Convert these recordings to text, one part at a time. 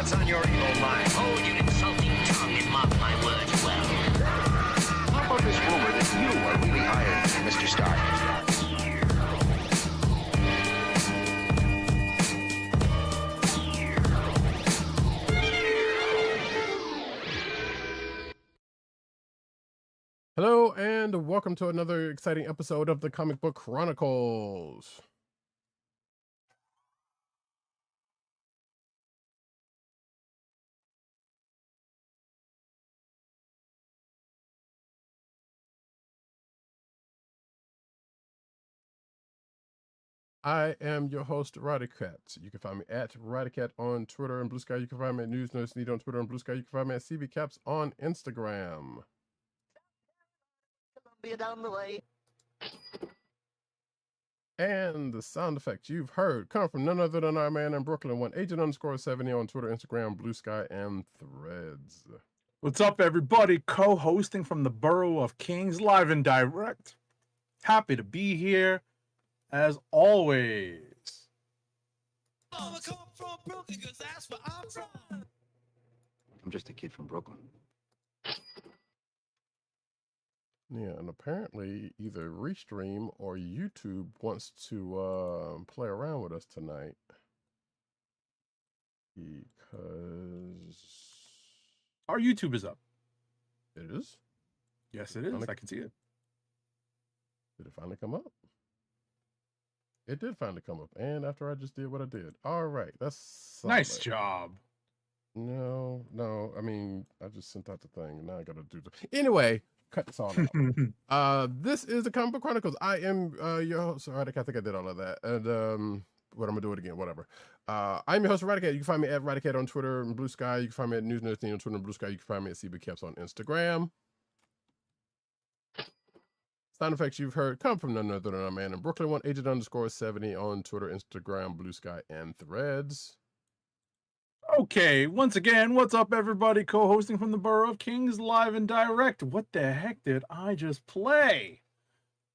What's on your evil mind? Hold your insulting tongue and mark my words well. How about this rumor that you are really Iron Man, Mr. Stark? Hello, and welcome to another exciting episode of the Comic Book Chronicles. I am your host, Roddykat. You can find me at Roddykat on Twitter and Blue Sky. You can find me at News Nurse Need on Twitter and Blue Sky. You can find me at CBCaps on Instagram. Down the way. And the sound effects you've heard come from none other than our man in Brooklyn, @agent_70 on Twitter, Instagram, Blue Sky, and Threads. What's up, everybody? Co-hosting from the Borough of Kings, live and direct. Happy to be here, as always. I'm just a kid from Brooklyn. Yeah, and apparently either Restream or YouTube wants to play around with us tonight. Because Our YouTube is up. it is? Yes, it is. I can see it. Did it finally come up? It did finally come up. And after I just did what I did. All right, that's solid. Nice job. No, I mean, I just sent out the thing, and now I gotta do the... Anyway, cut this all out. This is the Comic Book Chronicles. I am your host, Roddykat. I think I did all of that. And what I'm gonna do it again, whatever. I'm your host, Roddykat. You can find me at Roddykat on Twitter and Blue Sky. You can find me at News Nurse Need on Twitter and Blue Sky. You can find me at CBCaps on Instagram. Sound effects you've heard come from none other than our man in Brooklyn, @agent_70 on Twitter, Instagram, Blue Sky, and Threads. Okay, once again, what's up, everybody? Co-hosting from the Borough of Kings, live and direct. What the heck did I just play?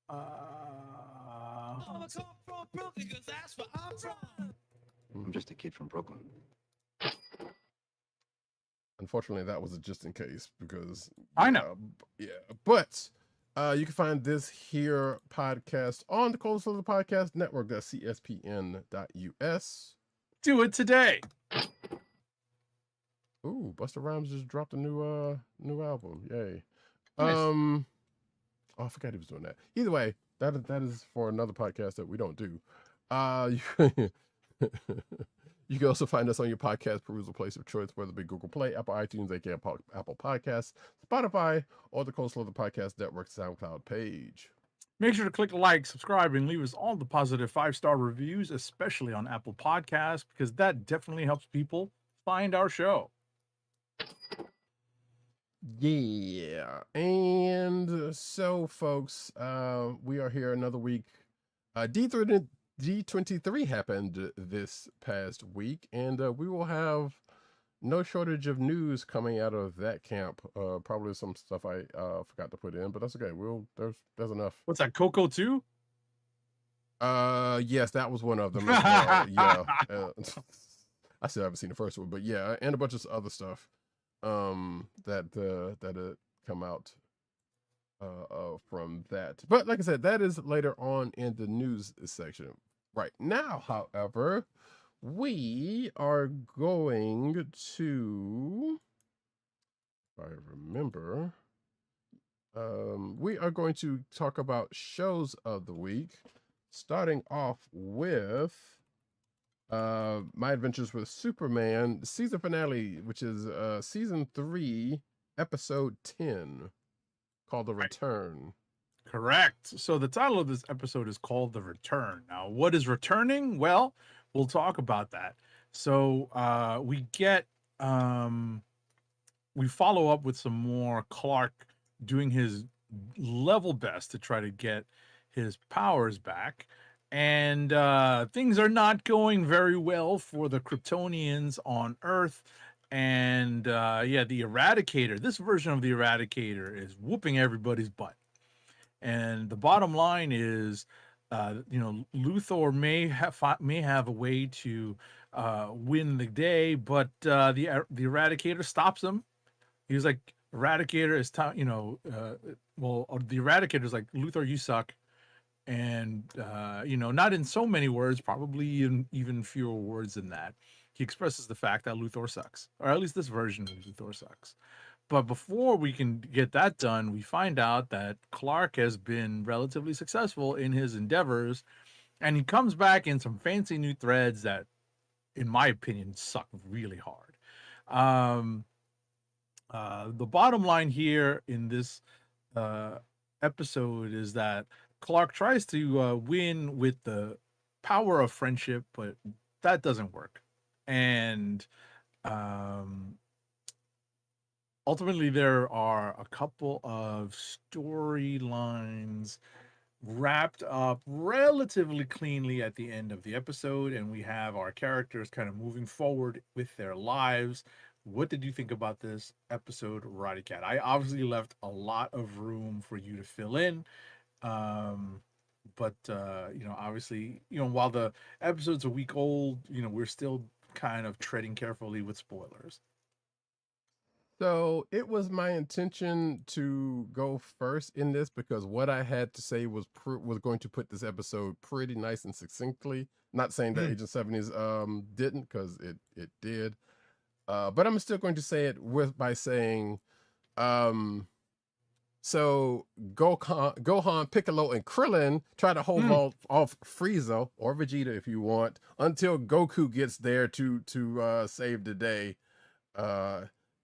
I'm just a kid from Brooklyn. Unfortunately, that was a just in case because I know. Yeah, but you can find this here podcast on the Cold Slither Podcast Network. That's CSPN.us. Do it today. Ooh, Busta Rhymes just dropped a new album. Yay. Nice. Oh, I forgot he was doing that. Either way, that is for another podcast that we don't do. You can also find us on your podcast perusal place of choice, whether it be Google Play, Apple iTunes, aka Apple Podcasts, Spotify, or the Cold Slither Podcast Network SoundCloud page. Make sure to click like, subscribe, and leave us all the positive 5-star reviews, especially on Apple Podcasts, because that definitely helps people find our show. Yeah, and so folks, we are here another week. D23 happened this past week, and we will have no shortage of news coming out of that camp. Probably some stuff I forgot to put in, but that's okay. There's enough. What's that, Coco 2? Yes, that was one of them as well. Yeah. I still haven't seen the first one, but yeah, and a bunch of other stuff that come out from that. But like I said, that is later on in the news section. Right now, however, we are going to, if I remember, we are going to talk about shows of the week, starting off with My Adventures with Superman season finale, which is season 3, episode 10, called The Return. Correct. So the title of this episode is called The Return. Now, what is returning? Well, we'll talk about that. So we follow up with some more Clark doing his level best to try to get his powers back. And things are not going very well for the Kryptonians on Earth. And the Eradicator, this version of the Eradicator is whooping everybody's butt. And the bottom line is Luthor may have a way to win the day, but the Eradicator stops him. He was like, Eradicator is time, the Eradicator is like, Luthor, you suck. And not in so many words, probably in even fewer words than that. He expresses the fact that Luthor sucks, or at least this version of Luthor sucks. But before we can get that done, we find out that Clark has been relatively successful in his endeavors, and he comes back in some fancy new threads that, in my opinion, suck really hard. The bottom line here in this episode is that Clark tries to win with the power of friendship, but that doesn't work. And ultimately, there are a couple of storylines wrapped up relatively cleanly at the end of the episode, and we have our characters kind of moving forward with their lives. What did you think about this episode, Roddykat? I obviously left a lot of room for you to fill in. But obviously, while the episode's a week old, we're still kind of treading carefully with spoilers. So it was my intention to go first in this because what I had to say was going to put this episode pretty nice and succinctly. Not saying that Agent 70s didn't, because it did. But I'm still going to say it by saying, so Gohan, Piccolo, and Krillin try to hold off Frieza or Vegeta if you want until Goku gets there to save the day,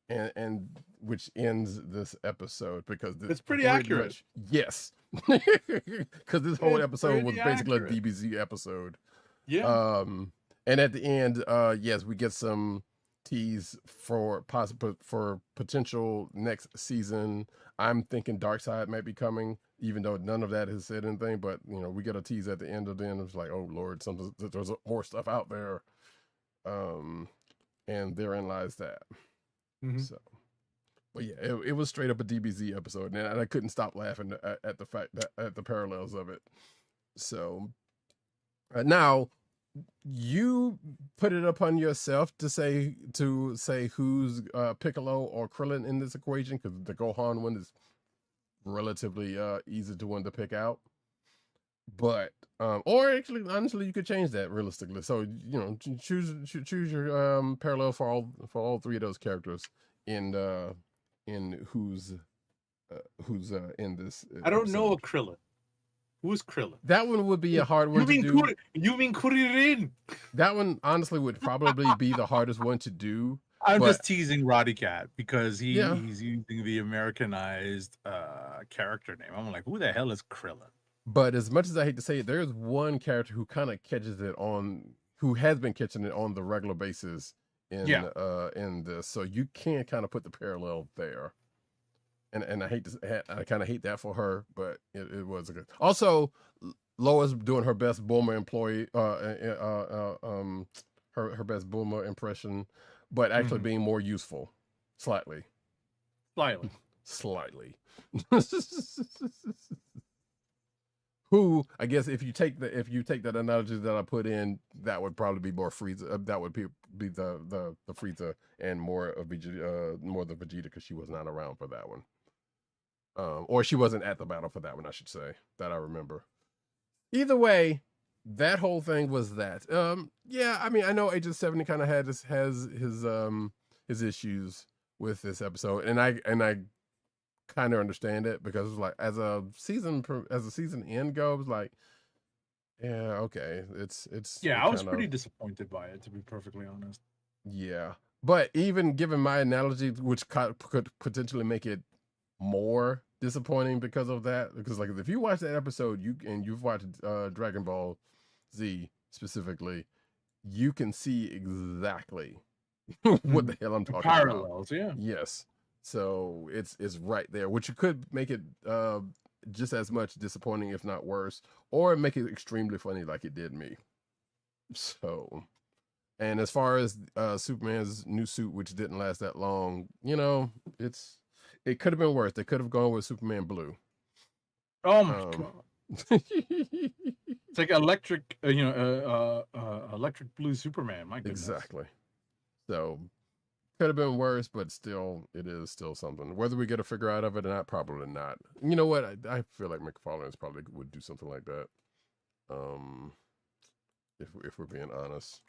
and which ends this episode because it's pretty accurate. Yes, because this whole episode was basically a DBZ episode. Yeah. And at the end, yes, we get some tease for potential next season. I'm thinking Darkseid might be coming, even though none of that has said anything. But we get a tease at the end of the end. It's like, oh Lord, there's more stuff out there, and therein lies that. So, but yeah, it was straight up a DBZ episode, and I couldn't stop laughing at the fact that at the parallels of it. So now you put it upon yourself to say who's Piccolo or Krillin in this equation, because the Gohan one is relatively easy to pick out. But or actually, honestly, you could change that realistically. So choose your parallel for all three of those characters in who's in this. I don't know a Krillin. Who's Krillin? That one would be a hard one to do. You mean Kuririn? That one, honestly, would probably be the hardest one to do. I'm just teasing Roddykat because he's using the Americanized character name. I'm like, who the hell is Krillin? But as much as I hate to say it, there's one character who kind of catches it who has been catching it on the regular basis in this. So you can kind of put the parallel there. And I kind of hate that for her, but it was a good. Also, Lois doing her best Bulma employee, her best Bulma impression, but actually being more useful, slightly. Who, I guess, if you take that analogy that I put in, that would probably be more Frieza. That would be the Frieza, and more of Vegeta, more the Vegeta, because she was not around for that one. Or she wasn't at the battle for that one, I should say, that I remember. Either way, that whole thing was that. Yeah, I mean, I know Agent 70 kind of has his issues with this episode, and I kind of understand it, because it's like as a season end goes, like, yeah, okay, it's I was pretty disappointed by it, to be perfectly honest. Yeah, but even given my analogy, which could potentially make it more disappointing because of that, because like if you watch that episode, you've watched Dragon Ball Z specifically, you can see exactly what the hell I'm talking parallels, about. Yes, so it's right there, which could make it just as much disappointing, if not worse, or make it extremely funny like it did me. So, and as far as Superman's new suit, which didn't last that long, it could have been worse. They could have gone with Superman Blue. Oh my god. It's like electric, electric blue Superman. My goodness. Exactly. So could have been worse, but still, it is still something. Whether we get a figure out of it or not, probably not. You know what? I feel like McFarlane's probably would do something like that. If we're being honest.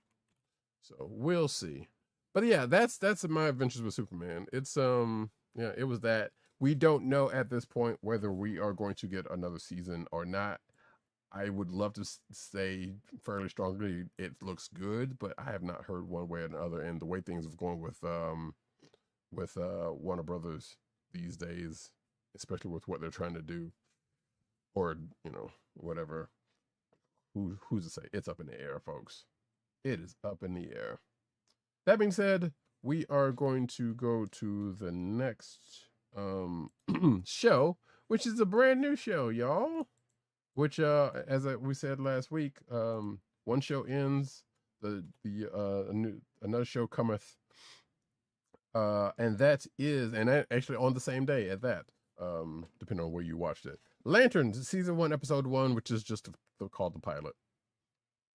So we'll see. But yeah, that's my adventures with Superman. It's yeah, it was that. We don't know at this point whether we are going to get another season or not. I would love to say fairly strongly it looks good, but I have not heard one way or another. And the way things are going with Warner Brothers these days, especially with what they're trying to do, or whatever. Who's to say? It's up in the air, folks. It is up in the air. That being said, we are going to go to the next show, which is a brand new show, y'all. Which, as we said last week, one show ends, another show cometh, and that is, and actually on the same day at that, depending on where you watched it. Lanterns, season 1, episode 1, which is just called the pilot.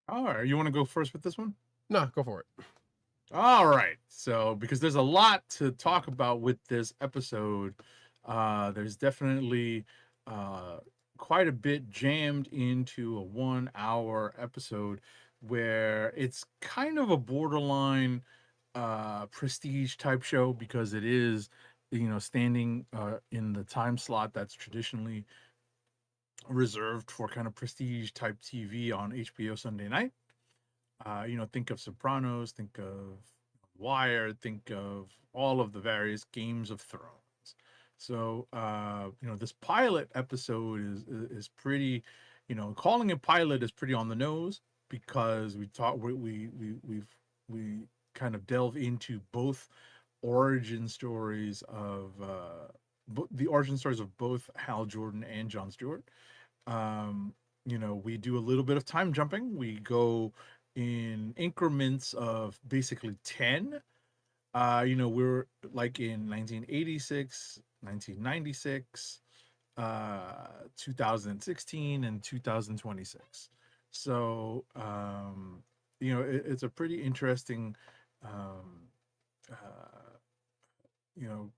All right, you want to go first with this one? No, go for it. All right. So, because there's a lot to talk about with this episode, there's definitely quite a bit jammed into a 1-hour episode where it's kind of a borderline prestige type show because it is, standing in the time slot that's traditionally reserved for kind of prestige type TV on HBO Sunday night. Think of Sopranos, think of Wire, think of all of the various Games of Thrones. So, this pilot episode is pretty, calling it pilot is pretty on the nose because we kind of delve into both origin stories of the origin stories of both Hal Jordan and Jon Stewart. We do a little bit of time jumping. We go in increments of basically 10. We're like in 1986, 1996, 2016, and 2026. So, it's a pretty interesting,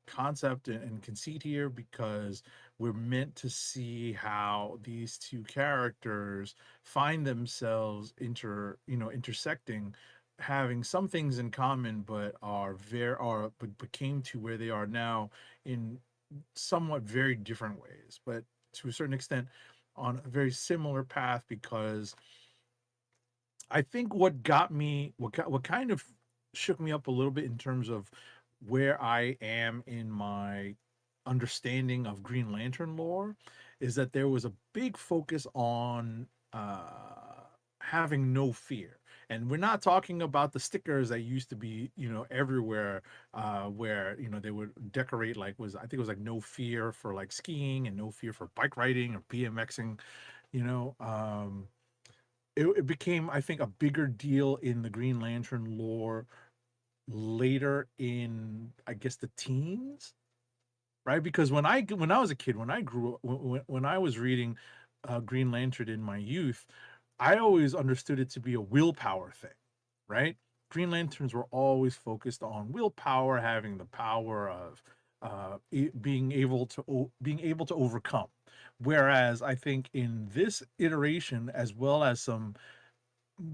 concept and conceit here because we're meant to see how these two characters find themselves intersecting, having some things in common, but but came to where they are now in somewhat very different ways, but to a certain extent on a very similar path. Because I think what kind of shook me up a little bit in terms of where I am in my understanding of Green Lantern lore is that there was a big focus on having no fear. And we're not talking about the stickers that used to be, everywhere, where, they would decorate I think it was like no fear for like skiing and no fear for bike riding or BMXing, it became, I think, a bigger deal in the Green Lantern lore later in, I guess, the teens, right? Because when I was a kid, when I grew up, when I was reading Green Lantern in my youth, I always understood it to be a willpower thing, right? Green Lanterns were always focused on willpower, having the power of being able to overcome. Whereas I think in this iteration, as well as some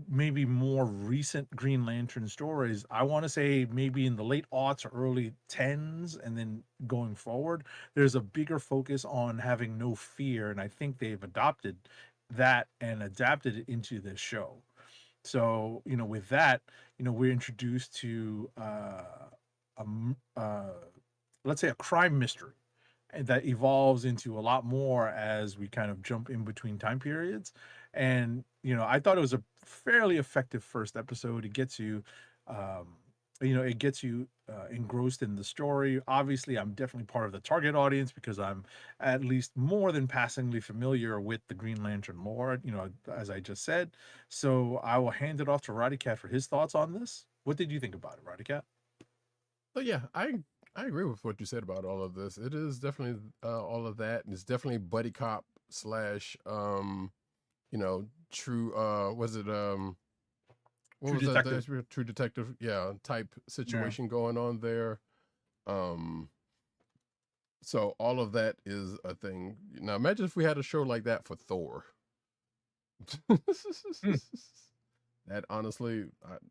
maybe more recent Green Lantern stories, I want to say maybe in the late aughts or early 10s, and then going forward, there's a bigger focus on having no fear. And I think they've adopted that and adapted it into this show. So, with that, we're introduced to let's say a crime mystery that evolves into a lot more as we kind of jump in between time periods. And I thought it was a fairly effective first episode. It gets you engrossed in the story. Obviously, I'm definitely part of the target audience because I'm at least more than passingly familiar with the Green Lantern lore, as I just said. So I will hand it off to Roddykat for his thoughts on this. What did you think about it, Roddykat? So yeah, I agree with what you said about all of this. It is definitely all of that, and it's definitely buddy cop slash true was it what True was that Detective. True Detective, yeah, type situation going on there. Um so all of that is a thing. Now imagine if we had a show like that for Thor. Hmm. That honestly,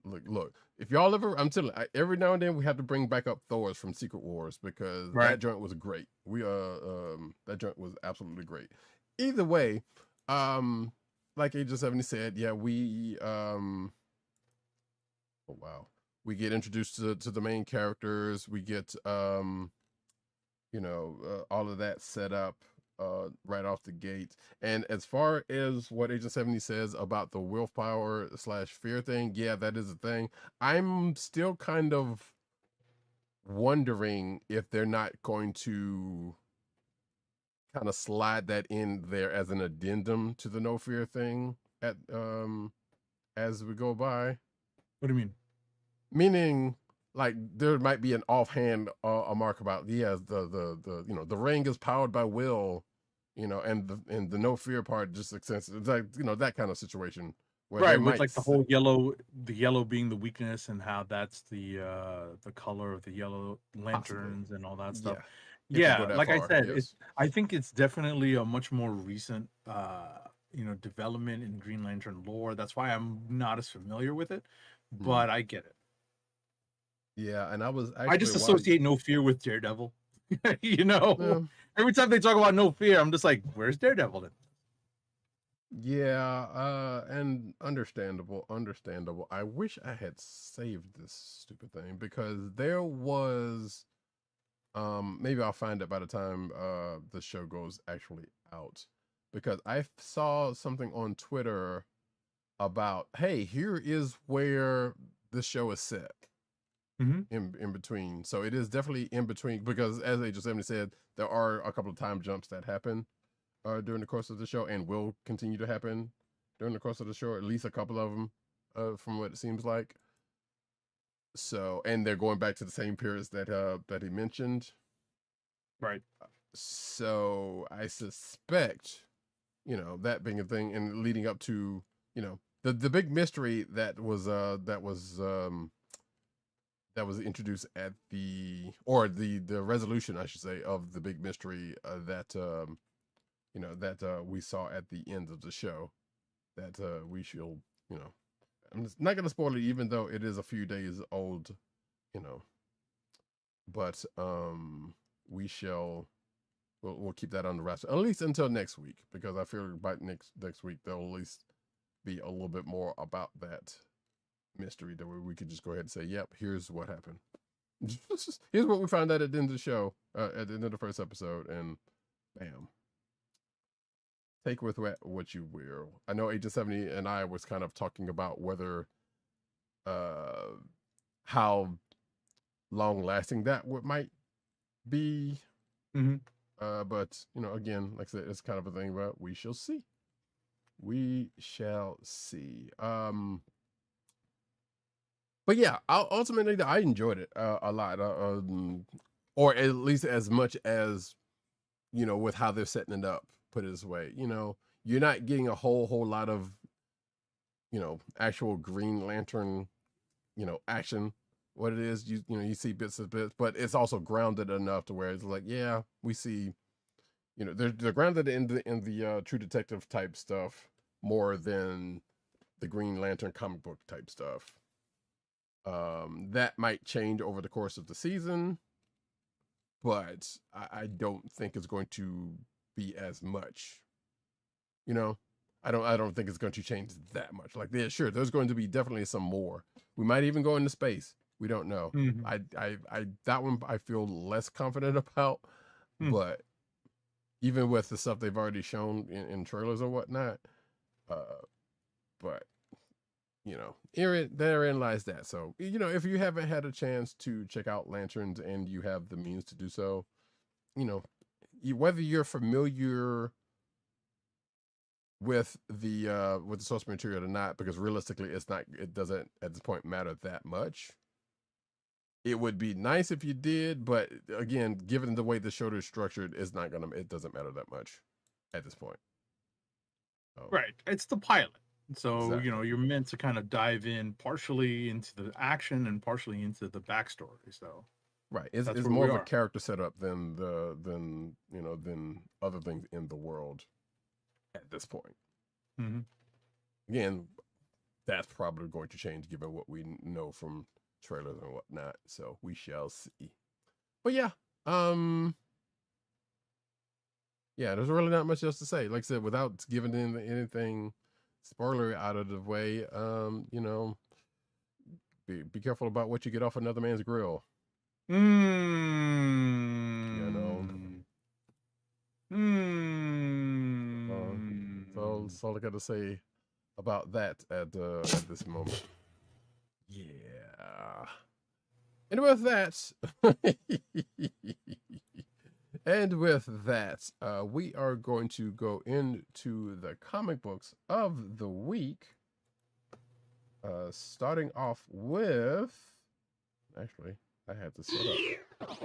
look. If y'all ever, I'm telling, every now and then we have to bring back up Thor's from Secret Wars because Right. that joint was great. That joint was absolutely great. Either way, like Agent 70 said, yeah, oh wow, we get introduced to the main characters. We get all of that set up right off the gate. And as far as what Agent 70 says about the willpower / fear thing, yeah, that is a thing. I'm still kind of wondering if they're not going to kind of slide that in there as an addendum to the no fear thing at as we go by. What do you mean? Meaning, like there might be an offhand a mark about the ring is powered by will, and the no fear part just extends. It's like that kind of situation where they Right, with might like the whole yellow being the weakness, and how that's the color of the yellow possibly, lanterns and all that stuff. yeah, if they go Yeah, that like I far, said, yes. I think it's definitely a much more recent development in Green Lantern lore. That's why I'm not as familiar with it, Mhm. but I get it. Yeah, and I was I actually just while associate no fear with Daredevil. uh, Every time they talk about no fear, I'm just like, where's Daredevil then? yeah, and understandable. I wish I had saved this stupid thing because there was maybe I'll find it by the time the show goes actually out, because I saw something on Twitter about, hey, here is where the show is set Mm-hmm. in between. So it is definitely in between because, as Agent 70 said, there are a couple of time jumps that happen during the course of the show and will continue to happen during the course of the show, at least a couple of them, from what it seems like. So, and they're going back to the same periods that he mentioned. Right. So I suspect, that being a thing and leading up to, the big mystery that was introduced at the resolution, I should say, of the big mystery that we saw at the end of the show, that we shall, I'm just not going to spoil it, even though it is a few days old, you know, but we shall. We'll keep that on the roster at least until next week, because I feel by next week there'll at least be a little bit more about that mystery, that we could just go ahead and say, "Yep, here's what happened. Here's what we found out at the end of the show, at the end of the first episode," and bam. Take with what you will. I know Agent 70 and I was kind of talking about whether, how long lasting that might be. Mm-hmm. But again, like I said, it's kind of a thing, but we shall see. We shall see. But yeah, ultimately, I enjoyed it a lot, or at least as much as with how they're setting it up. Put it this way, you're not getting a whole lot of actual Green Lantern, action. What it is, you see bits of bits, but it's also grounded enough to where it's like, yeah, we see. They're grounded in the True Detective type stuff more than the Green Lantern comic book type stuff. That might change over the course of the season, but I don't think it's going to be as much. I don't think it's going to change that much. Like, yeah, sure, there's going to be definitely some more. We might even go into space. We don't know. Mm-hmm. I that one I feel less confident about, Hmm. but even with the stuff they've already shown in trailers or whatnot, but therein lies that. So if you haven't had a chance to check out Lanterns and you have the means to do so, whether you're familiar with the source material or not, because realistically it doesn't at this point matter that much. It would be nice if you did, but again, given the way the show is structured, it doesn't matter that much at this point. Right. It's the pilot. So, Exactly. you know, you're meant to kind of dive in partially into the action and partially into the backstory. So Right. It's that's it's where more we of a are. character setup than other things in the world at this point. Hmm. Again, that's probably going to change given what we know from trailers and whatnot. So we shall see. But yeah, um, yeah, there's really not much else to say. Like I said, without giving anything spoilery out of the way, be careful about what you get off another man's grill. You know, Mm. that's all I got to say about that at this moment. Yeah. And with that, we are going to go into the comic books of the week. Starting off with, actually, I had to set up.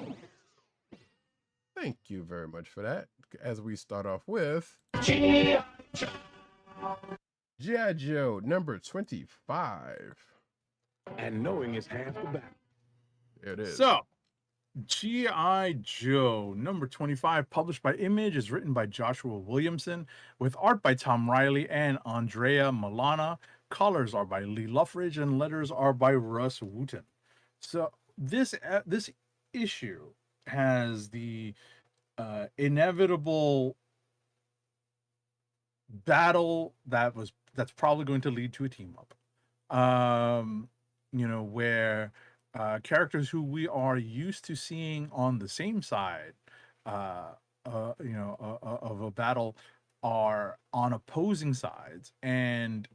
Thank you very much for that. As we start off with G.I. Joe number 25. And knowing is half the battle. There it is. So, G.I. Joe number 25, published by Image, is written by Joshua Williamson, with art by Tom Riley and Andrea Milana. Colors are by Lee Luffridge, and letters are by Russ Wooten. So this issue has the inevitable battle that's probably going to lead to a team up. Where characters who we are used to seeing on the same side, of a battle are on opposing sides, and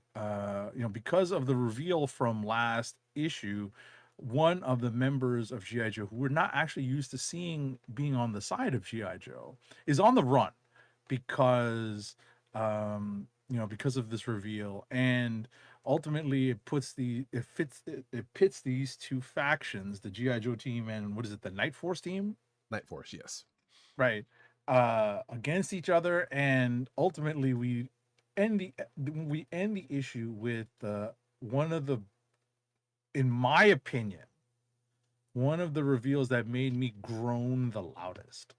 because of the reveal from last issue, one of the members of GI Joe who we're not actually used to seeing being on the side of GI Joe is on the run because because of this reveal, and ultimately it pits these two factions, the GI Joe team and what is it, the Nightforce team? Nightforce, yes. Right. Against each other, and ultimately we end the issue with one of the, in my opinion, one of the reveals that made me groan the loudest.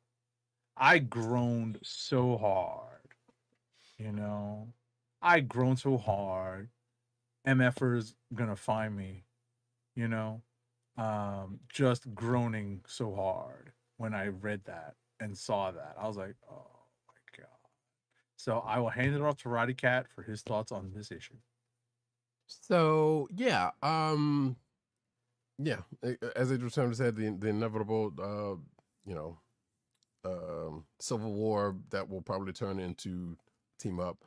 I groaned so hard, I groaned so hard. MFers gonna find me, you know, just groaning so hard when I read that and saw that. I was like, oh my God. So I will hand it off to Roddykat for his thoughts on this issue. So yeah, as Adrian said, the inevitable, civil war that will probably turn into team up.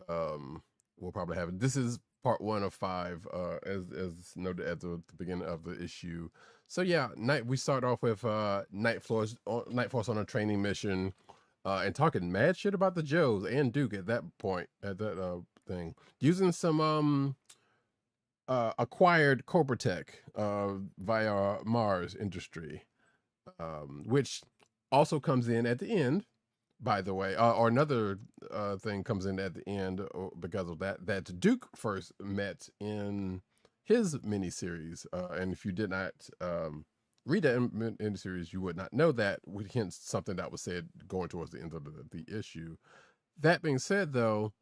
We'll probably have it. This is part 1 of 5, as noted at the beginning of the issue. So yeah, we start off with Nightforce on a training mission, and talking mad shit about the Joes and Duke at that point, at that thing, using some acquired Cobra Tech via Mars Industry, which also comes in at the end, by the way, or another thing comes in at the end because of that Duke first met in his miniseries, and if you did not read that miniseries, you would not know that, hence something that was said going towards the end of the issue. That being said, though,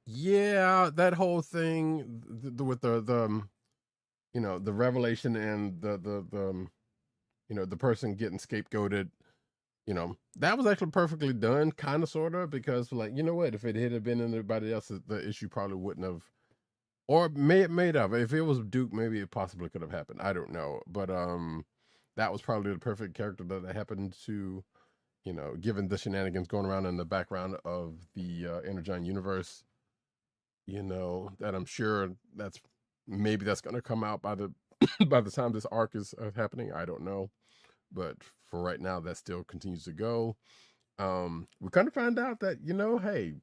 yeah, that whole thing with the revelation and the person getting scapegoated, that was actually perfectly done, kind of, sort of, because, like, you know what, if it had been anybody else, the issue probably wouldn't have, or may have. If it was Duke, maybe it possibly could have happened. I don't know, but that was probably the perfect character that happened to, given the shenanigans going around in the background of the Energon universe. That I'm sure that's going to come out by the by the time this arc is happening. I don't know, but for right now, that still continues to go. We kind of find out that, hey,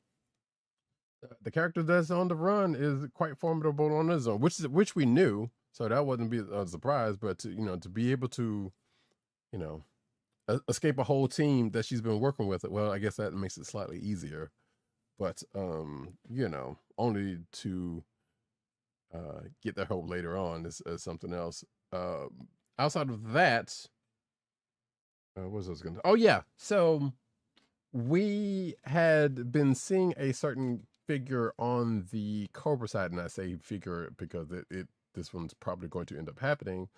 the character that's on the run is quite formidable on his own, which we knew, so that wouldn't be a surprise. But to be able to, escape a whole team that she's been working with, well, I guess that makes it slightly easier. but only to get their hope later on is something else. Outside of that, what was I going to? Oh yeah, so we had been seeing a certain figure on the Cobra side, and I say figure because this one's probably going to end up happening.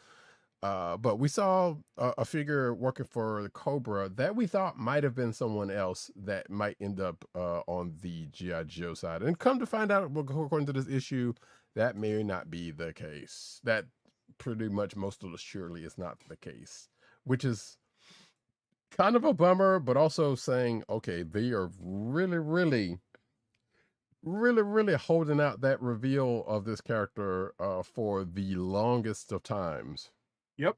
But we saw a figure working for the Cobra that we thought might have been someone else that might end up on the G.I. Joe side. And come to find out, according to this issue, that may not be the case. That pretty much most assuredly is not the case, which is kind of a bummer, but also saying, okay, they are really holding out that reveal of this character for the longest of times. Yep.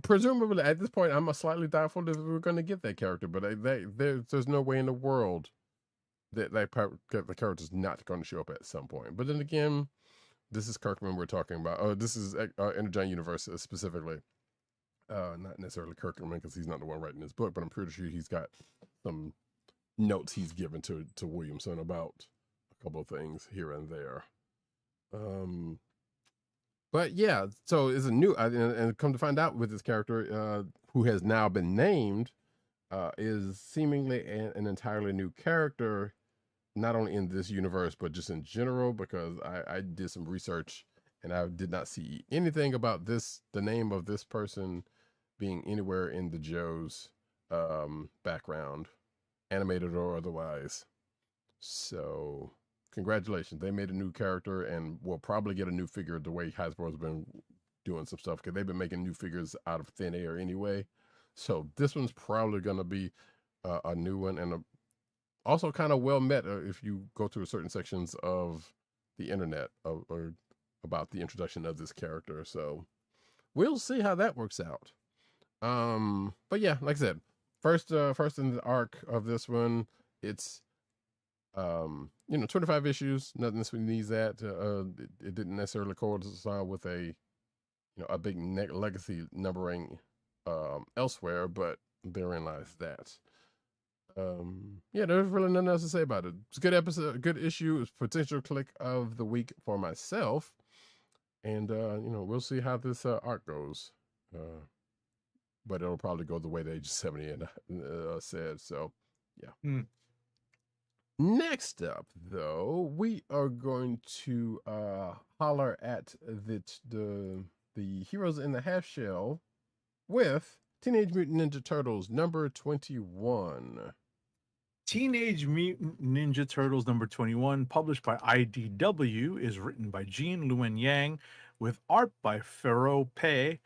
Presumably at this point, I'm slightly doubtful that we're going to get that character, but there's no way in the world that the character's not going to show up at some point. But then again, this is Kirkman we're talking about. This is Energon Universe specifically. Not necessarily Kirkman because he's not the one writing this book, but I'm pretty sure he's got some notes he's given to Williamson about a couple of things here and there. But yeah, so it's a new, and come to find out with this character, who has now been named, is seemingly an entirely new character, not only in this universe, but just in general, because I did some research and I did not see anything about the name of this person being anywhere in the Joe's background, animated or otherwise. So congratulations, they made a new character and will probably get a new figure the way Hasbro's been doing some stuff, because they've been making new figures out of thin air anyway. So this one's probably going to be a new one, and also kind of well met if you go through certain sections of the internet or about the introduction of this character. So we'll see how that works out. But yeah, like I said, first in the arc of this one, it's 25 issues. Nothing this one needs that. It didn't necessarily coincide with a big legacy numbering elsewhere, but therein lies that. There's really nothing else to say about it. It's a good episode, good issue. It's potential Kliq of the week for myself, and we'll see how this arc goes. But it'll probably go the way that Age 70 said. So, yeah. Next up, though, we are going to holler at the Heroes in the Half Shell with Teenage Mutant Ninja Turtles number 21. Teenage Mutant Ninja Turtles number 21, published by IDW, is written by Gene Luen Yang with art by Fero Pe.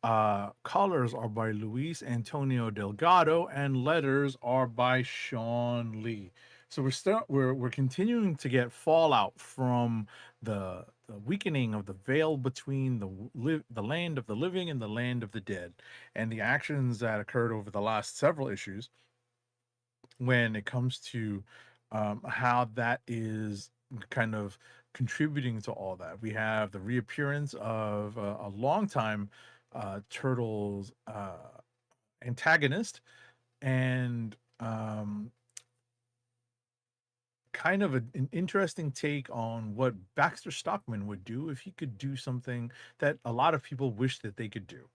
Colors are by Luis Antonio Delgado, and letters are by Sean Lee. So we're continuing to get fallout from the weakening of the veil between the land of the living and the land of the dead, and the actions that occurred over the last several issues when it comes to how that is kind of contributing to all that. We have the reappearance of a longtime Turtles antagonist, and kind of an interesting take on what Baxter Stockman would do if he could do something that a lot of people wish that they could do.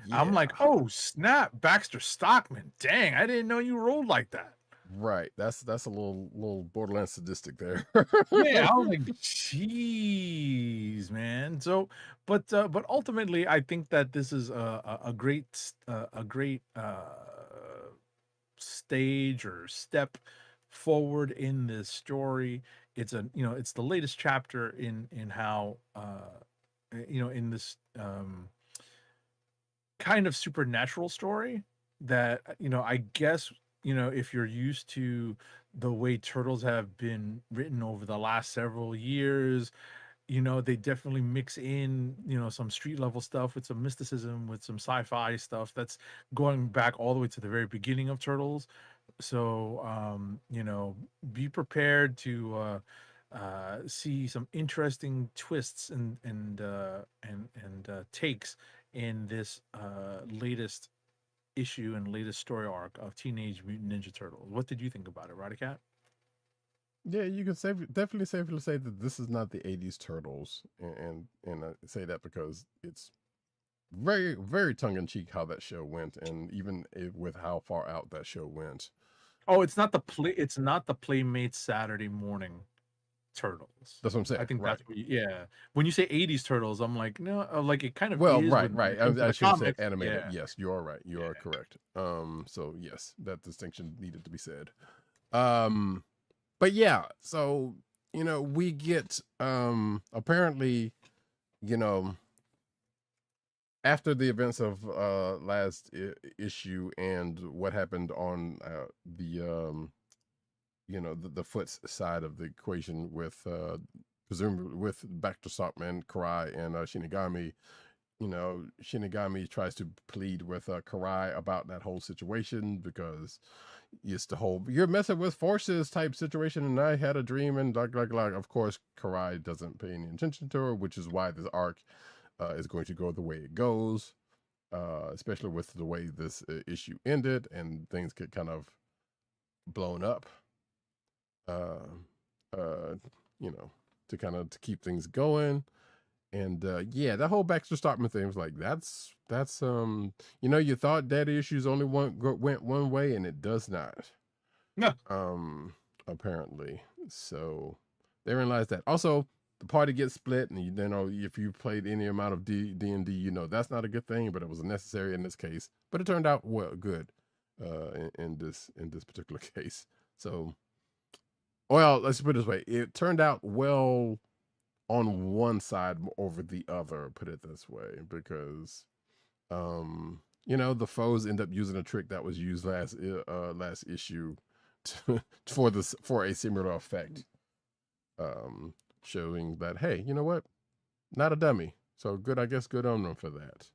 Yeah. I'm like, oh snap, Baxter Stockman! Dang, I didn't know you rolled like that. Right, that's a little borderline sadistic there. Yeah, I was like, jeez, man. So, but ultimately, I think that this is a great stage or step forward in this story. It's it's the latest chapter in how in this kind of supernatural story that I guess if you're used to the way Turtles have been written over the last several years, they definitely mix in some street level stuff with some mysticism, with some sci-fi stuff that's going back all the way to the very beginning of Turtles. So be prepared to see some interesting twists and takes in this latest issue and latest story arc of Teenage Mutant Ninja Turtles. What did you think about it, Roddykat? Yeah, you can definitely safely say that this is not the '80s Turtles, and I say that because it's very very tongue in cheek how that show went, and even with how far out that show went. Oh, it's not the play. It's not the Playmates Saturday Morning Turtles. That's what I'm saying. I think Right. that's what yeah. When you say '80s Turtles, I'm like, no, like it kind of Well, is. right, When right. it comes to I the should have said comics. animated. Yeah, Yes, you are right. You yeah. are correct. So yes, that distinction needed to be said. But yeah, so we get apparently, you know, after the events of last issue and what happened on the the foot's side of the equation with presumably with Baxter Stockman, Karai, and Shinigami. Shinigami tries to plead with Karai about that whole situation because it's the whole "you're messing with forces" type situation, and I had a dream, and like. Of course, Karai doesn't pay any attention to her, which is why this arc is going to go the way it goes, especially with the way this issue ended and things get kind of blown up. Uh, uh, to keep things going. And yeah, that whole Baxter Stockman thing was like, that's you thought daddy issues only went one way, and it does not. No. Apparently. So they realized that. Also, the party gets split, and if you played any amount of D&D, that's not a good thing, but it was necessary in this case. But it turned out good in this particular case. So, well, let's put it this way: it turned out well on one side over the other, put it this way, because the foes end up using a trick that was used last issue for a similar effect, showing that, hey, you know what, not a dummy. So good, I guess, good on them for that.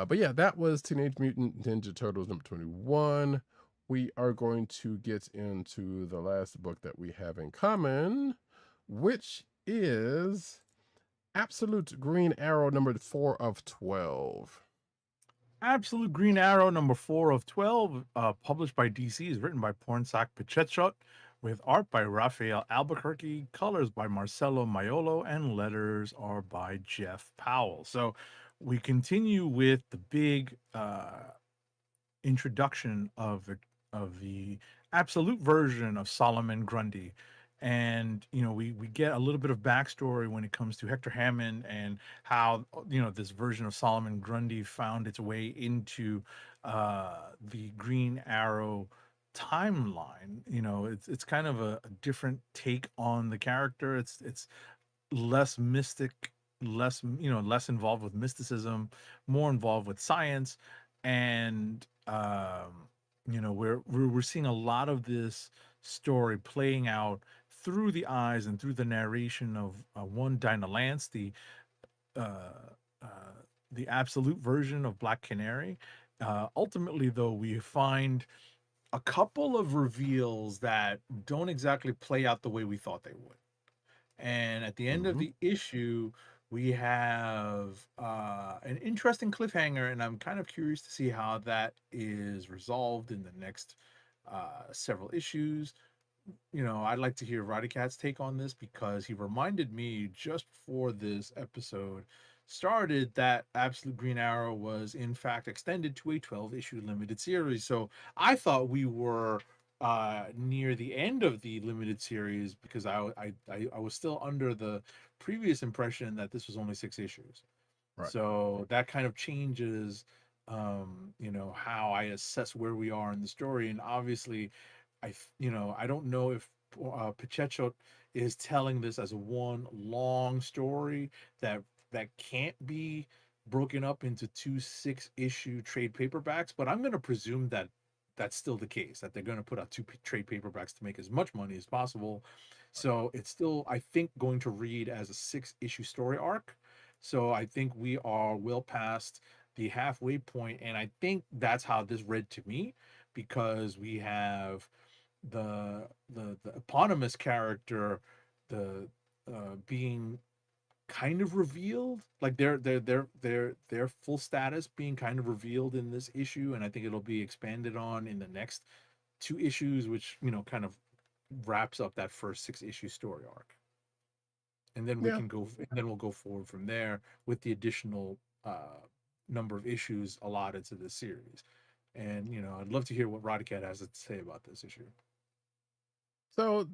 But yeah, that was Teenage Mutant Ninja Turtles number 21. We are going to get into the last book that we have in common, which is Absolute Green Arrow number 4 of 12. Absolute Green Arrow number 4 of 12, published by DC, is written by Pornsak Pichetshote, with art by Raphael Albuquerque, colors by Marcelo Maiolo, and letters are by Jeff Powell. So we continue with the big introduction of the absolute version of Solomon Grundy. And we get a little bit of backstory when it comes to Hector Hammond and how this version of Solomon Grundy found its way into the Green Arrow timeline. It's kind of a different take on the character. It's less mystic, less less involved with mysticism, more involved with science. And we're seeing a lot of this story playing out through the eyes and through the narration of one Dinah Lance, the absolute version of Black Canary. Ultimately, though, we find a couple of reveals that don't exactly play out the way we thought they would. And at the end of the issue, we have an interesting cliffhanger, and I'm kind of curious to see how that is resolved in the next several issues. I'd like to hear Roddykat's take on this, because he reminded me just before this episode started that Absolute Green Arrow was in fact extended to a 12-issue limited series. So I thought we were near the end of the limited series, because I was still under the previous impression that this was only 6 issues. Right. So that kind of changes how I assess where we are in the story. And obviously I don't know if Pichetshote is telling this as one long story that can't be broken up into 2 6-issue trade paperbacks, but I'm going to presume that that's still the case, that they're going to put out 2 trade paperbacks to make as much money as possible. So it's still, I think, going to read as a 6-issue story arc. So I think we are well past the halfway point, and I think that's how this read to me, because we have the eponymous character being kind of revealed, like their full status being kind of revealed in this issue, and I think it'll be expanded on in the next 2 issues, which kind of wraps up that first 6-issue story arc. And then Yeah. we'll go forward from there with the additional number of issues allotted to this series. And I'd love to hear what Roddykat has to say about this issue. So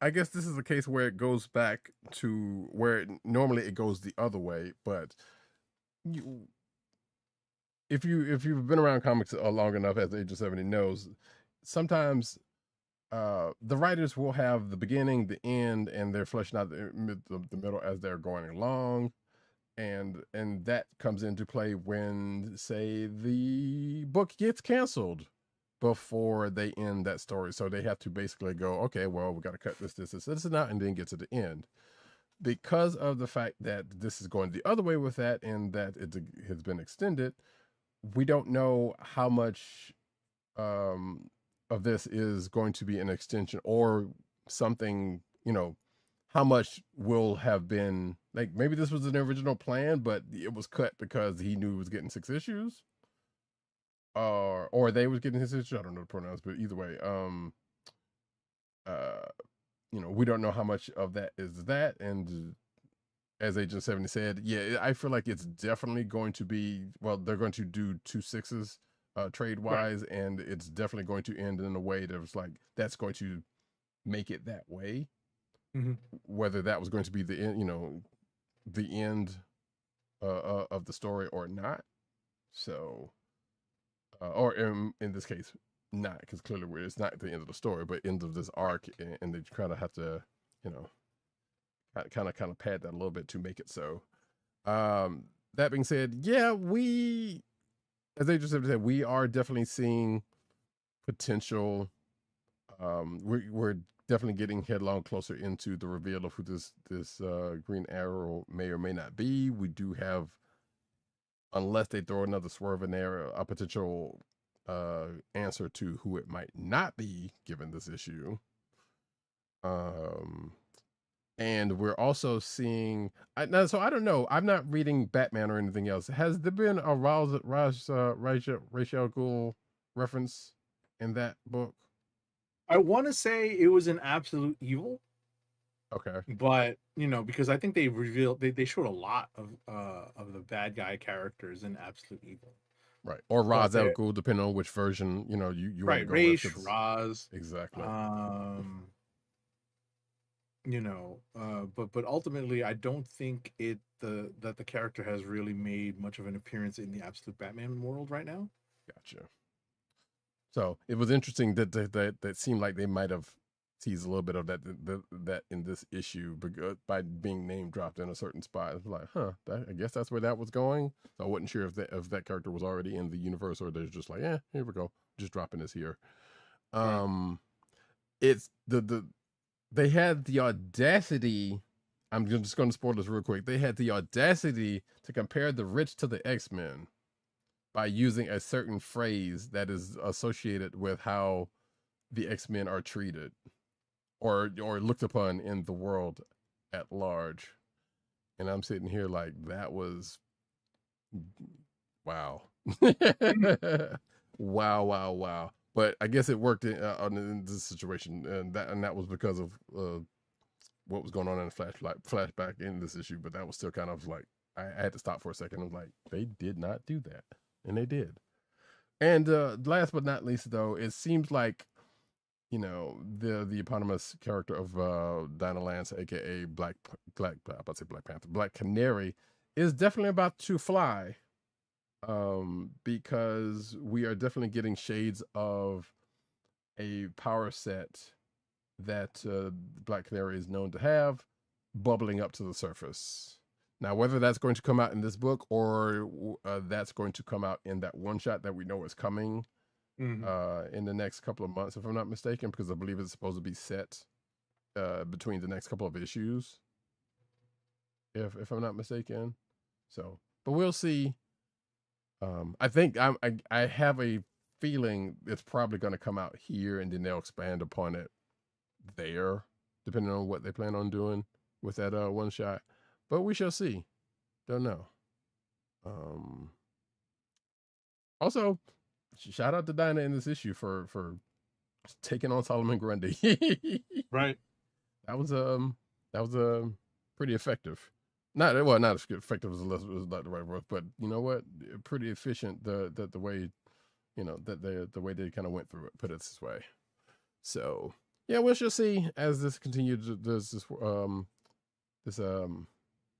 I guess this is a case where it goes back to where normally it goes the other way. But if you've been around comics long enough, as Age of 70 knows, sometimes the writers will have the beginning, the end, and they're fleshing out the middle as they're going along. And that comes into play when, say, the book gets canceled before they end that story. So they have to basically go, okay, well, we got to cut this out, and then get to the end. Because of the fact that this is going the other way with that, and that it has been extended, we don't know how much of this is going to be an extension or something, how much will have been, like, maybe this was an original plan, but it was cut because he knew he was getting 6 issues. Or they was getting his issues. I don't know the pronouns, but either way, we don't know how much of that is that. And as Agent 70 said, yeah, I feel like it's definitely going to be, well, they're going to do 2 6s trade wise, right. And it's definitely going to end in a way that was like, that's going to make it that way. Mm-hmm. Whether that was going to be the end, the end of the story or not. So, or in this case, not, because clearly it's not the end of the story, but end of this arc, and they kind of have to, kind of pad that a little bit to make it so. That being said, yeah, as they just said, we are definitely seeing potential. We're definitely getting headlong closer into the reveal of who this Green Arrow may or may not be. We do have, unless they throw another swerve in there, a potential answer to who it might not be given this issue. And we're also seeing, so I don't know, I'm not reading Batman or anything else. Has there been a Ra's al Ghul reference in that book? I want to say it was an absolute evil. Okay. But, because I think they revealed, they showed a lot of the bad guy characters in Absolute Evil. Right. Or Ra's al Ghul, depending on which version, you right, want to go Raish, with. Raz. Exactly. But ultimately, I don't think that the character has really made much of an appearance in the Absolute Batman world right now. Gotcha. So it was interesting that seemed like they might have teased a little bit of that in this issue by being name dropped in a certain spot. It's like, I guess that's where that was going. So I wasn't sure if that character was already in the universe, or they're just like, here we go, just dropping this here. Right. It's they had the audacity. I'm just going to spoil this real quick. They had the audacity to compare the rich to the X-Men by using a certain phrase that is associated with how the X-Men are treated or looked upon in the world at large. And I'm sitting here like, that was, wow. Wow. But I guess it worked in this situation, and that was because of what was going on in the flashback in this issue. But that was still kind of like, I had to stop for a second. I was like, they did not do that. And they did. And last but not least, though, it seems like, the eponymous character of Dinah Lance, aka Black Panther, Black Canary, is definitely about to fly. Because we are definitely getting shades of a power set that Black Canary is known to have bubbling up to the surface. Now, whether that's going to come out in this book or that's going to come out in that one shot that we know is coming in the next couple of months, if I'm not mistaken, because I believe it's supposed to be set between the next couple of issues, if I'm not mistaken. So, but we'll see. I think I have a feeling it's probably going to come out here, and then they'll expand upon it there, depending on what they plan on doing with that one shot. but we shall see. Don't know. Also, shout out to Dinah in this issue for taking on Solomon Grundy. Right. That was pretty effective. Not as effective as was not the right word, but you know what? Pretty efficient. The way, the way they kind of went through it. Put it this way. So yeah, we shall see as this continues. This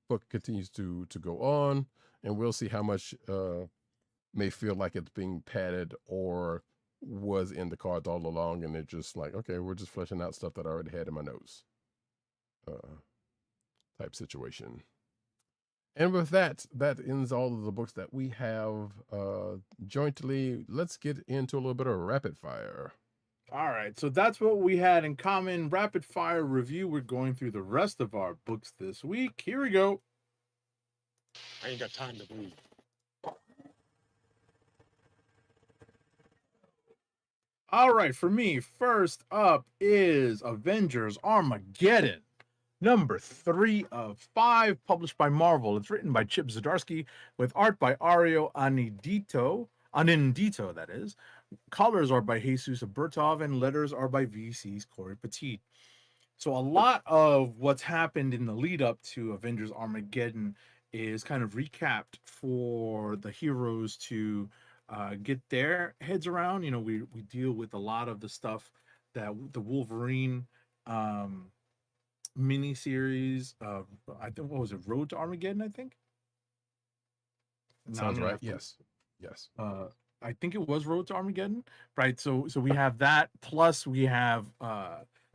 book continues to go on, and we'll see how much may feel like it's being padded or was in the cards all along, and they're just like, okay, we're just fleshing out stuff that I already had in my notes. Type situation. And with that ends all of the books that we have jointly. Let's get into a little bit of rapid fire. All right, so that's what we had in common. Rapid fire review. We're going through the rest of our books this week. Here we go. I ain't got time to breathe. All right, for me, first up is Avengers Armageddon, number 3 of 5, published by Marvel. It's written by Chip Zdarsky with art by Ario Anindito, that is. Colors are by Jesus Bertov, and letters are by VC's Corey Petit. So a lot of what's happened in the lead up to Avengers Armageddon is kind of recapped for the heroes to get their heads around. We deal with a lot of the stuff that the Wolverine miniseries. I think, what was it, Road to Armageddon? I think. Sounds right. Yes. I think it was Road to Armageddon, right? So we have that, plus we have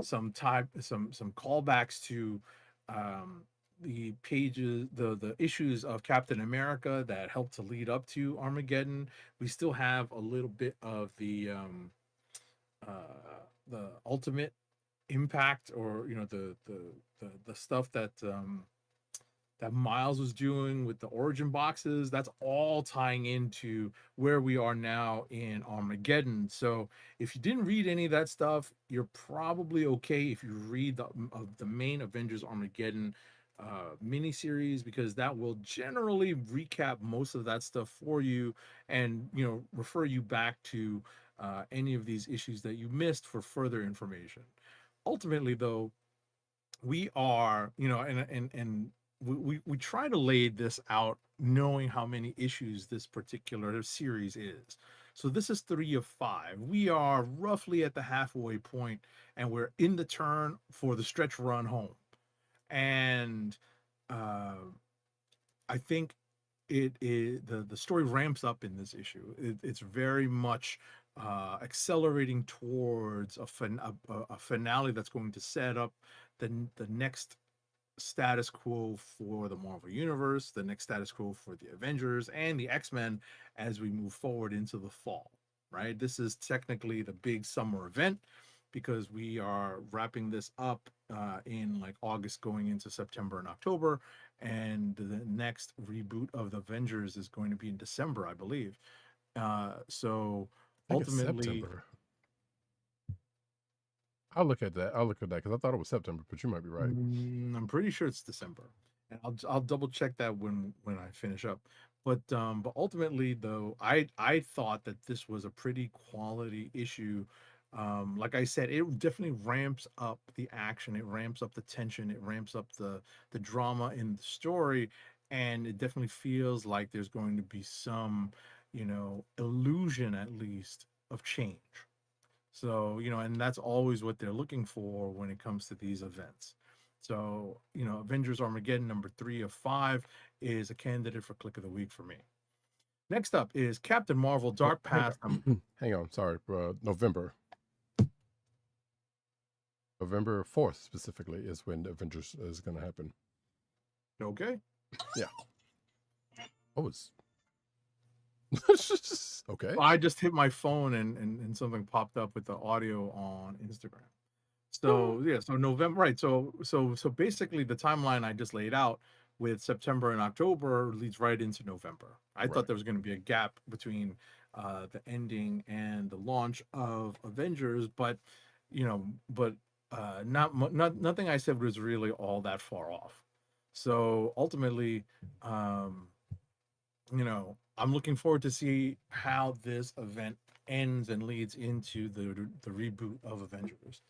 some callbacks to the pages, the issues of Captain America that helped to lead up to Armageddon. We still have a little bit of the ultimate impact, or the stuff that that Miles was doing with the origin boxes. That's all tying into where we are now in Armageddon. So if you didn't read any of that stuff, you're probably okay if you read the main Avengers Armageddon miniseries, because that will generally recap most of that stuff for you, and refer you back to any of these issues that you missed for further information. Ultimately, though, we are, and we try to lay this out knowing how many issues this particular series is. So this is 3 of 5. We are roughly at the halfway point, and we're in the turn for the stretch run home. And I think it is the story ramps up in this issue. It's very much accelerating towards a finale that's going to set up the next status quo for the Marvel Universe, the next status quo for the Avengers and the X-Men as we move forward into the fall, right? This is technically the big summer event, because we are wrapping this up in like August, going into September and October, and the next reboot of the Avengers is going to be in December, I believe. So ultimately, I'll look at that because I thought it was September, but you might be right. I'm pretty sure it's December, and I'll double check that when I finish up. But ultimately, though, I thought that this was a pretty quality issue. Like I said, it definitely ramps up the action, it ramps up the tension, it ramps up the drama in the story, and it definitely feels like there's going to be some, illusion at least of change. So, and that's always what they're looking for when it comes to these events. So, Avengers Armageddon number 3 of 5 is a candidate for Click of the Week for me. Next up is Captain Marvel Dark Past. Hang on, sorry, November 4th specifically is when Avengers is going to happen. Okay. Yeah. Oh, it's okay. I just hit my phone and something popped up with the audio on Instagram. So yeah, so November, right? So basically, the timeline I just laid out with September and October leads right into November. I thought there was going to be a gap between the ending and the launch of Avengers, but nothing I said was really all that far off. So ultimately, um, I'm looking forward to see how this event ends and leads into the reboot of Avengers.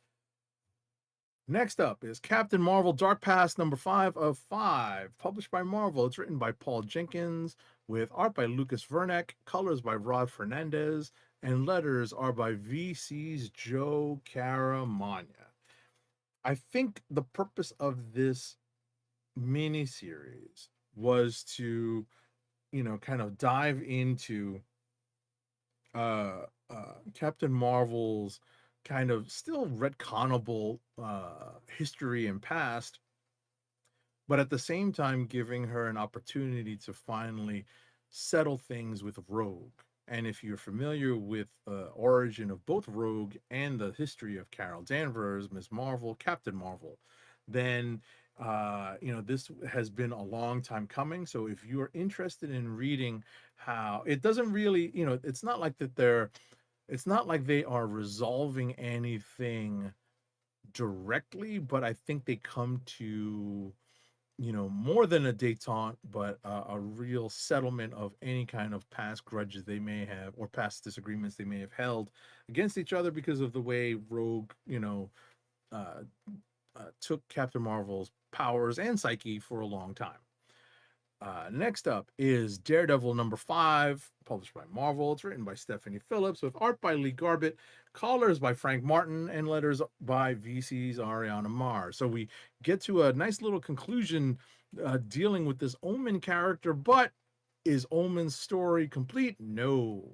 Next up is Captain Marvel Dark Past number 5 of 5, published by Marvel. It's written by Paul Jenkins, with art by Lucas Verneck, colors by Rod Fernandez, and letters are by VC's Joe Caramagna. I think the purpose of this miniseries was to, kind of dive into Captain Marvel's kind of still retconnable history and past, but at the same time giving her an opportunity to finally settle things with Rogue. And if you're familiar with the origin of both Rogue and the history of Carol Danvers, Ms. Marvel, Captain Marvel, then this has been a long time coming. So if you're interested in reading how it doesn't really, it's not like it's not like they are resolving anything directly, but I think they come to, more than a detente, but a real settlement of any kind of past grudges they may have, or past disagreements they may have held against each other because of the way Rogue, uh, took Captain Marvel's powers and psyche for a long time. Next up is Daredevil number 5, published by Marvel. It's written by Stephanie Phillips, with art by Lee Garbett, colors by Frank Martin, and letters by VC's Ariana Mar. So we get to a nice little conclusion dealing with this Omen character, but is Omen's story complete? No.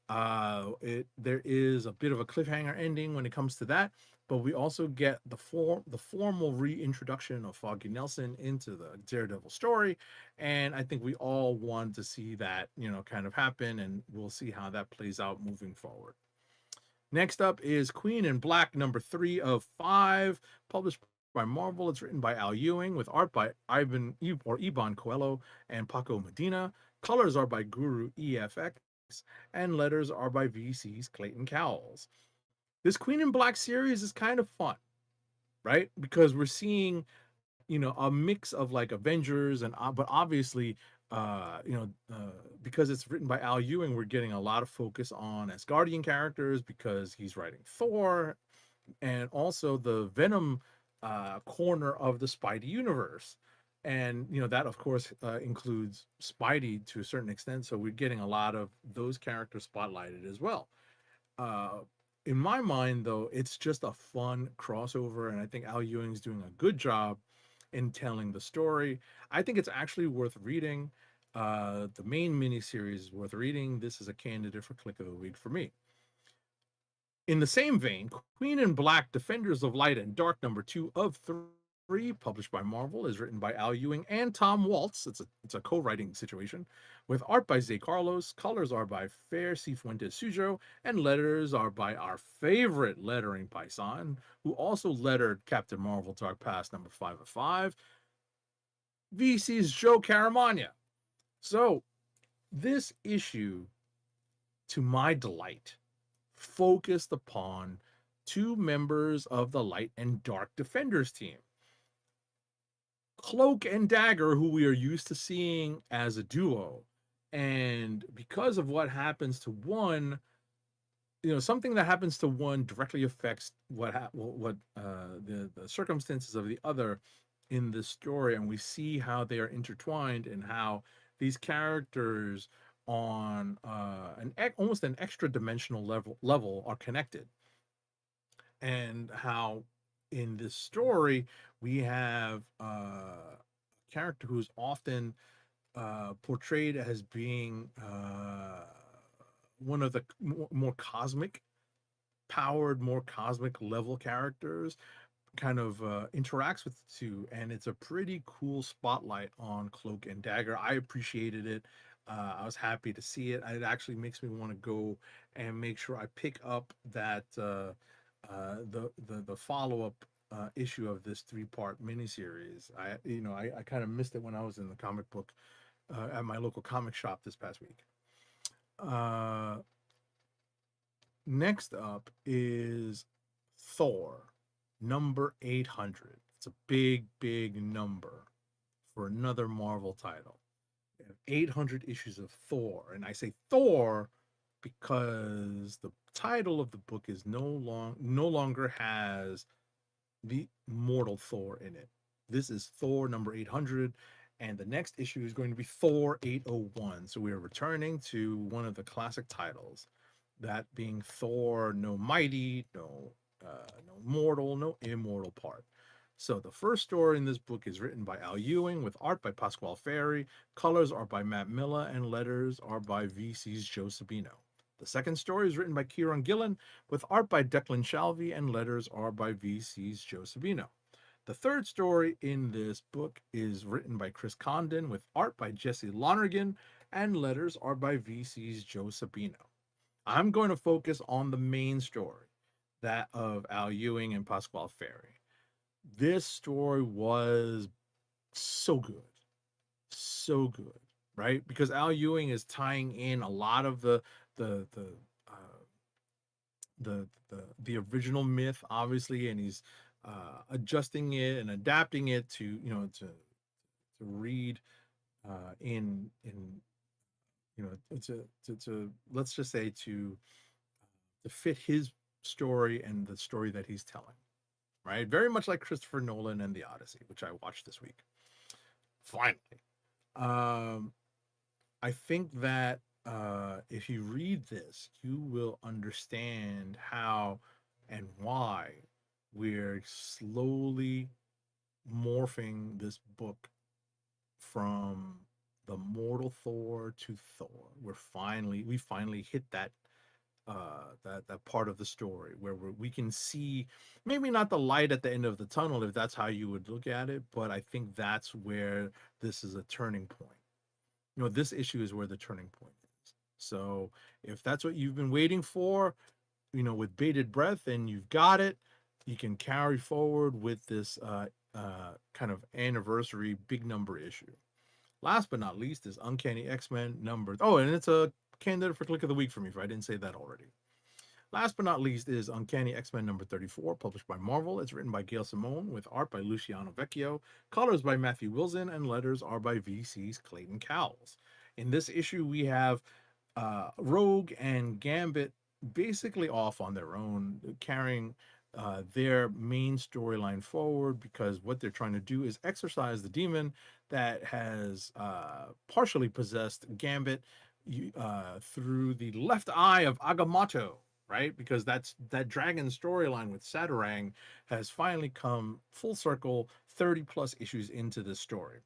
There is a bit of a cliffhanger ending when it comes to that, but we also get the formal reintroduction of Foggy Nelson into the Daredevil story, and I think we all want to see that, kind of happen, and we'll see how that plays out moving forward. Next up is Queen in Black number 3 of 5, published by Marvel. It's written by Al Ewing, with art by Iban Coelho and Paco Medina. Colors are by Guru EFX, and letters are by VC's Clayton Cowles. This Queen in Black series is kind of fun, right? Because we're seeing, a mix of like Avengers and but obviously, because it's written by Al Ewing, we're getting a lot of focus on Asgardian characters because he's writing Thor, and also the Venom corner of the Spidey universe. And that of course includes Spidey to a certain extent, so we're getting a lot of those characters spotlighted as well. uh in my mind, though, it's just a fun crossover, and I think Al Ewing's doing a good job in telling the story. I think it's actually worth reading. The main miniseries is worth reading. This is a candidate for Click of the Week for me. In the same vein, Queen in Black, Defenders of Light and Dark number 2 of 3, published by Marvel, is written by Al Ewing and Tom Waltz. It's a co-writing situation, with art by Zay Carlos, colors are by Fair Cifuentes Sujo, and letters are by our favorite lettering paisan, who also lettered Captain Marvel Dark Past number 5 of 5, VC's Joe Caramagna. So this issue, to my delight, focused upon 2 members of the Light and Dark Defenders team. Cloak and Dagger, who we are used to seeing as a duo. And because of what happens to one, something that happens to one directly affects the circumstances of the other in this story, and we see how they are intertwined and how these characters on almost an extra dimensional level are connected, and how in this story we have a character who's often portrayed as being one of the more cosmic powered, more cosmic level characters, kind of interacts with the two, and it's a pretty cool spotlight on Cloak and Dagger. I appreciated it. I was happy to see it. It actually makes me want to go and make sure I pick up that the follow-up issue of this 3-part miniseries. I kind of missed it when I was in the comic book at my local comic shop this past week. Next up is Thor number 800. It's a big, big number. for another Marvel title. We have 800 issues of Thor, and I say Thor because the title of the book is no longer has the mortal Thor in it. This is Thor number 800, and the next issue is going to be Thor 801. So we are returning to one of the classic titles, that being Thor no mighty, no mortal, no immortal part. So the first story in this book is written by Al Ewing with art by Pasquale Ferry, colors are by Matt Milla, and letters are by VC's Joe Sabino. The second story is written by Kieron Gillen with art by Declan Shalvey, and letters are by VC's Joe Sabino. The third story in this book is written by Chris Condon with art by Jesse Lonergan, and letters are by VC's Joe Sabino. I'm going to focus on the main story, that of Al Ewing and Pasquale Ferry. This story was so good, right? Because Al Ewing is tying in a lot of the original myth, obviously, and he's adjusting it and adapting it to read in to let's just say to fit his story and the story that he's telling, right? Very much like Christopher Nolan and The Odyssey, which I watched this week. Finally. I think that if you read this, you will understand how and why we're slowly morphing this book from the mortal Thor to Thor. We finally hit that part of the story where we can see maybe not the light at the end of the tunnel, if that's how you would look at it, but I think that's where this is a turning point. This issue is where the turning point is. So if that's what you've been waiting for, with bated breath, and you've got it, you can carry forward with this kind of anniversary big number issue. Last but not least is Uncanny X-Men number. Oh, and it's a candidate for Click of the Week for me, if I didn't say that already. Last but not least is Uncanny X-Men number 34, published by Marvel. It's written by Gail Simone with art by Luciano Vecchio, colors by Matthew Wilson, and letters are by VC's Clayton Cowles. In this issue, we have Rogue and Gambit basically off on their own, carrying their main storyline forward, because what they're trying to do is exorcise the demon that has partially possessed Gambit through the left eye of Agamotto, right? Because that dragon storyline with Saturang has finally come full circle 30 plus issues into this story.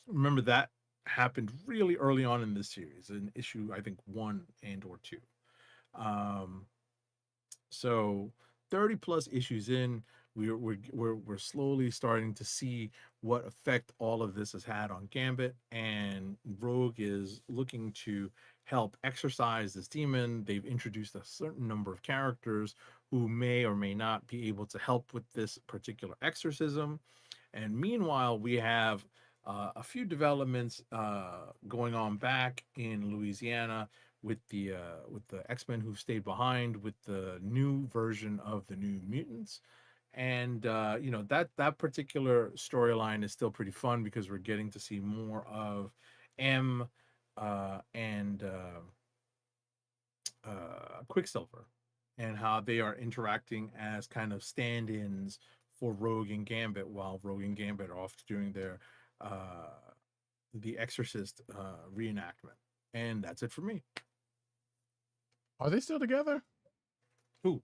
Remember, that happened really early on in this series, in issue, I think, 1 and or 2. So 30 plus issues in, we're slowly starting to see what effect all of this has had on Gambit, and Rogue is looking to help exorcise this demon. They've introduced a certain number of characters who may or may not be able to help with this particular exorcism. And meanwhile, we have a few developments going on back in Louisiana with the X-Men who stayed behind, with the new version of the New Mutants. And that particular storyline is still pretty fun, because we're getting to see more of M and Quicksilver, and how they are interacting as kind of stand-ins for Rogue and Gambit, while Rogue and Gambit are off doing their The Exorcist reenactment. And that's it for me. Are they still together? Who?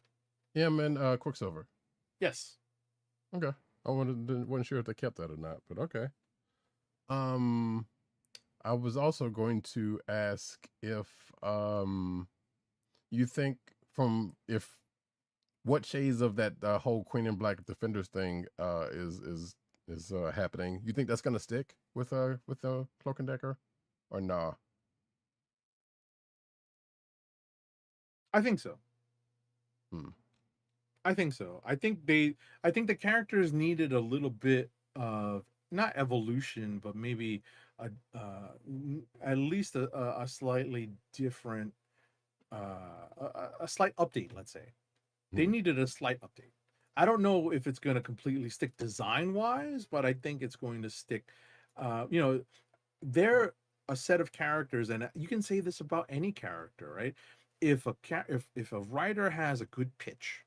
Him and Quicksilver. Yes. Okay. I wasn't sure if they kept that or not, but okay. I was also going to ask if you think what shades of that whole Queen in Black Defenders thing is happening. You think that's gonna stick with Cloak and Decker, or nah? I think so. I think so. I think the characters needed a little bit of, not evolution, but maybe at least a slightly different, a slight update, let's say. They needed a slight update. I don't know if it's going to completely stick design wise, but I think it's going to stick you know, they're a set of characters, and you can say this about any character, right? If a writer has a good pitch,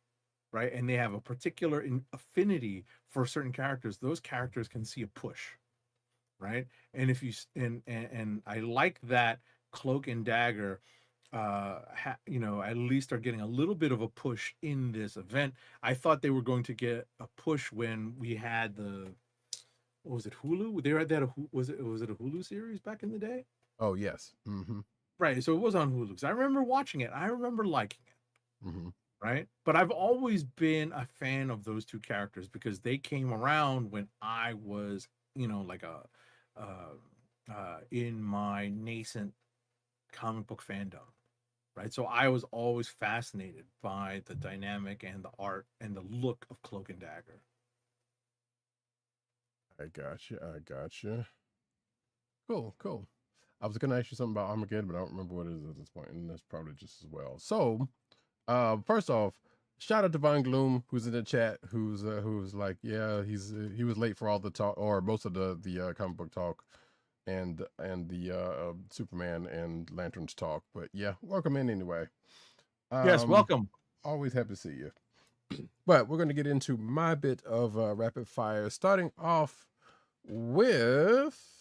right, and they have a particular affinity for certain characters, those characters can see a push, right? And if you and I like that Cloak and Dagger, you know, at least are getting a little bit of a push in this event. I thought they were going to get a push when we had the, what was it, Hulu? They had that was it a Hulu series back in the day? Oh yes. Mm-hmm. Right. So it was on Hulu. 'Cause I remember watching it. I remember liking it. Mm-hmm. Right. But I've always been a fan of those two characters because they came around when I was, you know, like in my nascent comic book fandom. Right. So I was always fascinated by the dynamic and the art and the look of Cloak and Dagger. I gotcha. Cool. I was gonna ask you something about Armageddon, but I don't remember what it is at this point, and that's probably just as well. So, first off, shout out to Von Gloom, who's in the chat, who's like, yeah, he was late for all the talk or most of the comic book talk, and the Superman and Lanterns talk. But yeah, welcome in anyway. Yes, welcome. Always happy to see you. But we're gonna get into my bit of rapid fire, starting off with.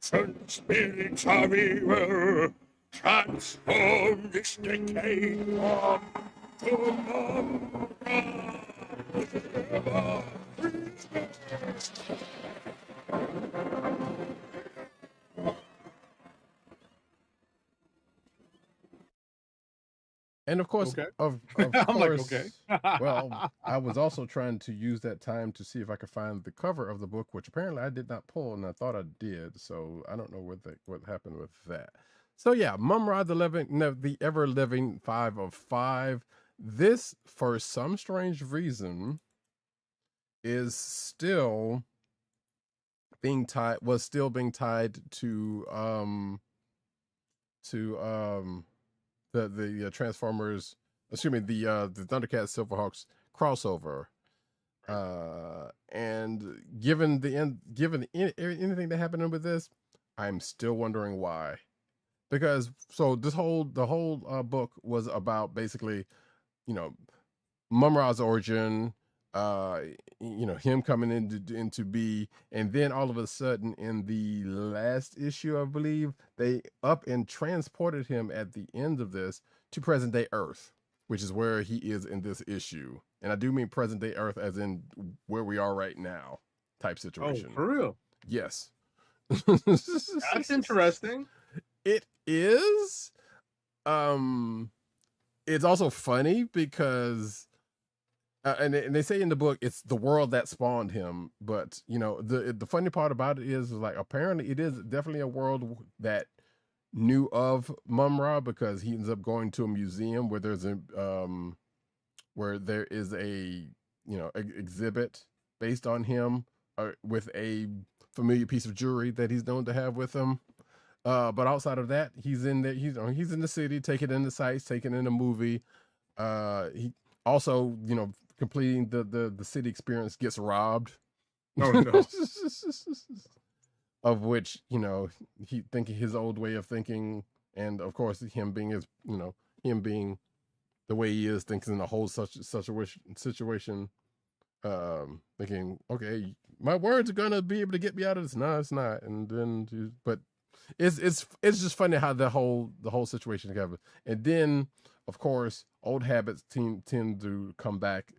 Spirits of evil transform this decay form to Mumm-Ra. And of course, Okay. of I'm course, like, okay. well, I was also trying to use that time to see if I could find the cover of the book, which apparently I did not pull, and I thought I did. So I don't know what happened with that. So yeah, Mumm-Ra, the ever living 5 of 5. This, for some strange reason, is still being tied. Was still being tied to the Transformers, excuse me, the Thundercats Silverhawks crossover. And given anything that happened with this, I'm still wondering why. Because so the whole book was about basically, you know, Mumm-Ra's origin, you know, him coming into be, and then all of a sudden in the last issue, I believe, they up and transported him at the end of this to present day Earth, which is where he is in this issue. And I do mean present day Earth as in where we are right now type situation. Oh, for real? Yes. That's interesting. It is. It's also funny because and they say in the book it's the world that spawned him, but you know, the funny part about it is like apparently it is definitely a world that knew of Mumm-Ra because he ends up going to a museum where there's a where there is a, you know, exhibit based on him with a familiar piece of jewelry that he's known to have with him. But outside of that, he's in the city, taking in the sights, taking in a movie. He also, you know, completing the city experience gets robbed. Oh no. Of which, you know, he thinking his old way of thinking, and of course him being the way he is, thinks in a whole such a situation, thinking, okay, my words are gonna be able to get me out of this. No, it's not. And then, but it's just funny how the whole situation together. And then, of course, old habits tend to come back,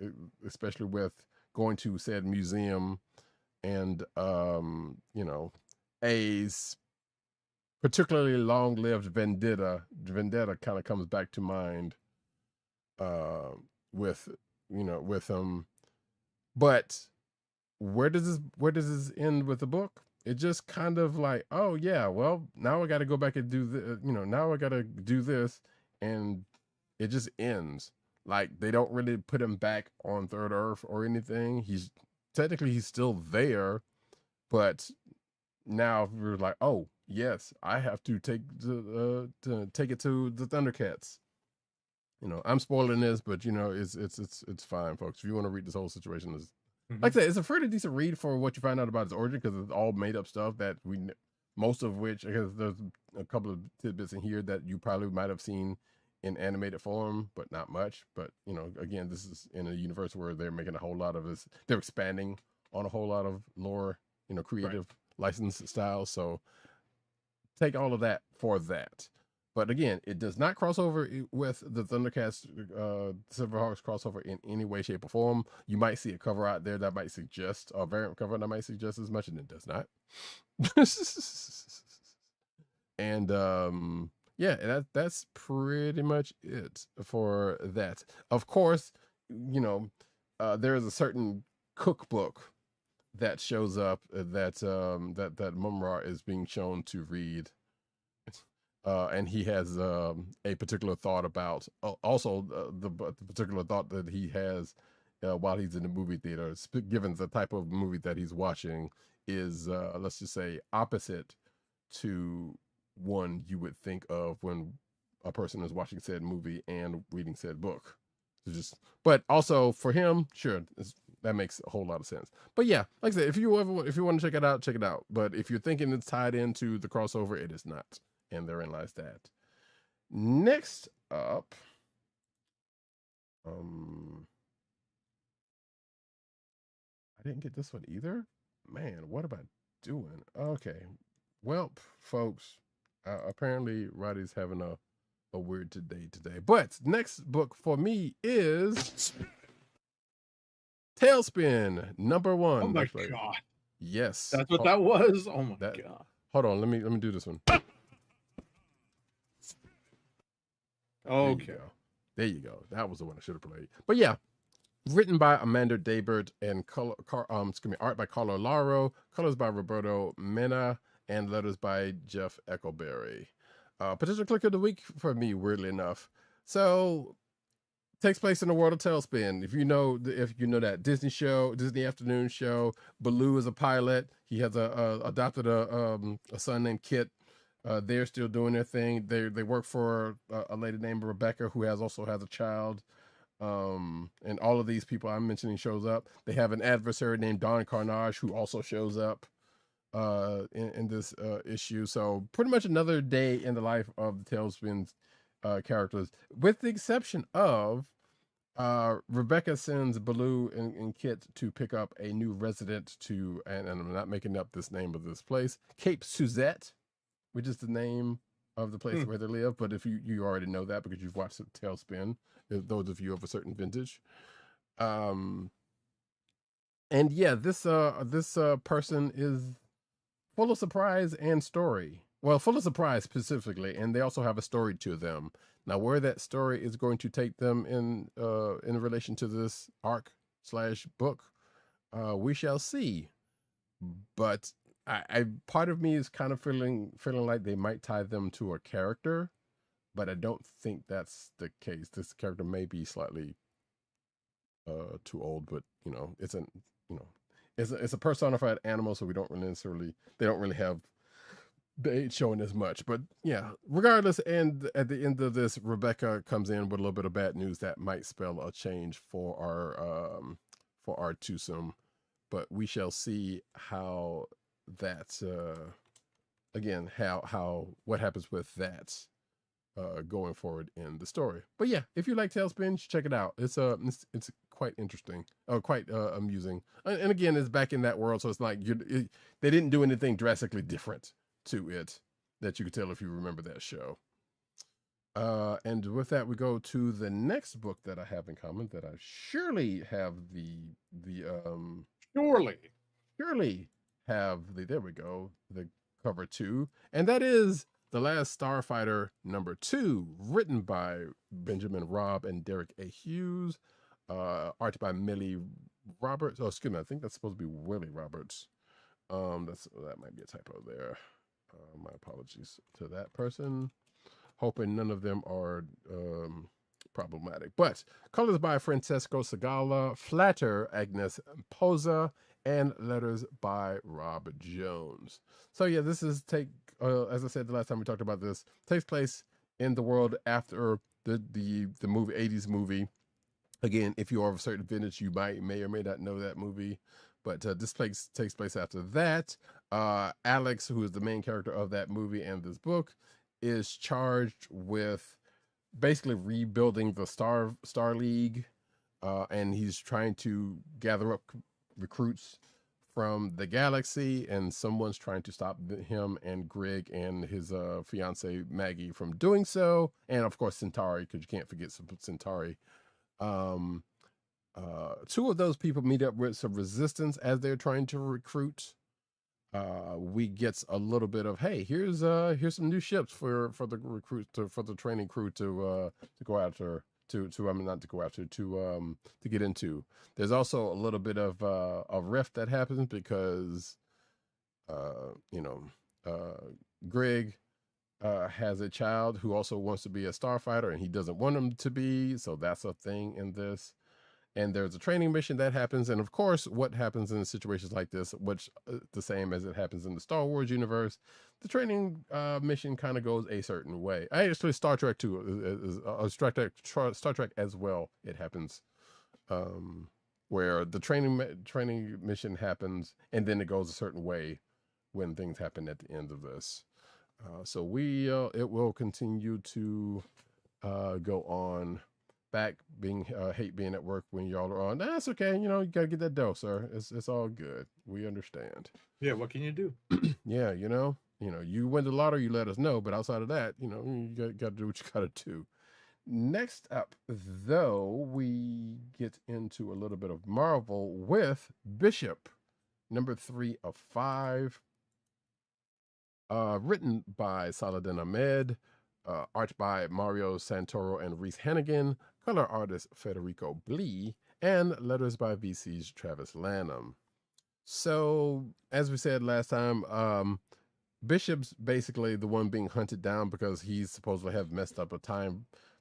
especially with going to said museum, and you know, a particularly long-lived vendetta kind of comes back to mind with him. But where does this end with the book? It just kind of like, oh yeah, well, now I got to go back and do the, you know, now I got to do this, and it just ends. Like they don't really put him back on Third Earth or anything. He's still there, but now we're like, oh yes, I have to take it to the Thundercats. You know, I'm spoiling this, but you know, it's fine, folks. If you want to read this whole situation, Like I said, it's a pretty decent read for what you find out about his origin, because it's all made up stuff that most of which, I guess there's a couple of tidbits in here that you probably might have seen in animated form, but not much. But, you know, again, this is in a universe where they're making a whole lot of this, they're expanding on a whole lot of lore, you know, creative license styles. So take all of that for that. But again, it does not cross over with the Thundercats Silverhawks crossover in any way, shape, or form. You might see a cover out there that might suggest, a variant cover that might suggest as much, and it does not. And yeah, that's pretty much it for that. Of course, you know, there is a certain cookbook that shows up that Mumm-Ra is being shown to read. And he has a particular thought about also the particular thought that he has while he's in the movie theater, given the type of movie that he's watching, is let's just say opposite to one you would think of when a person is watching said movie and reading said book. So but also for him, sure, that makes a whole lot of sense. But yeah, like I said, if you want to check it out, check it out. But if you're thinking it's tied into the crossover, it is not. And therein lies that. Next up, I didn't get this one either. Man, what am I doing? Okay, well, folks, apparently Roddy's having a weird day today. But next book for me is TaleSpin #1. Oh my god! Yes, that's what that was. Oh my god! Hold on, let me do this one. Okay. There you go. That was the one I should have played. But yeah, written by Amanda Dabert and art by Carlo Laro, colors by Roberto Mena, and letters by Jeff Eckelberry. Potential click of the week for me, weirdly enough. So takes place in the world of TaleSpin. If you know that Disney afternoon show, Baloo is a pilot. He has adopted a son named Kit. They're still doing their thing. They work for a lady named Rebecca who also has a child. And all of these people I'm mentioning shows up. They have an adversary named Don Carnage who also shows up in this issue. So pretty much another day in the life of the TaleSpin characters, with the exception of Rebecca sends Baloo and Kit to pick up a new resident and I'm not making up this name of this place, Cape Suzette, which is the name of the place where they live. But if you already know that because you've watched TaleSpin, those of you of a certain vintage. And yeah, this person is full of surprise and story. Well, full of surprise specifically, and they also have a story to them. Now, where that story is going to take them in relation to this arc/book, we shall see. But I part of me is kind of feeling like they might tie them to a character, but I don't think that's the case. This character may be slightly too old, but it's a personified animal, so they don't really have the age showing as much. But yeah, regardless, and at the end of this, Rebecca comes in with a little bit of bad news that might spell a change for our twosome. But we shall see how that what happens with that going forward in the story. But yeah, if you like TaleSpin, check it out. It's quite interesting, quite amusing, and again, it's back in that world, so it's like they didn't do anything drastically different to it that you could tell if you remember that show. And with that, we go to the next book that I have in common that I surely have surely have the cover to, and that is The Last Starfighter #2, written by Benjamin Robb and Derek A. Hughes, art by Millie Roberts. Oh, excuse me, I think that's supposed to be Willie Roberts. That might be a typo there. My apologies to that person. Hoping none of them are problematic. But colors by Francesco Segala, flatter Agnes Posa, and letters by Rob Jones. So yeah, this is as I said the last time we talked about this, takes place in the world after the movie 80s movie Again, if you are of a certain vintage, you may or may not know that movie. But this takes place after that. Alex, who is the main character of that movie and this book, is charged with basically rebuilding the Starleague, and he's trying to gather up recruits from the galaxy, and someone's trying to stop him and Greg and his fiance Maggie from doing so, and of course Centauri, because you can't forget Centauri. Two of those people meet up with some resistance as they're trying to recruit. We get a little bit of, hey, here's some new ships for the recruits for the training crew to go after, to get into. There's also a little bit of a rift that happens because Greg has a child who also wants to be a starfighter, and he doesn't want him to be, so that's a thing in this. And there's a training mission that happens, and of course, what happens in situations like this, which the same as it happens in the Star Wars universe, the training mission kind of goes a certain way. Actually, Star Trek too, Star Trek as well. It happens where the training mission happens, and then it goes a certain way when things happen at the end of this. So it will continue to go on. Back hate being at work when y'all are on. That's okay. You gotta get that dough, sir. It's all good. We understand. Yeah. What can you do? Yeah. You win the lottery, you let us know. But outside of that, you gotta do what you gotta do. Next up, though, we get into a little bit of Marvel with Bishop, number 3 of 5. Written by Saladin Ahmed. Art by Mario Santoro and Reese Hannigan, color artist Federico Blee, and letters by VC's Travis Lanham. So, as we said last time, Bishop's basically the one being hunted down because he's supposed to have messed up a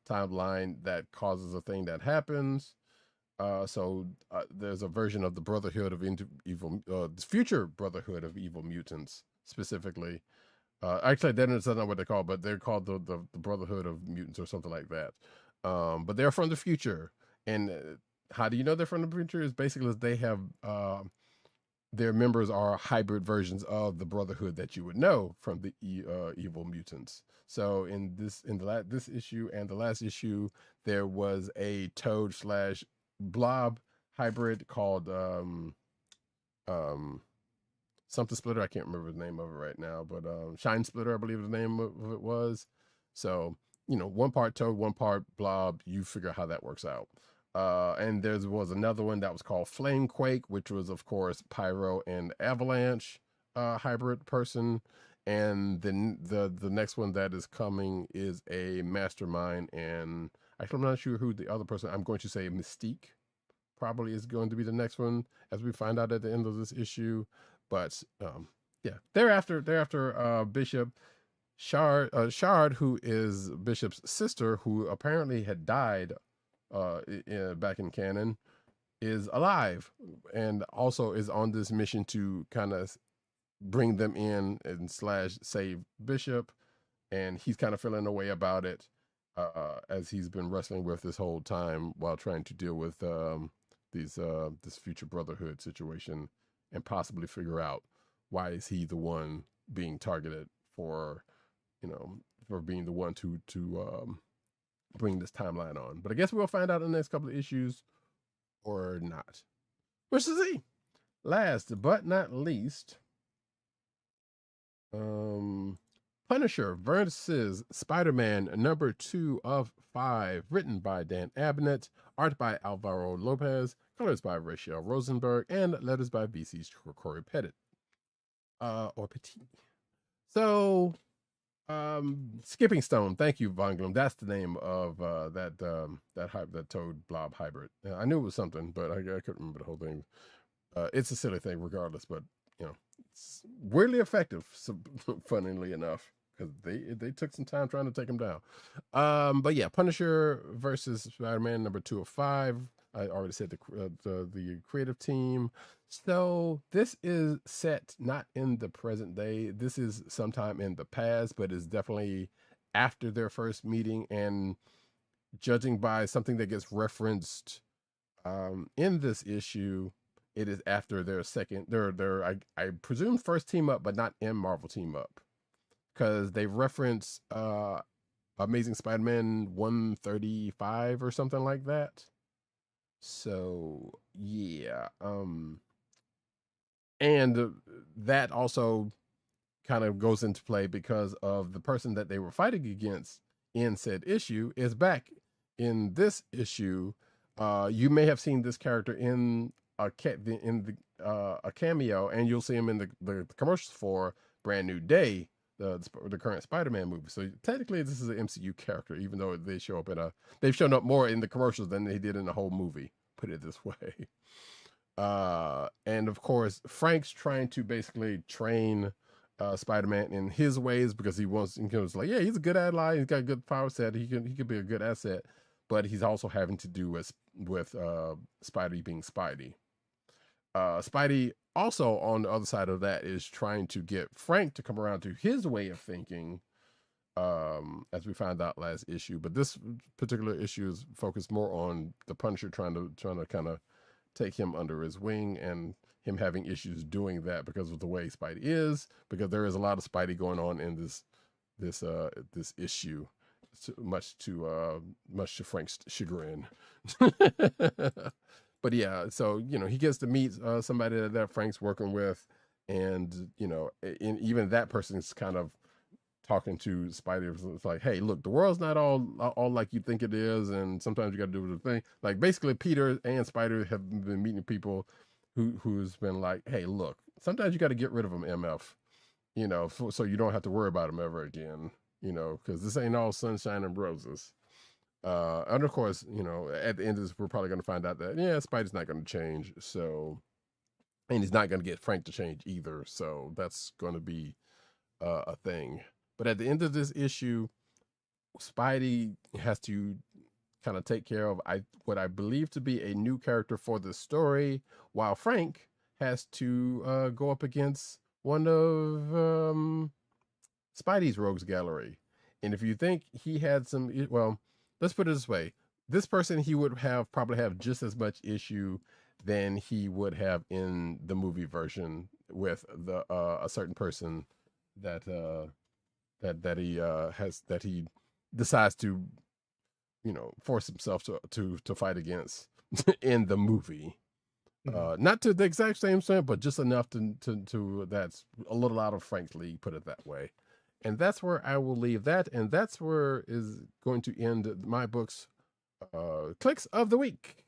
timeline that causes a thing that happens. So there's a version of the Brotherhood of the future Brotherhood of Evil Mutants, specifically. Actually, that's not what they're called, but they're called the Brotherhood of Mutants or something like that. But they're from the future. And how do you know they're from the future? Is basically they have their members are hybrid versions of the Brotherhood that you would know from the evil mutants. So in this issue and the last issue, there was a Toad/Blob hybrid called something Splitter. I can't remember the name of it right now, but Shine Splitter, I believe the name of it was. So, one part Toad, one part Blob. You figure out how that works out. And there was another one that was called Flamequake, which was, of course, Pyro and Avalanche hybrid person. And then the next one that is coming is a Mastermind. And actually, I'm not sure who the other person. I'm going to say Mystique probably is going to be the next one, as we find out at the end of this issue. But yeah, thereafter, Bishop Shard, who is Bishop's sister, who apparently had died back in canon, is alive and also is on this mission to kind of bring them in and save Bishop. And he's kind of feeling a way about it as he's been wrestling with this whole time while trying to deal with this future Brotherhood situation, and possibly figure out why is he the one being targeted for being the one to bring this timeline on. But I guess we'll find out in the next couple of issues or not. We'll see. Last but not least, Punisher versus Spider-Man number 2 of 5, written by Dan Abnett, art by Alvaro Lopez, colors by Rachel Rosenberg, and letters by VC's Corey Petit. So, Skipping Stone. Thank you, Von Gloom. That's the name of that Toad Blob hybrid. I knew it was something, but I couldn't remember the whole thing. It's a silly thing, regardless, but it's weirdly effective. So, funnily enough, because they took some time trying to take him down. But yeah, Punisher versus Spider-Man number 2 of 5. I already said the creative team. So this is set not in the present day. This is sometime in the past, but it's definitely after their first meeting. And judging by something that gets referenced In this issue, it is after their I presume first team up, but not in Marvel team up, because they reference Amazing Spider-Man 135 or something like that. So yeah, and that also kind of goes into play because of the person that they were fighting against in said issue is back in this issue. You may have seen this character in a cameo, and you'll see him in the commercials for Brand New Day, the current Spider-Man movie. So technically, this is an MCU character, even though they've shown up more in the commercials than they did in the whole movie. Put it this way. And of course, Frank's trying to basically train Spider-Man in his ways because he was like, yeah, he's a good ally, he's got a good power set, he could be a good asset, but he's also having to do with Spidey being Spidey. Spidey also on the other side of that is trying to get Frank to come around to his way of thinking, as we found out last issue. But this particular issue is focused more on the Punisher trying to kind of take him under his wing, and him having issues doing that because of the way Spidey is, because there is a lot of Spidey going on in this issue, much to Frank's chagrin. But yeah, so he gets to meet somebody that Frank's working with, and even that person's kind of talking to Spidey. It's like, hey, look, the world's not all like you think it is, and sometimes you got to do the thing. Like basically, Peter and Spider have been meeting people who's been like, hey, look, sometimes you got to get rid of them, MF, so you don't have to worry about them ever again, because this ain't all sunshine and roses. And of course, at the end of this, we're probably going to find out that Spidey's not going to change, and he's not going to get Frank to change either. So that's going to be a thing. But at the end of this issue, Spidey has to kind of take care of what I believe to be a new character for the story, while Frank has to go up against one of Spidey's rogues gallery. And if you think he had let's put it this way: this person he would probably have just as much issue than he would have in the movie version with a certain person that he decides to force himself to fight against in the movie. Not to the exact same extent, but just enough to that's a little out of Frank's league, put it that way. And that's where I will leave that, and that's where is going to end my book's Kliqs of the week.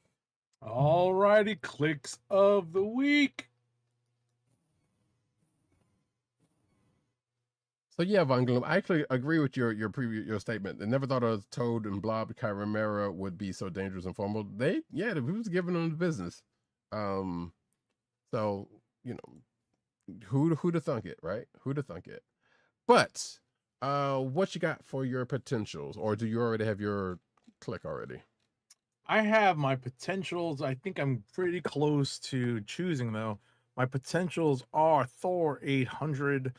All righty, Kliqs of the week. So yeah, Von Gloom, I actually agree with your statement. I never thought a Toad and Blob Chimera would be so dangerous and formidable. He was giving them the business. So who'd have thunk it, right? Who'd have thunk it? But what you got for your potentials, or do you already have your Kliq already? I have my potentials. I think I'm pretty close to choosing though. My potentials are Thor 800.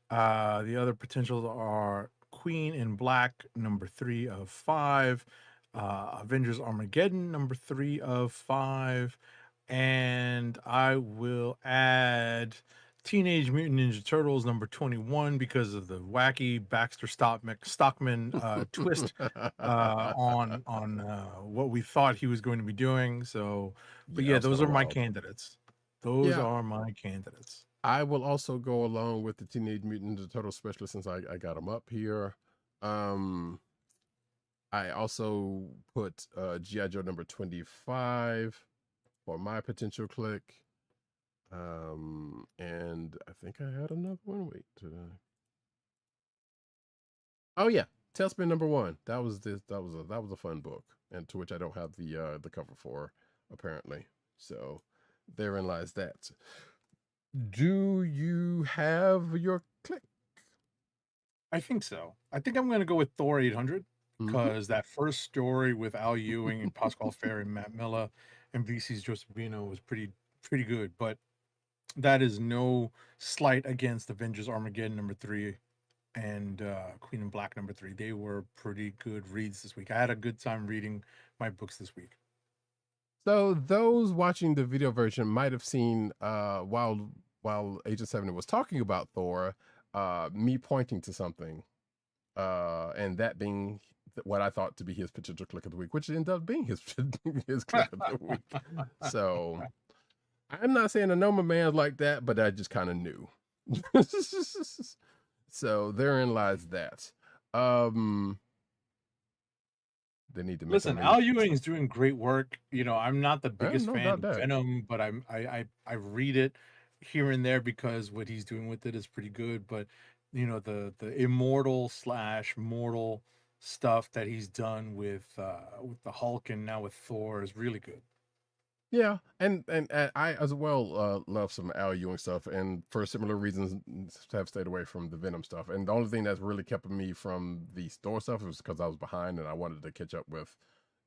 The other potentials are Queen in Black, number 3 of 5, Avengers Armageddon, number 3 of 5, and I will add Teenage Mutant Ninja Turtles, number 21, because of the wacky Baxter Stockman twist on what we thought he was going to be doing. So, but yeah, those are my candidates. Those are my candidates. I will also go along with the Teenage Mutant Ninja Turtle specialist since I got them up here. I also put G.I. Joe number 25 for my potential Kliq. And I think I had another one. Wait, oh yeah, TaleSpin number 1. That was a fun book, and to which I don't have the cover for apparently. So therein lies that. Do you have your Kliq? I think so. I think I'm going to go with Thor 800 because that first story with Al Ewing and Pascal Ferry and Matt Miller and VC's Joseph Bino was pretty good. But that is no slight against Avengers Armageddon number 3 and Queen in Black number 3. They were pretty good reads this week. I had a good time reading my books this week. So those watching the video version might have seen while Agent 70 was talking about Thor, me pointing to something, and that being what I thought to be his potential click of the week, which ended up being his his click of the week. So I'm not saying a Noma man's like that, but I just kind of knew. So therein lies that. They need to make Listen, Al Ewing's doing great work. You know, I'm not the biggest no fan doubt of that. Venom, but I read it here and there because what he's doing with it is pretty good. But you know, the immortal slash mortal stuff that he's done with the Hulk and now with Thor is really good. Yeah, and I as well love some Al Ewing stuff, and for similar reasons have stayed away from the Venom stuff. And the only thing that's really kept me from the Thor stuff was because I was behind and I wanted to catch up with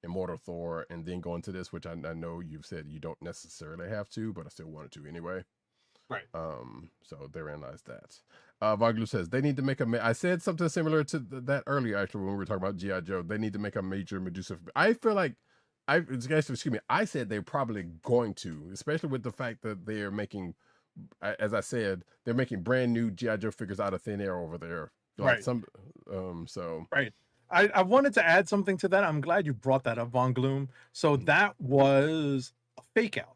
Immortal Thor and then go into this, which I know you've said you don't necessarily have to, but I still wanted to anyway. Right. So therein lies that. Vaglu says they need to make I said something similar to that earlier actually when we were talking about G.I. Joe. They need to make a major Medusa. I feel like excuse me, I said they're probably going to, especially with the fact that they're making, as I said, they're making brand new G.I. Joe figures out of thin air over there. Like Right. So. Right. I wanted to add something to that. I'm glad you brought that up, Von Gloom. So that was a fake out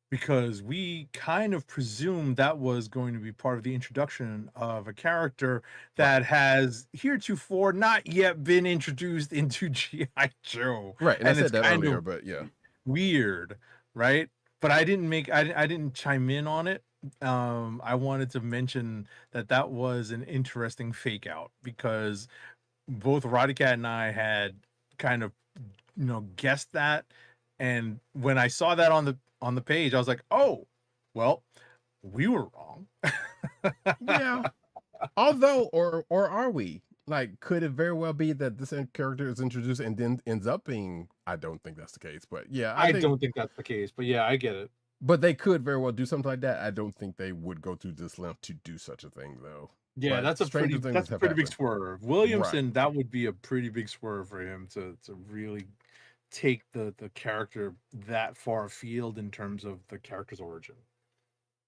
because we kind of presumed that was going to be part of the introduction of a character that has heretofore not yet been introduced into G.I. Joe. Right. And I said that earlier, but yeah. Weird, right? But I didn't chime in on it. I wanted to mention that was an interesting fake out because both Roddykat and I had kind of, guessed that. And when I saw that on the page, I was like, oh, well, we were wrong. Yeah. Although, or are we? Like, could it very well be that this character is introduced and then ends up being? I don't think that's the case, but yeah, I don't think that's the case. But yeah, I get it. But they could very well do something like that. I don't think they would go through this length to do such a thing, though. Yeah, but that's a pretty big swerve. Williamson, right. That would be a pretty big swerve for him to really take the character that far afield in terms of the character's origin.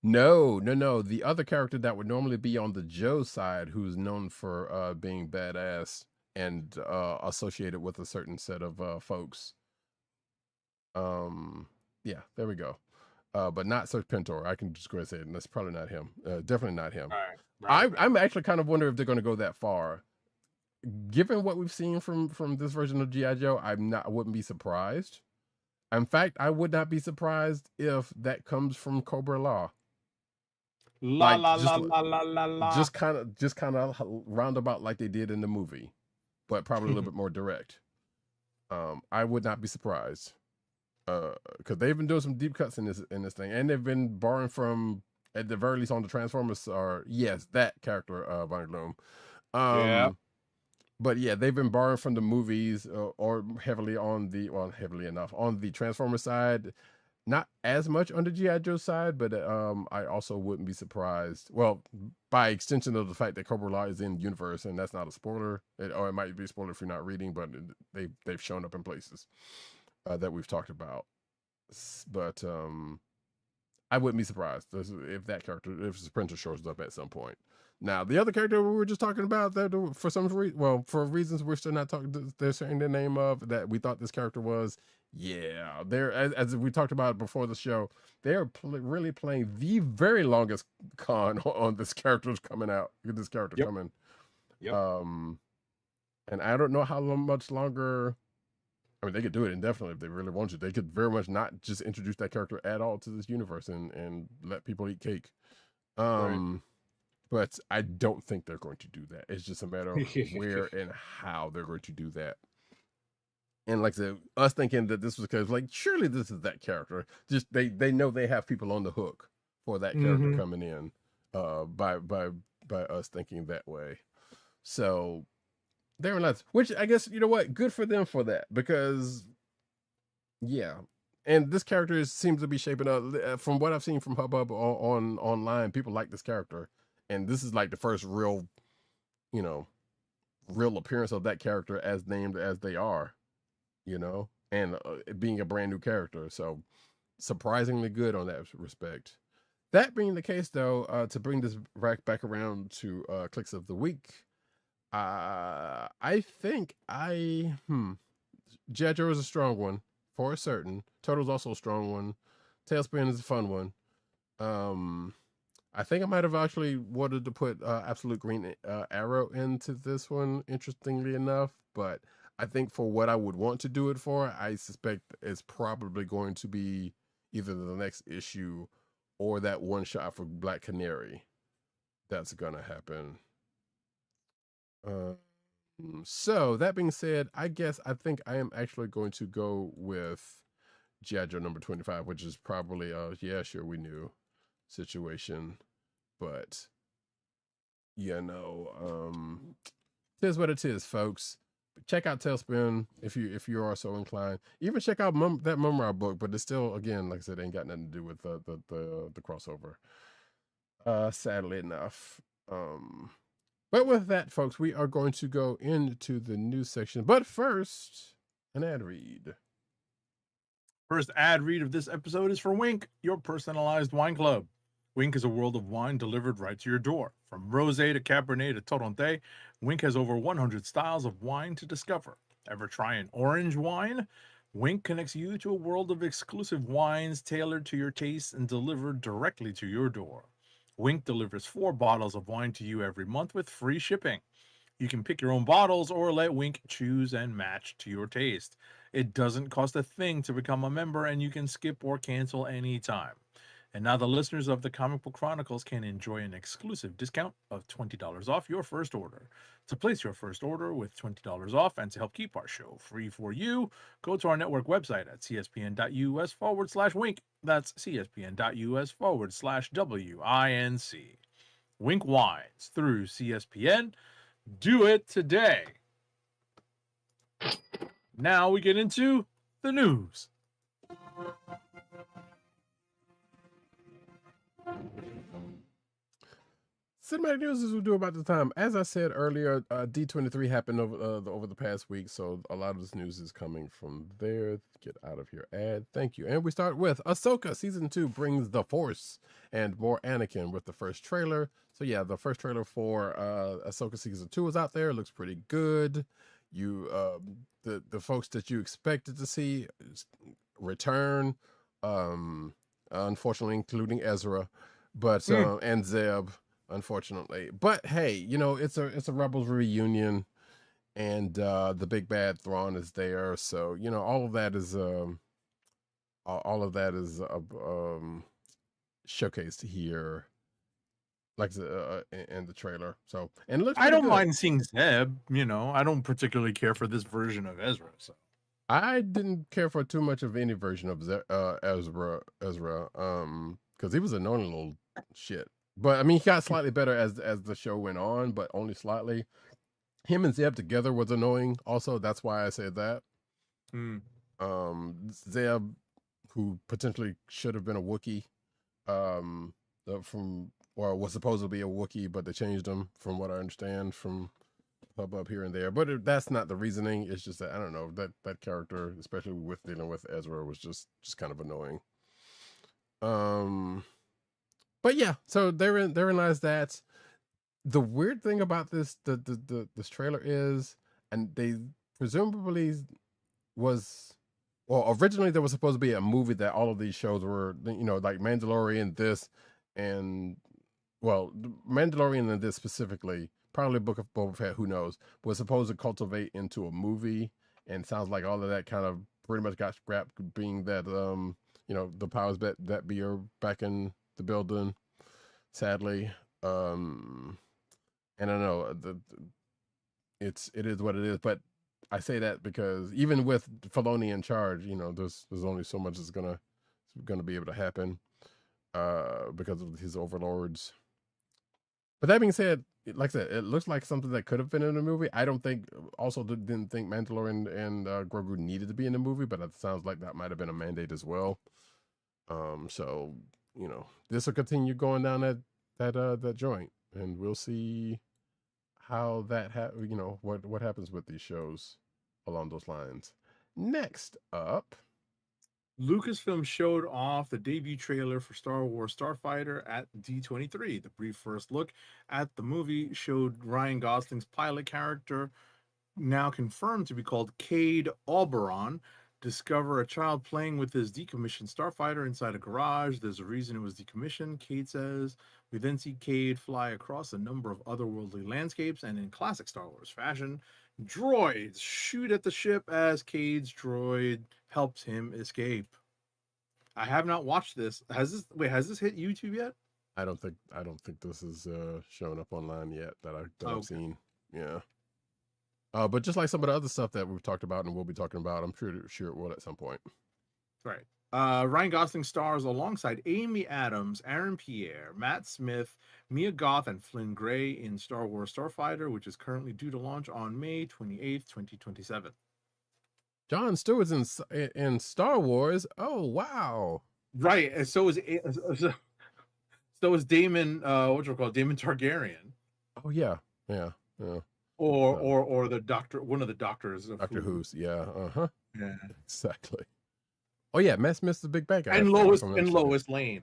No. The other character that would normally be on the Joe side, who's known for being badass and associated with a certain set of folks. Yeah, there we go. But not Serpentor. I can just go ahead and say it. And that's probably not him. Definitely not him. Right. I'm actually kind of wondering if they're going to go that far. Given what we've seen from this version of G.I. Joe, I wouldn't be surprised. In fact, I would not be surprised if that comes from Cobra Law. Just kind of roundabout like they did in the movie, but probably a little bit more direct. I would not be surprised. Because they've been doing some deep cuts in this thing, and they've been borrowing from, at the very least, on the Transformers. Or yes, that character, Von Gloom. Yeah. But yeah, they've been borrowing from the movies, or heavily enough on the Transformers side. Not as much on the G.I. Joe side, but I also wouldn't be surprised. Well, by extension of the fact that Cobra Law is in universe, and that's not a spoiler, or it might be a spoiler if you're not reading, but they've shown up in places that we've talked about. But I wouldn't be surprised if that character, if Sprinter shows up at some point. Now, the other character we were just talking about, that for some reason, for reasons we're still not talking, they're saying the name of, that we thought this character was. Yeah, they're, as we talked about before the show, they're really playing the very longest con on this character's coming out. This character coming. Yep. And I don't know how much longer. I mean, they could do it indefinitely if they really want to. They could very much not just introduce that character at all to this universe and let people eat cake. Right. But I don't think they're going to do that. It's just a matter of where and how they're going to do that. And like I said, us thinking that this was because, like, surely this is that character. Just they know they have people on the hook for that character coming in by us thinking that way. So they're nuts. Which I guess, you know what, good for them for that, because yeah. And this character seems to be shaping up. From what I've seen from Hubbub online, people like this character. And this is like the first real appearance of that character as named as they are, and it being a brand new character. So surprisingly good on that respect. That being the case, though, to bring this back around to Kliqs of the week, I think G.I. Joe is a strong one for certain. Total's also a strong one. TaleSpin is a fun one. I think I might have actually wanted to put Absolute Green Arrow into this one, interestingly enough, but I think for what I would want to do it for, I suspect it's probably going to be either the next issue or that one shot for Black Canary. That's gonna happen. So that being said, I think I am actually going to go with G.I. Joe number 25, which is probably yeah, sure, we knew situation, but you know, it is what it is, folks. Check out TaleSpin if you are so inclined. Even check out that Mumm-Ra book, but it's still, again, like I said, ain't got nothing to do with the crossover. Sadly enough. But with that, folks, we are going to go into the news section. But first, an ad read. First ad read of this episode is for Wink, your personalized wine club. Wink is a world of wine delivered right to your door. From rosé to Cabernet to Torrontés, Wink has over 100 styles of wine to discover. Ever try an orange wine? Wink connects you to a world of exclusive wines tailored to your taste and delivered directly to your door. Wink delivers 4 bottles of wine to you every month with free shipping. You can pick your own bottles or let Wink choose and match to your taste. It doesn't cost a thing to become a member, and you can skip or cancel anytime. And now the listeners of the Comic Book Chronicles can enjoy an exclusive discount of $20 off your first order. To place your first order with $20 off and to help keep our show free for you, go to our network website at cspn.us/wink. That's cspn.us/WINC. Wink Wines through CSPN. Do it today. Now we get into the news. Cinematic news is we do about the time. As I said earlier, D23 happened over the past week, so a lot of this news is coming from there. Get out of here, ad. Thank you. And we start with Ahsoka. Season 2 brings the Force and more Anakin with the first trailer. So yeah, the first trailer for Ahsoka Season 2 is out there. It looks pretty good. You the folks that you expected to see return, unfortunately including Ezra, but and Zeb. Unfortunately, but hey, you know, it's a Rebels reunion, and the big bad Thrawn is there, so you know all of that is showcased here, like in the trailer. So, and it looks I don't good. mind seeing Zeb. You know, I don't particularly care for this version of Ezra. So I didn't care for too much of any version of Ezra, because he was annoying little shit. But I mean, he got slightly better as the show went on, but only slightly. Him and Zeb together was annoying. Also, that's why I said that. Zeb, who potentially should have been a Wookiee, was supposed to be a Wookiee, but they changed him, from what I understand from Hubbub here and there. But that's not the reasoning. It's just that I don't know, that character, especially with dealing with Ezra, was just kind of annoying. But yeah, so therein lies that. The weird thing about this trailer is, and they presumably originally there was supposed to be a movie that all of these shows were, you know, like Mandalorian, Mandalorian and this specifically, probably Book of Boba Fett, who knows, was supposed to cultivate into a movie, and sounds like all of that kind of pretty much got scrapped, being that you know, the powers that be are back in the building, sadly. And I know it is what it is, but I say that because even with Filoni in charge, you know, there's only so much that's gonna be able to happen because of his overlords. But that being said, like I said, it looks like something that could have been in a movie. I didn't think Mandalorian and Grogu needed to be in the movie, but it sounds like that might have been a mandate as well. So you know, this will continue going down that joint, and we'll see how that what happens with these shows along those lines. Next up, Lucasfilm showed off the debut trailer for Star Wars Starfighter at D23. The brief first look at the movie showed Ryan Gosling's pilot character, now confirmed to be called Cade Oberon, discover a child playing with his decommissioned starfighter inside a garage. There's a reason it was decommissioned, Cade says. We then see Cade fly across a number of otherworldly landscapes, and in classic Star Wars fashion, droids shoot at the ship as Cade's droid helps him escape. I have not watched this. Has this hit YouTube yet? I don't think this is showing up online yet that I've seen. Yeah. But just like some of the other stuff that we've talked about and we'll be talking about, I'm sure it will at some point. Right. Ryan Gosling stars alongside Amy Adams, Aaron Pierre, Matt Smith, Mia Goth, and Flynn Gray in Star Wars Starfighter, which is currently due to launch on May 28th, 2027. Jon Stewart's in Star Wars. Oh wow! Right, and so is Damon. Damon Targaryen. Oh yeah. Or the doctor, one of the doctors of Doctor Who's. Yeah. Yeah. Exactly. Oh yeah, Matt Smith's the big bad guy. And Lois Lane.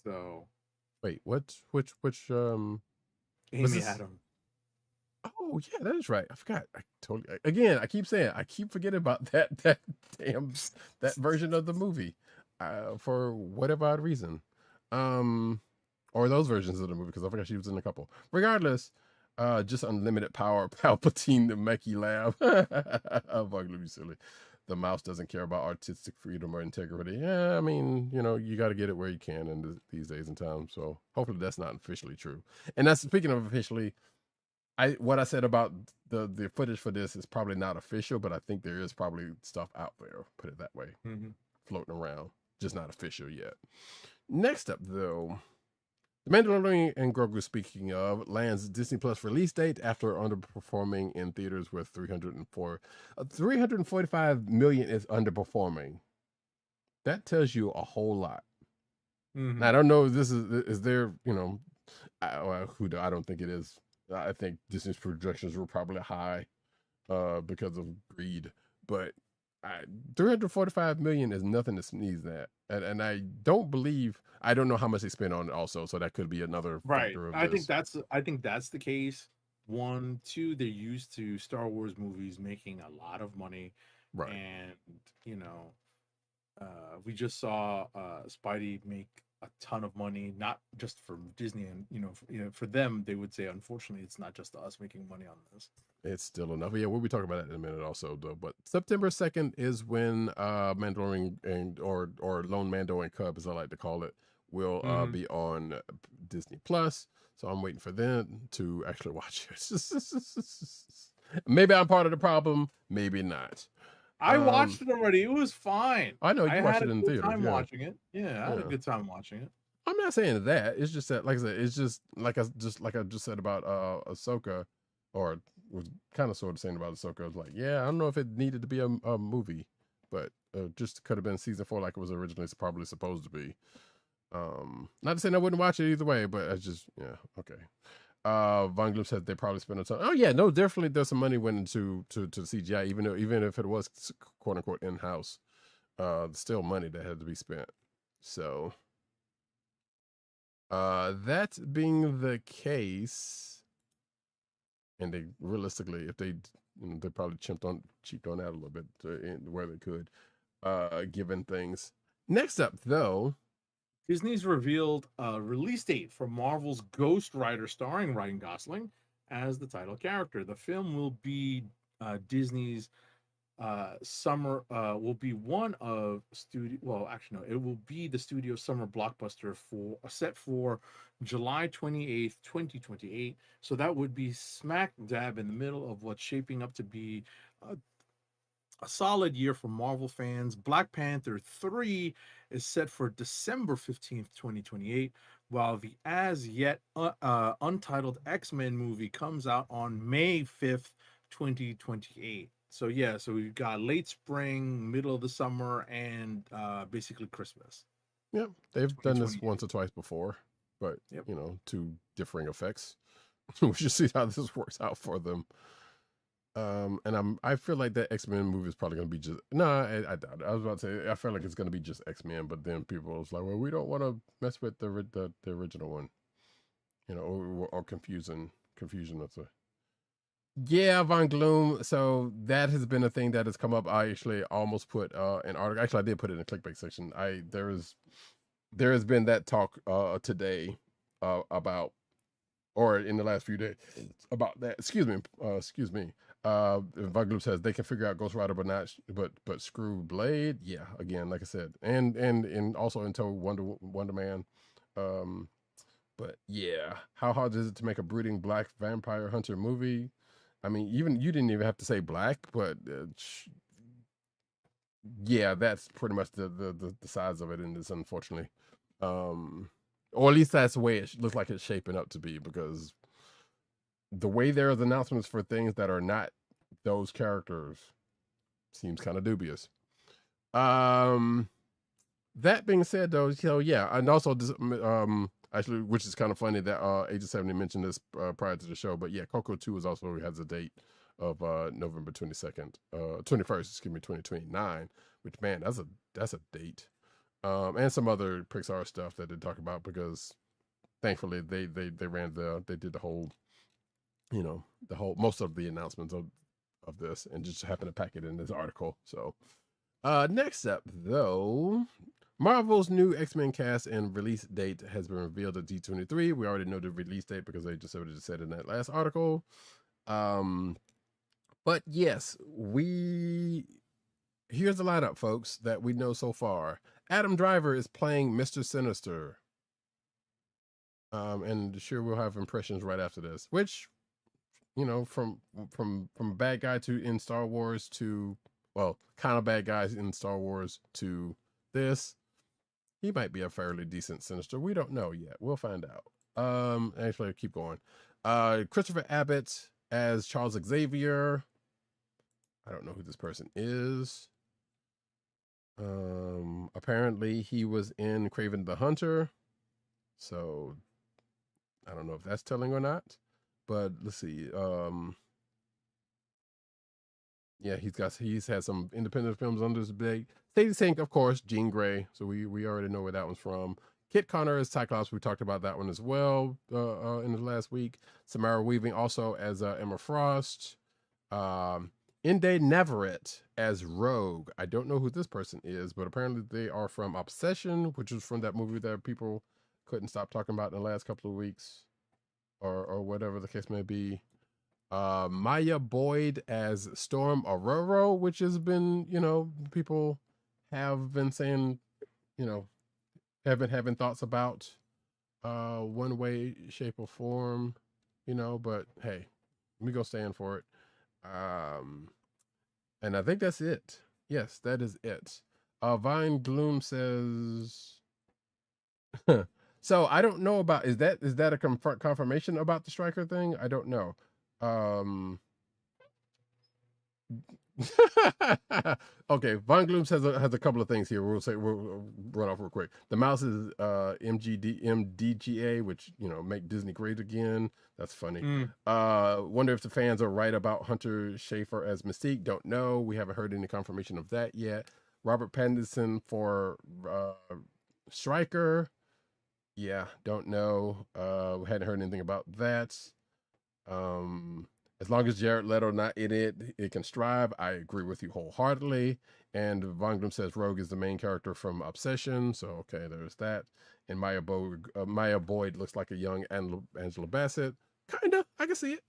So wait, which Amy Adams. Oh yeah, that is right. I forgot. I keep forgetting about that that version of the movie, for whatever odd reason, or those versions of the movie, because I forgot she was in a couple. Regardless, just unlimited power, Palpatine, the Mechie Lab. I'm fucking be silly. The mouse doesn't care about artistic freedom or integrity. Yeah, I mean, you got to get it where you can in these days and times. So hopefully that's not officially true. And that's speaking of officially. What I said about the footage for this is probably not official, but I think there is probably stuff out there, put it that way, floating around, just not official yet. Next up, though, The Mandalorian and Grogu, speaking of, lands Disney Plus release date after underperforming in theaters with 345 million is underperforming. That tells you a whole lot. Now, I don't know if this is there, I don't think it is. I think Disney's projections were probably high because of greed, but 345 million is nothing to sneeze at. And I don't know how much they spent on it also, so that could be another factor of this. I think that's the case. 1, 2, they're used to Star Wars movies making a lot of money. Right. And we just saw Spidey make a ton of money, not just for Disney, and for them, they would say, unfortunately, it's not just us making money on this. It's still enough. Yeah, we'll be talking about that in a minute also, though. But September 2nd is when Mandalorian or Lone Mando and Cub, as I like to call it, will be on Disney Plus. So I'm waiting for them to actually watch it. Maybe I'm part of the problem, maybe not. I watched it already. It was fine. I know you watched it in the theater. I'm watching it. Yeah, I had a good time watching it. I'm not saying that. It's just that, like I said, it's just like I just said about Ahsoka, or was kind of sort of saying about Ahsoka. I was like, yeah, I don't know if it needed to be a movie, but just could have been season 4 like it was originally probably supposed to be. Not to say I wouldn't watch it either way, but I just okay. Von Gloop said they probably spent a ton. Oh yeah, no, definitely there's some money went into to CGI, even if it was quote unquote in house. Still money that had to be spent. So that being the case, and they realistically, if they they probably cheaped on that a little bit where they could, given things. Next up, though, Disney's revealed a release date for Marvel's Ghost Rider, starring Ryan Gosling as the title character. The film will be Disney's summer. Will be one of studio. Well, actually, no. It will be the studio summer blockbuster set for July 28th, 2028. So that would be smack dab in the middle of what's shaping up to be a solid year for Marvel fans. Black Panther 3 is set for December 15th, 2028, while the as yet untitled X-Men movie comes out on May 5th, 2028. So yeah, so we've got late spring, middle of the summer, and basically Christmas. Yep, they've done this once or twice before, but to differing effects. We should see how this works out for them. I feel like that X-Men movie is probably gonna be just I doubt it. I was about to say I feel like it's gonna be just X-Men, but then people was like, well, we don't want to mess with the original one, or confusion of the. Yeah, Von Gloom. So that has been a thing that has come up. I actually almost put an article. Actually, I did put it in the clickbait section. There has been that talk today about, or in the last few days, about that. Excuse me. Von Gloom says they can figure out Ghost Rider, but not, but screw Blade. Yeah, again, like I said, and also until Wonder Man. But yeah, how hard is it to make a brooding black vampire hunter movie? I mean, even you didn't even have to say black, but yeah, that's pretty much the size of it in this, unfortunately. Or at least that's the way it looks like it's shaping up to be, because the way there's announcements for things that are not those characters seems kind of dubious. That being said, though, so yeah, and also actually, which is kind of funny that Age of 70 mentioned this prior to the show, but yeah, Coco 2 also has a date of November 21st, 2029, which, man, that's a date. And some other Pixar stuff that they talk about, because thankfully they did the whole, most of the announcements of this, and just happened to pack it in this article. So next up, though, Marvel's new X-Men cast and release date has been revealed at D23. We already know the release date because they just said in that last article. But yes, here's the lineup, folks, that we know so far. Adam Driver is playing Mr. Sinister. And sure, we'll have impressions right after this, which, from bad guy in Star Wars to, well, kind of bad guys in Star Wars to this, he might be a fairly decent Sinister. We don't know yet. We'll find out. Actually, keep going. Christopher Abbott as Charles Xavier. I don't know who this person is. Apparently he was in Kraven the Hunter. So I don't know if that's telling or not. But let's see. Yeah, he's had some independent films under his belt. Sadie Sink, of course, Jean Grey. So we already know where that one's from. Kit Connor as Cyclops. We talked about that one as well in the last week. Samara Weaving also as Emma Frost. Inde Navarrete as Rogue. I don't know who this person is, but apparently they are from Obsession, which is from that movie that people couldn't stop talking about in the last couple of weeks, or whatever the case may be. Maya Boyd as Storm Aurora, which has been, people have been saying, have been having thoughts about one way, shape, or form, but hey, we go stand for it. And I think that's it. Yes, that is it. Vine Gloom says so I don't know about, is that a confirmation about the Striker thing? I don't know. Okay, Von Gloom has a couple of things here. We'll run off real quick. The mouse is MDGA, which make Disney great again. That's funny. Wonder if the fans are right about Hunter Schafer as Mystique. Don't know. We haven't heard any confirmation of that yet. Robert Pattinson for Stryker. Yeah, don't know. We hadn't heard anything about that. As long as Jared Leto not in it, it can strive. I agree with you wholeheartedly. And Von Gloom says Rogue is the main character from Obsession. So, okay, there's that. And Maya Boyd looks like a young Angela Bassett. Kind of. I can see it.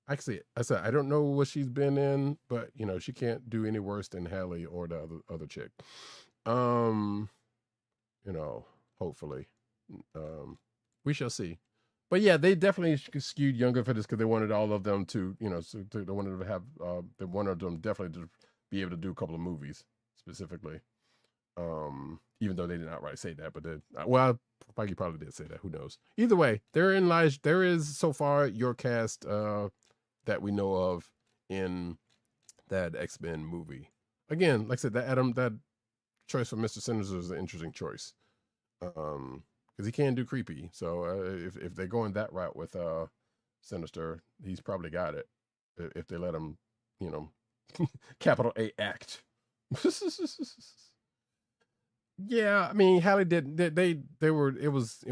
I said, I don't know what she's been in, but, she can't do any worse than Hallie or the other chick. Hopefully. We shall see. But yeah, they definitely skewed younger for this because they wanted all of them to, they wanted to have, they wanted them definitely to be able to do a couple of movies specifically. Even though they did not say that, but Feige probably did say that. Who knows? Either way, there is so far your cast that we know of in that X-Men movie. Again, like I said, that choice for Mr. Sinister is an interesting choice. Because he can do creepy. So if they're going that route with Sinister, he's probably got it. if they let him, you know, capital A act. Yeah, I mean, Hallie did. They were. It was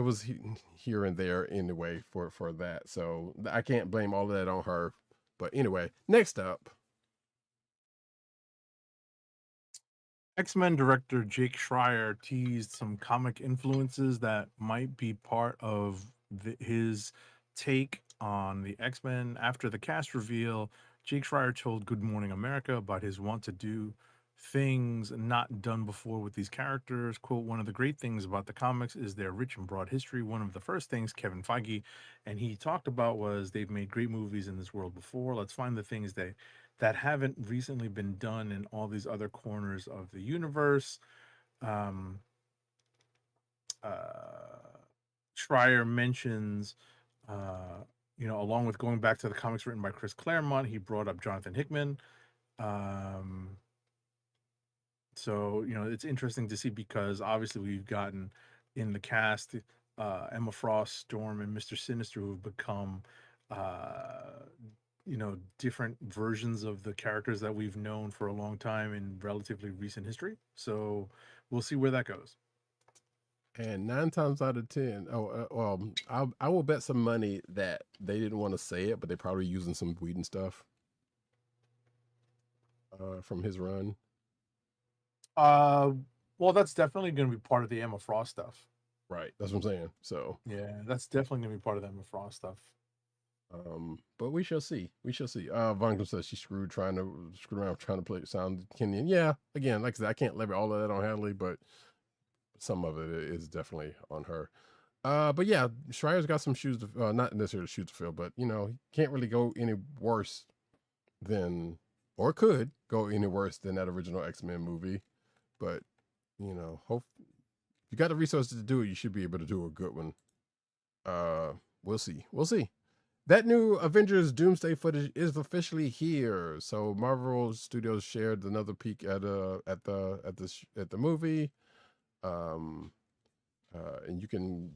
here and there anyway for that. So I can't blame all of that on her. But anyway, next up. X-Men director Jake Schreier teased some comic influences that might be part of his take on the X-Men. After the cast reveal, Jake Schreier told Good Morning America about his want to do things not done before with these characters. Quote, one of the great things about the comics is their rich and broad history. One of the first things Kevin Feige and he talked about was they've made great movies in this world before. Let's find the things that haven't recently been done in all these other corners of the universe. Schreier mentions, along with going back to the comics written by Chris Claremont, he brought up Jonathan Hickman. So, it's interesting to see because obviously we've gotten in the cast Emma Frost, Storm, and Mr. Sinister who've become different versions of the characters that we've known for a long time in relatively recent history. So we'll see where that goes. And 9 times out of 10, I will bet some money that they didn't want to say it, but they're probably using some Whedon stuff from his run. Well, that's definitely going to be part of the Emma Frost stuff. Right, that's what I'm saying. So yeah, that's definitely going to be part of the Emma Frost stuff. But we shall see. Von says she screwed around trying to play sound Kenyan. Yeah, again, like I said, I can't levy all of that on Hadley, but some of it is definitely on her. But yeah, Schreier's got some shoes to not necessarily shoes to fill, but he can't really go any worse than, or could go any worse than that original X-Men movie. But hope if you got the resources to do it, you should be able to do a good one. We'll see. That new Avengers Doomsday footage is officially here. So Marvel Studios shared another peek at the movie, and you can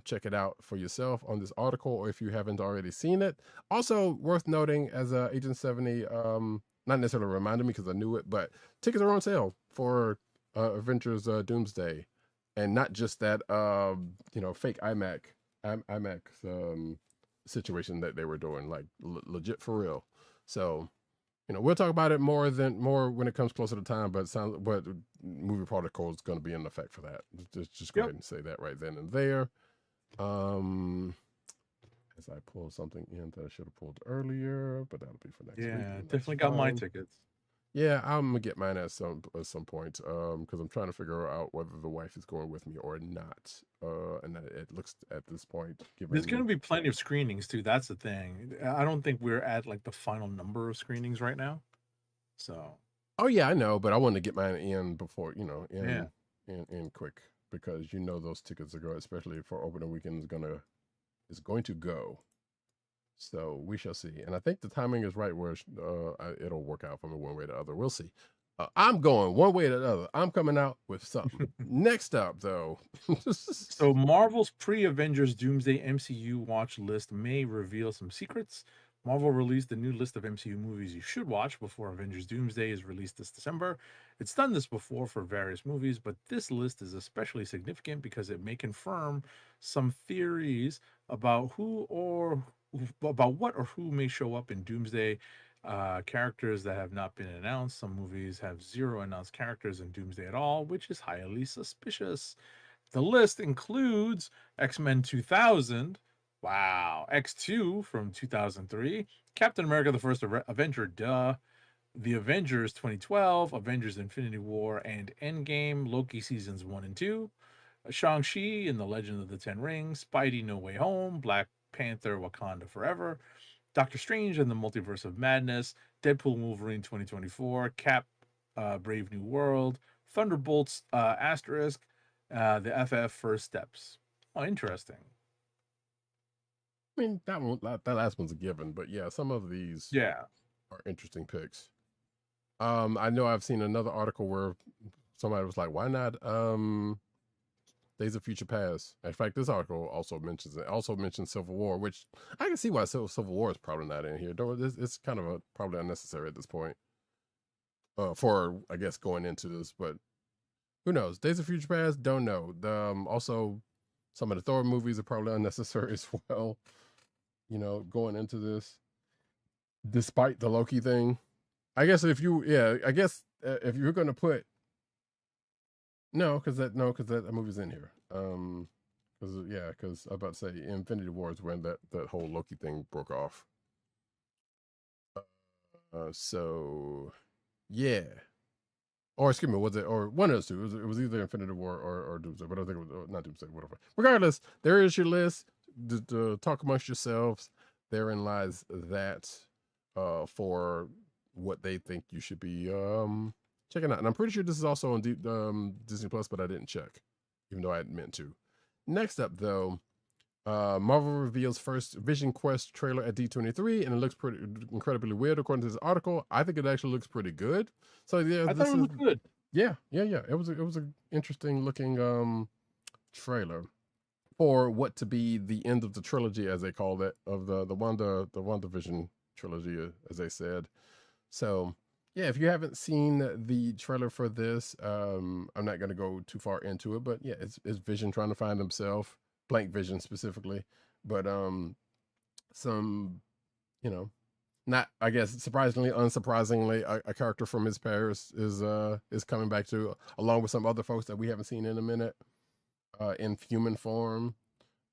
check it out for yourself on this article, or if you haven't already seen it. Also worth noting, as Agent 70 not necessarily reminded me because I knew it, but tickets are on sale for Avengers Doomsday, and not just that fake IMAX situation that they were doing, like legit for real. So we'll talk about it more when it comes closer to time, but movie protocol is going to be in effect for that. Just go ahead and say that right then and there. As I pull something in that I should have pulled earlier, but that'll be for next week. Yeah, definitely got my tickets. Yeah, I'm gonna get mine at some point, because I'm trying to figure out whether the wife is going with me or not. And it looks at this point, there's going to be plenty of screenings too. That's the thing. I don't think we're at like the final number of screenings right now. So. Oh yeah, I know, but I want to get mine in before in quick, because those tickets are going, especially for opening weekend is going to go. So we shall see. And I think the timing is right where it'll work out for me one way or the other. We'll see. I'm going one way or the other. I'm coming out with something. Next up, though. So Marvel's pre-Avengers Doomsday MCU watch list may reveal some secrets. Marvel released a new list of MCU movies you should watch before Avengers Doomsday is released this December. It's done this before for various movies, but this list is especially significant because it may confirm some theories about what or who may show up in Doomsday. Characters that have not been announced. Some movies have 0 announced characters in Doomsday at all, which is highly suspicious. The list includes X-Men 2000, wow, X2 from 2003, Captain America the First Avenger, The Avengers 2012, Avengers Infinity War and Endgame, Loki Seasons 1 and 2, Shang-Chi and the Legend of the Ten Rings, Spidey No Way Home, Black Panther Wakanda Forever, Doctor Strange and the Multiverse of Madness, Deadpool Wolverine 2024, Cap Brave New World, Thunderbolts Asterisk, the FF First Steps. Oh, interesting. I mean, that last one's a given, but yeah, some of these are interesting picks. I know I've seen another article where somebody was like, why not Days of Future Past. In fact, this article also mentions it. Also mentions Civil War, which I can see why Civil War is probably not in here. Though it's kind of probably unnecessary at this point. For I guess going into this, but who knows? Days of Future Past, don't know. Also, some of the Thor movies are probably unnecessary as well. You know, going into this, despite the Loki thing. I guess if you're going to put because that movie's in here. Because I was about to say Infinity War is when that whole Loki thing broke off. So yeah, or excuse me, was it or one of those two? It was either Infinity War or Doomsday, but I think it was not Doomsday. Whatever. Regardless, there is your list. To talk amongst yourselves. Therein lies that for what they think you should be checking out. And I'm pretty sure this is also on Disney Plus, but I didn't check, even though I hadn't meant to. Next up, though, Marvel reveals first Vision Quest trailer at D23, and it looks pretty incredibly weird according to this article. I think it actually looks pretty good. So yeah, I thought it looked good. Yeah. It was an interesting looking trailer for what to be the end of the trilogy, as they called it, of the WandaVision trilogy, as they said. So yeah, if you haven't seen the trailer for this, I'm not going to go too far into it, but yeah, it's Vision trying to find himself, Blank Vision specifically, but some, not, I guess, surprisingly, unsurprisingly, a character from his past is coming back to, along with some other folks that we haven't seen in a minute, in human form.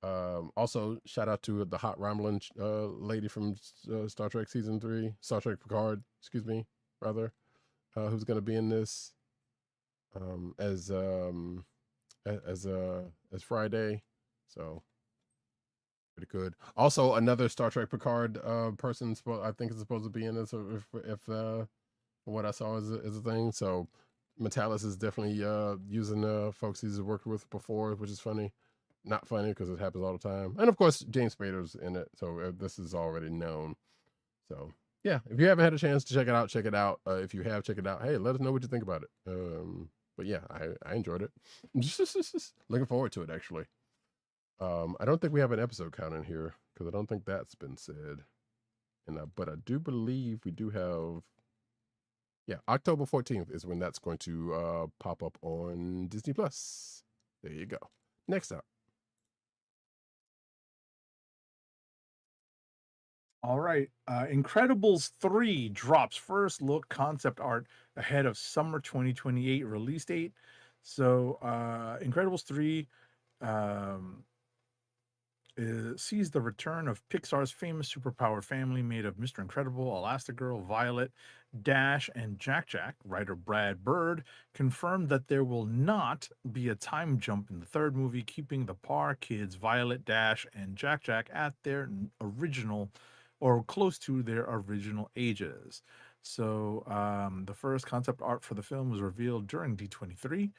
Also, shout out to the hot Romulan lady from Star Trek season 3, Star Trek Picard, excuse me, rather, who's going to be in this as Friday. So pretty good. Also, another Star Trek Picard person I think is supposed to be in this. If what I saw is a thing. So Metalis is definitely using folks he's worked with before, which is funny. Not funny because it happens all the time. And of course, James Spader's in it, so this is already known. So yeah, if you haven't had a chance to check it out. If you have, check it out. Hey, let us know what you think about it. But yeah, I enjoyed it. Looking forward to it, actually. I don't think we have an episode count in here because I don't think that's been said. But I do believe we do have. Yeah, October 14th is when that's going to pop up on Disney Plus. There you go. Next up. All right. Incredibles 3 drops first look concept art ahead of summer 2028 release date. So Incredibles 3 sees the return of Pixar's famous superpower family made of Mr. Incredible, Elastigirl, Violet, Dash, and Jack-Jack. Writer Brad Bird confirmed that there will not be a time jump in the third movie, keeping the Parr kids, Violet, Dash, and Jack-Jack at their original or close to their original ages. So the first concept art for the film was revealed during D23,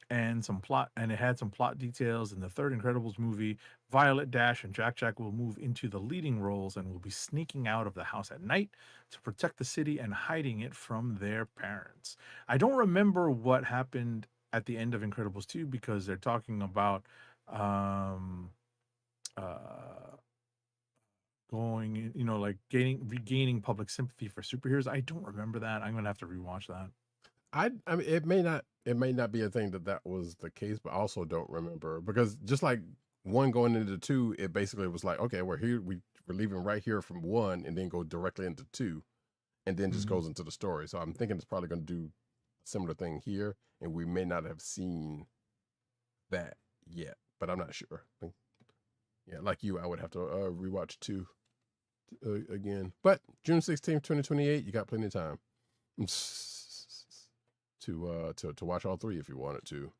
and it had some plot details. In the third Incredibles movie, Violet, Dash, and Jack-Jack will move into the leading roles and will be sneaking out of the house at night to protect the city and hiding it from their parents. I don't remember what happened at the end of Incredibles 2 because they're talking about going, like regaining public sympathy for superheroes. I don't remember that. I'm gonna have to rewatch that. I mean, it may not be a thing that was the case, but I also don't remember because just like one going into 2, it basically was like, okay, we're here, we're leaving right here from 1, and then go directly into 2, and then just goes into the story. So I'm thinking it's probably going to do a similar thing here, and we may not have seen that yet, but I'm not sure. Yeah, like you, I would have to rewatch 2 again. But June 16th, 2028, you got plenty of time to watch all 3 if you wanted to.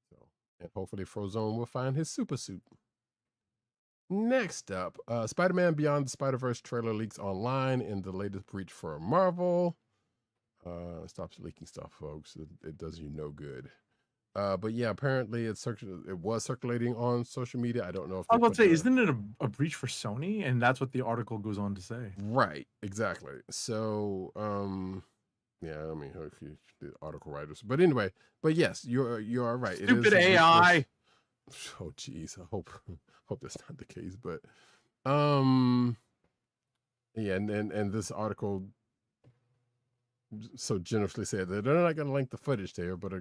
So, and hopefully Frozone will find his super suit. Next up, Spider-Man Beyond the Spider-Verse trailer leaks online in the latest breach for Marvel. Stops leaking stuff, folks. It does you no good. But yeah, apparently it was circulating on social media. I don't know if I was about to say, isn't it a breach for Sony? And that's what the article goes on to say. Right, exactly. So Yeah, I mean, if you the article writers, but anyway, but yes, you are right. Stupid it is AI. Oh, geez, I hope that's not the case, but yeah, and this article so generously said that they're not going to link the footage there, but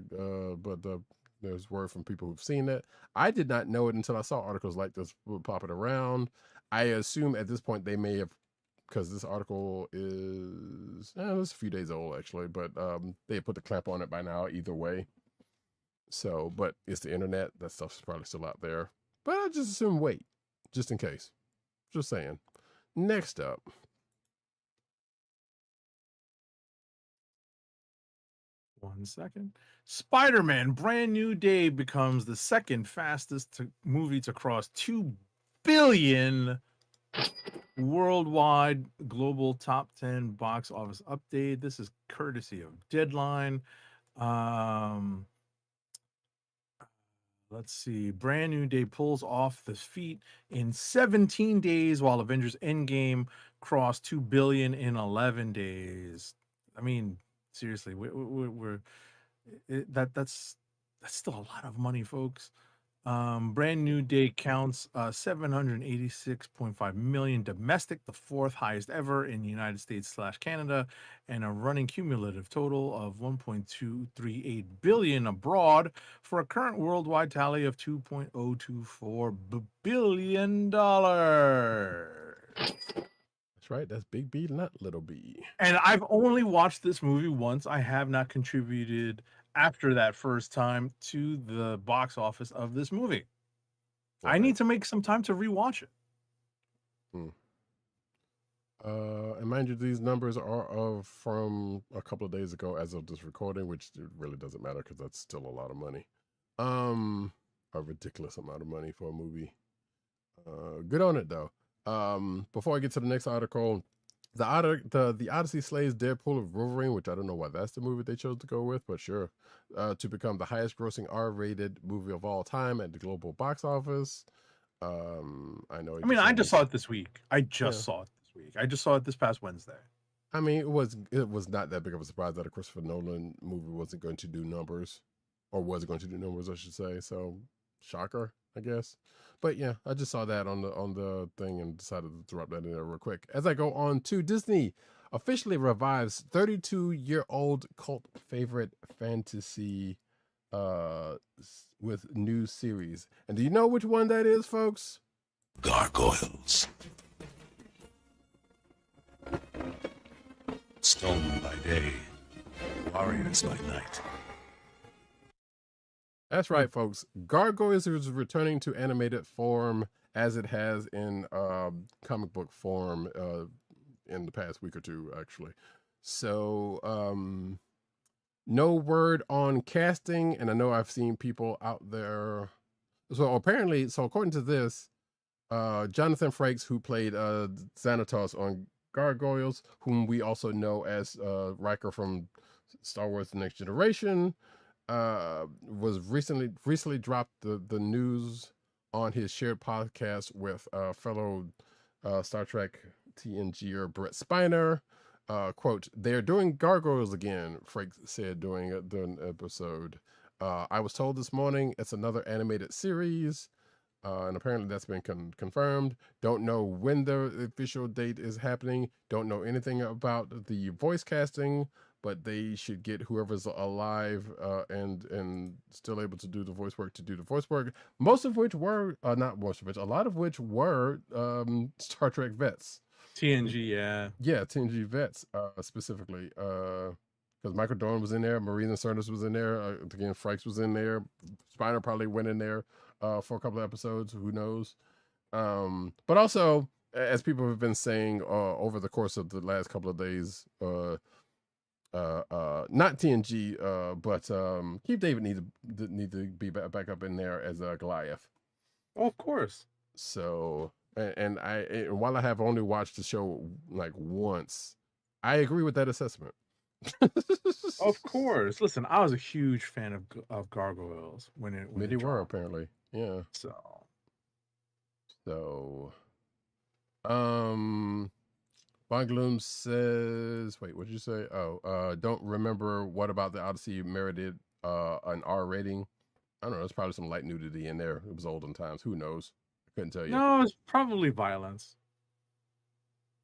there's word from people who've seen it. I did not know it until I saw articles like this popping around. I assume at this point they may have, because this article is it's a few days old actually, but they put the clamp on it by now either way. So, but it's the internet. That stuff's probably still out there. But I just assume wait, just in case. Just saying. Next up. One second. Spider-Man Brand New Day becomes the second fastest movie to cross 2 billion worldwide global top 10 box office update. This is courtesy of Deadline. Let's see. Brand New Day pulls off the feat in 17 days, while Avengers Endgame crossed 2 billion in 11 days. I mean, seriously, that's still a lot of money, folks. Brand New Day counts 786.5 million domestic, the fourth highest ever in the United States / Canada, and a running cumulative total of 1.238 billion abroad for a current worldwide tally of $2.024 billion. That's right. That's Big B, not Little B. And I've only watched this movie once. I have not contributed after that first time to the box office of this movie. Okay. I need to make some time to rewatch it. And mind you, these numbers are from a couple of days ago as of this recording, which really doesn't matter because that's still a lot of money. A ridiculous amount of money for a movie. Good on it though. Before I get to the next article, the Odyssey slays Deadpool of Wolverine, which I don't know why that's the movie they chose to go with, but sure. To become the highest grossing R-rated movie of all time at the global box office. I know. I mean, I just saw it this week. I just saw it this past Wednesday. I mean, it was not that big of a surprise that a Christopher Nolan movie wasn't going to do numbers, or was going to do numbers, I should say. So, shocker, I guess. But yeah, I just saw that on the thing and decided to drop that in there real quick. As I go on to Disney, officially revives 32-year-old cult favorite fantasy with new series. And do you know which one that is, folks? Gargoyles. Stone by day, warriors by night. That's right, folks. Gargoyles is returning to animated form as it has in comic book form in the past week or two, actually. So, no word on casting, and I know I've seen people out there. So apparently, according to this, Jonathan Frakes, who played Xanatos on Gargoyles, whom we also know as Riker from Star Wars: The Next Generation, was recently dropped the news on his shared podcast with fellow Star Trek TNGer Brett Spiner. Quote, "They're doing Gargoyles again," Frakes said during an episode. "I was told this morning it's another animated series. And apparently that's been confirmed. Don't know when the official date is happening. Don't know anything about the voice casting, but they should get whoever's alive and still able to do the voice work to do the voice work. Most of which were, not most of which, a lot of which were Star Trek vets. TNG, yeah. Yeah, TNG vets specifically. Because Michael Dorn was in there, Marina Sirtis was in there, again, Frakes was in there. Spiner probably went in there for a couple of episodes, who knows. But also, as people have been saying over the course of the last couple of days, not TNG, but Keith David need to be back up in there as Goliath. Oh, of course. So, and while I have only watched the show like once, I agree with that assessment. Of course. Listen, I was a huge fan of Gargoyles when it Many were apparently, yeah. So, What Von Gloom says, wait, what did you say? Oh, don't remember what about the Odyssey merited an R rating. I don't know. There's probably some light nudity in there. It was olden times. Who knows? I couldn't tell you. No, it's probably violence.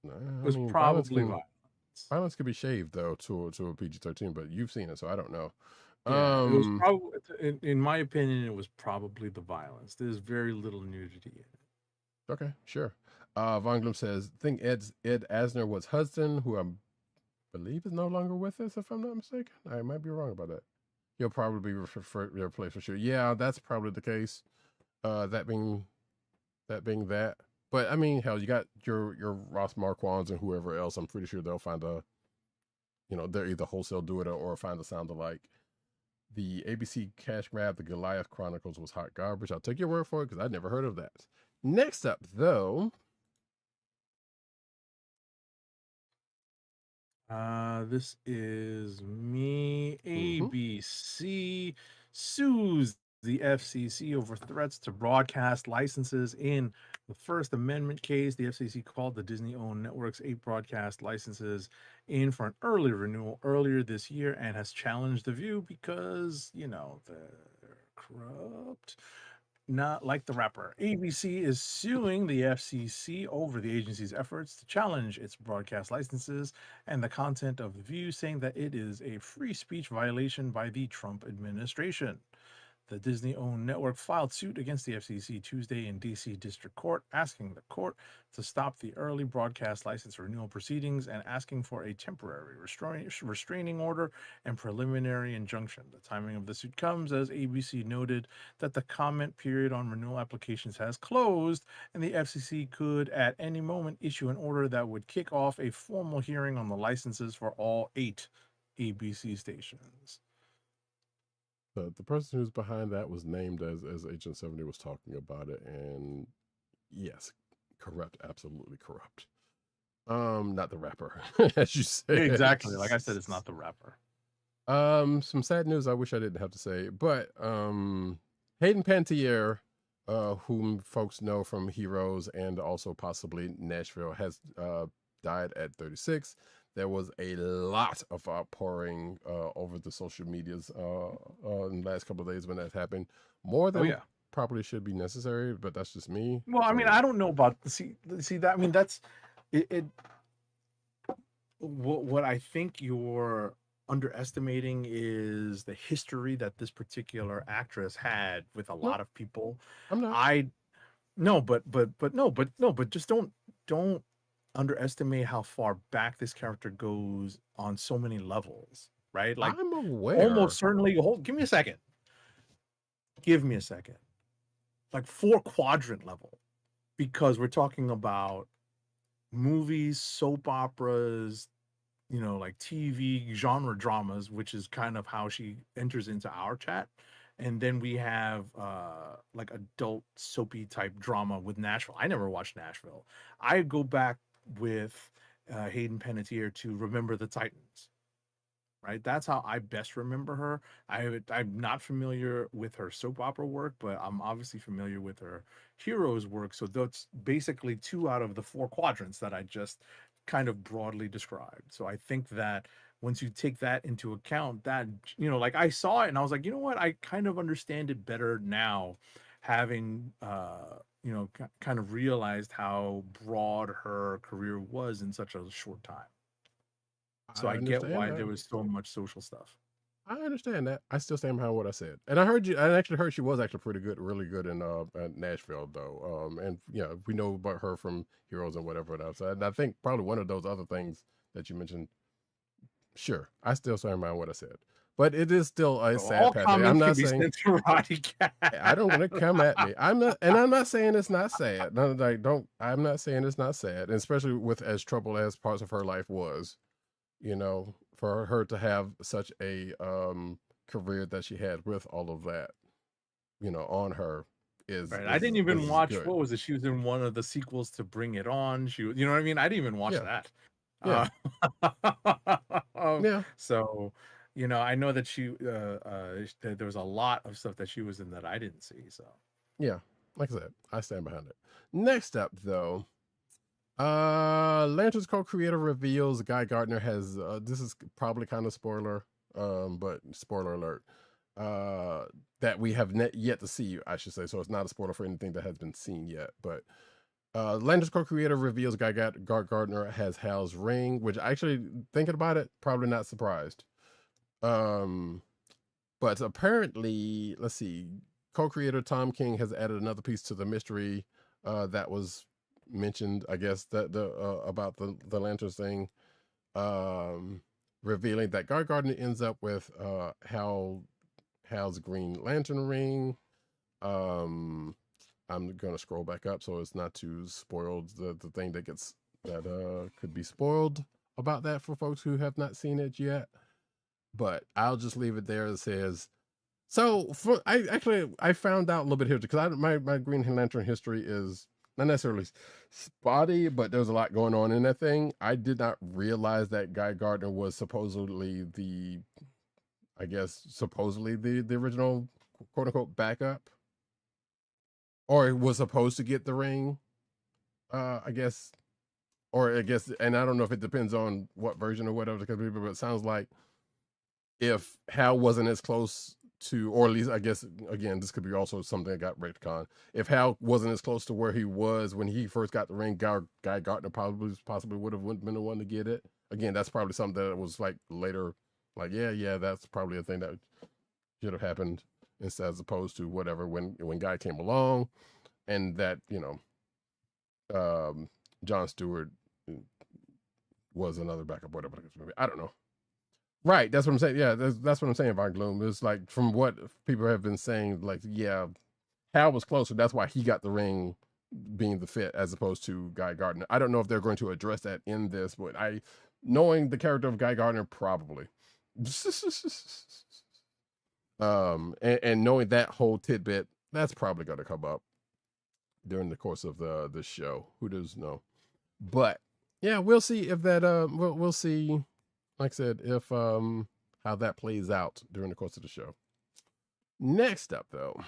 Nah, It I was mean, probably violence. violence could be shaved though to a PG-13, but you've seen it, so I don't know. Yeah, it was probably, in my opinion, it was probably the violence. There's very little nudity in it. Okay, sure. Von Gloom says, think Ed Asner was Hudson, who I believe is no longer with us, if I'm not mistaken. I might be wrong about that. He'll probably be replaced for sure. Yeah, that's probably the case. That being that. But I mean, hell, you got your Ross Marquands and whoever else. I'm pretty sure they'll find they'll either wholesale do it or find a sound alike. The ABC cash grab, the Goliath Chronicles, was hot garbage. I'll take your word for it because I'd never heard of that. Next up, though. This is me. ABC sues the FCC over threats to broadcast licenses in the First Amendment case. The FCC called the Disney-owned network's 8 broadcast licenses in for an early renewal earlier this year and has challenged the view because, they're corrupt. Not like the rapper. ABC is suing the FCC over the agency's efforts to challenge its broadcast licenses and the content of the View, saying that it is a free speech violation by the Trump administration. The Disney-owned network filed suit against the FCC Tuesday in D.C. District Court, asking the court to stop the early broadcast license renewal proceedings and asking for a temporary restraining order and preliminary injunction. The timing of the suit comes as ABC noted that the comment period on renewal applications has closed, and the FCC could at any moment issue an order that would kick off a formal hearing on the licenses for all 8 ABC stations. The person who's behind that was named as Agent 70 was talking about it, and yes, corrupt, absolutely corrupt. Not the rapper, as you say. Exactly. Like I said, it's not the rapper. Some sad news I wish I didn't have to say, but Hayden Panettiere, whom folks know from Heroes and also possibly Nashville, has died at 36. There was a lot of outpouring over the social medias in the last couple of days when that happened. More than probably should be necessary, but that's just me. Well, I mean, I don't know about see that. I mean, that's it. What I think you're underestimating is the history that this particular actress had with a lot of people. I'm not. But just don't underestimate how far back this character goes on so many levels, right? Like, I'm aware. almost certainly. Give me a second. Like 4-quadrant level, because we're talking about movies, soap operas, like TV genre dramas, which is kind of how she enters into our chat. And then we have like adult soapy type drama with Nashville. I never watched Nashville. I go back with Hayden Panettiere to Remember the Titans, right? That's how I best remember her. I'm not familiar with her soap opera work, but I'm obviously familiar with her Heroes work. So that's basically 2 out of the 4 quadrants that I just kind of broadly described. So I think that once you take that into account, that, like I saw it and I was like, you know what? I kind of understand it better now, having kind of realized how broad her career was in such a short time. So I get why there was so much social stuff. I understand that. I still stand behind what I said. And I actually heard she was actually pretty good, really good in Nashville though. And we know about her from Heroes and whatever else. And I think probably one of those other things that you mentioned, sure, I still stand behind what I said. But it is still a sad passage. I'm not saying Roddykat. I don't want to come at me. I'm not saying it's not sad. No, like I'm not saying it's not sad, and especially with as troubled as parts of her life was, for her to have such a career that she had with all of that, on her is right. I didn't even watch good. What was it? She was in one of the sequels to Bring It On. She was, what I mean? I didn't even watch that. Yeah. Yeah. So, I know that there was a lot of stuff that she was in that I didn't see. So, yeah, like I said, I stand behind it. Next up, though, Lanterns co-creator reveals Guy Gardner has this is probably kind of spoiler, but spoiler alert. That we have yet to see, I should say. So it's not a spoiler for anything that has been seen yet. But Lanterns co-creator reveals Guy Gardner has Hal's ring, which actually, thinking about it, probably not surprised. But apparently, let's see, co-creator Tom King has added another piece to the mystery that was mentioned, I guess, that the about the Lanterns thing, revealing that Guy Gardner ends up with Hal's Green Lantern ring. I'm gonna scroll back up so it's not too spoiled. The thing that could be spoiled about that for folks who have not seen it yet. But I'll just leave it there. It says, so I found out a little bit here because my Green Lantern history is not necessarily spotty, but there's a lot going on in that thing. I did not realize that Guy Gardner was supposedly the original quote unquote backup, or was supposed to get the ring. And I don't know if it depends on what version or whatever, but it sounds like if Hal wasn't as close to, or at least I guess, again, this could be also something that got retconned. If Hal wasn't as close to where he was when he first got the ring, Guy Gardner possibly would have been the one to get it. Again, that's probably something that was like later, like, yeah, that's probably a thing that should have happened instead, as opposed to whatever when Guy came along, and that, John Stewart was another backup, whatever. I don't know. Right, that's what I'm saying. Yeah, that's what I'm saying, Von Gloom. It's like, from what people have been saying, like, yeah, Hal was closer. That's why he got the ring being the fit, as opposed to Guy Gardner. I don't know if they're going to address that in this, but knowing the character of Guy Gardner, probably. And knowing that whole tidbit, that's probably going to come up during the course of the show. Who does know? But yeah, we'll see if that we'll see. Like I said, if how that plays out during the course of the show. Next up, though.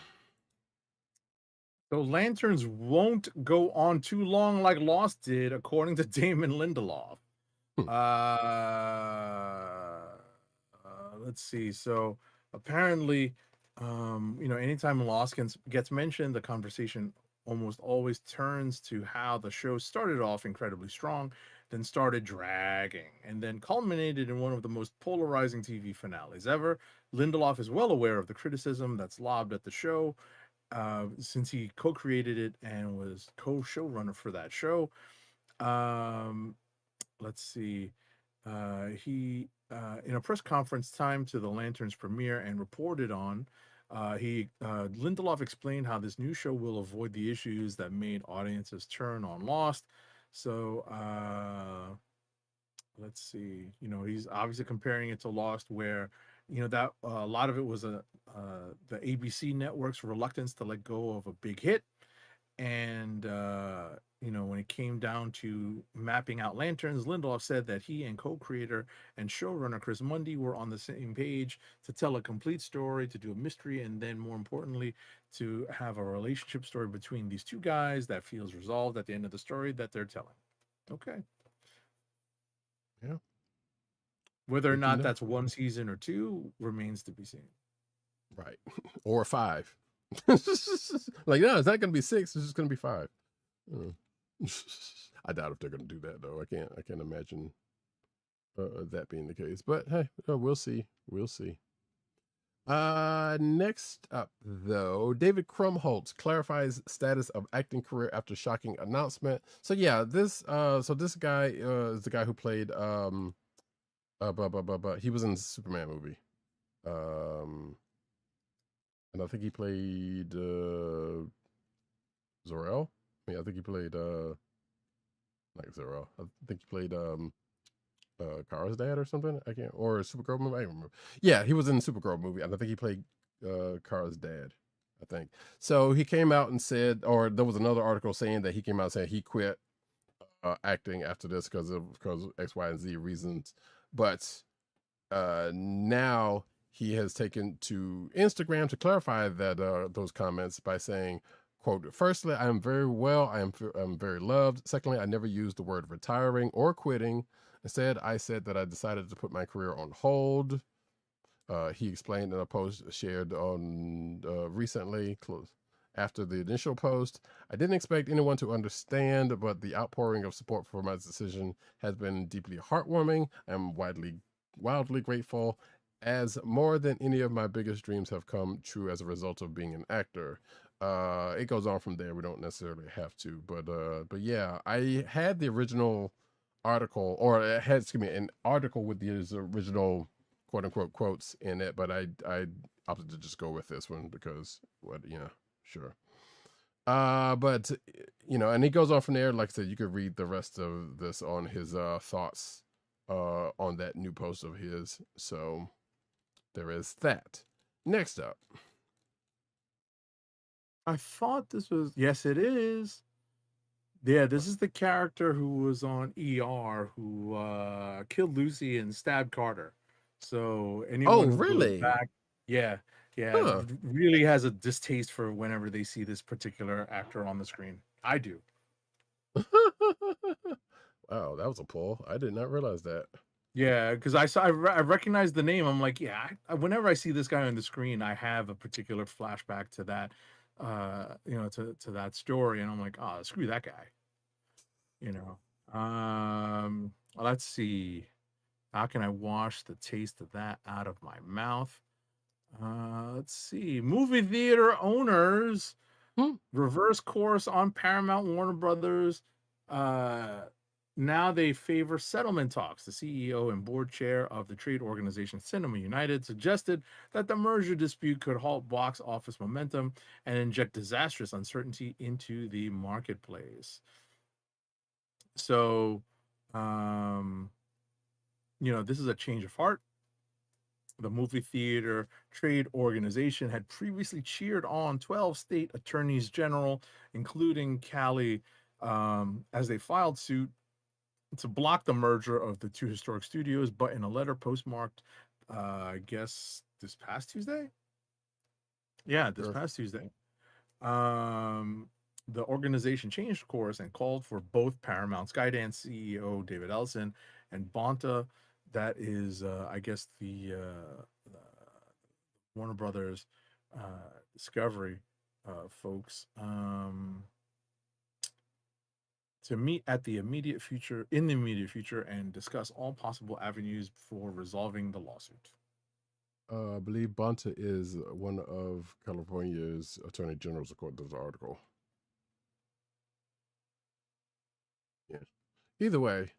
So Lanterns won't go on too long like Lost did, according to Damion Lindeloff. Let's see. So apparently, anytime Lost gets mentioned, the conversation almost always turns to how the show started off incredibly strong, then started dragging, and then culminated in one of the most polarizing TV finales ever. Lindeloff is well aware of the criticism that's lobbed at the show, since he co-created it and was co-showrunner for that show. Let's see. He in a press conference timed to the Lanterns premiere and reported on, Lindeloff explained how this new show will avoid the issues that made audiences turn on Lost. So let's see. He's obviously comparing it to Lost, where that a lot of it was the ABC network's reluctance to let go of a big hit, and when it came down to mapping out Lanterns, Lindeloff said that he and co-creator and showrunner Chris Mundy were on the same page to tell a complete story, to do a mystery, and then more importantly, to have a relationship story between these two guys that feels resolved at the end of the story that they're telling. Okay. Yeah. Whether or not that's one season or two remains to be seen. Right. Or 5. Like, no, it's not going to be 6. It's just going to be 5. I doubt if they're going to do that, though. I can't imagine that being the case. But hey, we'll see. We'll see. Next up, though, David Krumholtz clarifies status of acting career after shocking announcement. So yeah, this guy is the guy who played he was in the Superman movie, and I think he played Zor-El. I think he played like Zor-El. I think he played Kara's dad or something. Or a Supergirl movie. I don't remember. Yeah, he was in the Supergirl movie, and I think he played Kara's dad, I think. So he came out and said, or there was another article saying that he came out saying he quit acting after this because X, Y, and Z reasons. But now he has taken to Instagram to clarify that those comments by saying, quote, firstly, I am very well. I'm very loved. Secondly, I never used the word retiring or quitting. Instead, I said that I decided to put my career on hold. He explained in a post shared on recently, close after the initial post. I didn't expect anyone to understand, but the outpouring of support for my decision has been deeply heartwarming. I'm wildly grateful, as more than any of my biggest dreams have come true as a result of being an actor. It goes on from there. We don't necessarily have to, but yeah, I had the original article, or I had, excuse me, an article with the original quote unquote quotes in it, but I opted to just go with this one because what, sure. But and he goes on from there. Like I said, you could read the rest of this on his thoughts on that new post of his. So there is that. Next up. I thought this was, yes, it is. Yeah, this is the character who was on ER who killed Lucy and stabbed Carter. So anyone who goes Really? back, yeah, Huh. really has a distaste for whenever they see this particular actor on the screen. I do. Wow, that was a pull. I did not realize that. Yeah, because I recognized the name. I'm like, yeah, whenever I see this guy on the screen, I have a particular flashback to that, to that story, and I'm like, oh, screw that guy. Let's see. How can I wash the taste of that out of my mouth? Let's see. Movie theater owners reverse course on Paramount Warner Brothers. Now they favor settlement talks. The CEO and board chair of the trade organization Cinema United suggested that the merger dispute could halt box office momentum and inject disastrous uncertainty into the marketplace. So, this is a change of heart. The movie theater trade organization had previously cheered on 12 state attorneys general, including Cali, as they filed suit to block the merger of the two historic studios, but in a letter postmarked, I guess this past Tuesday. Yeah, this past Tuesday. The organization changed course and called for both Paramount Skydance CEO David Ellison and Bonta, that is, I guess, the Warner Brothers Discovery folks, to meet in the immediate future, and discuss all possible avenues for resolving the lawsuit. I believe Bonta is one of California's attorney generals, according to the article. Yeah. Either way,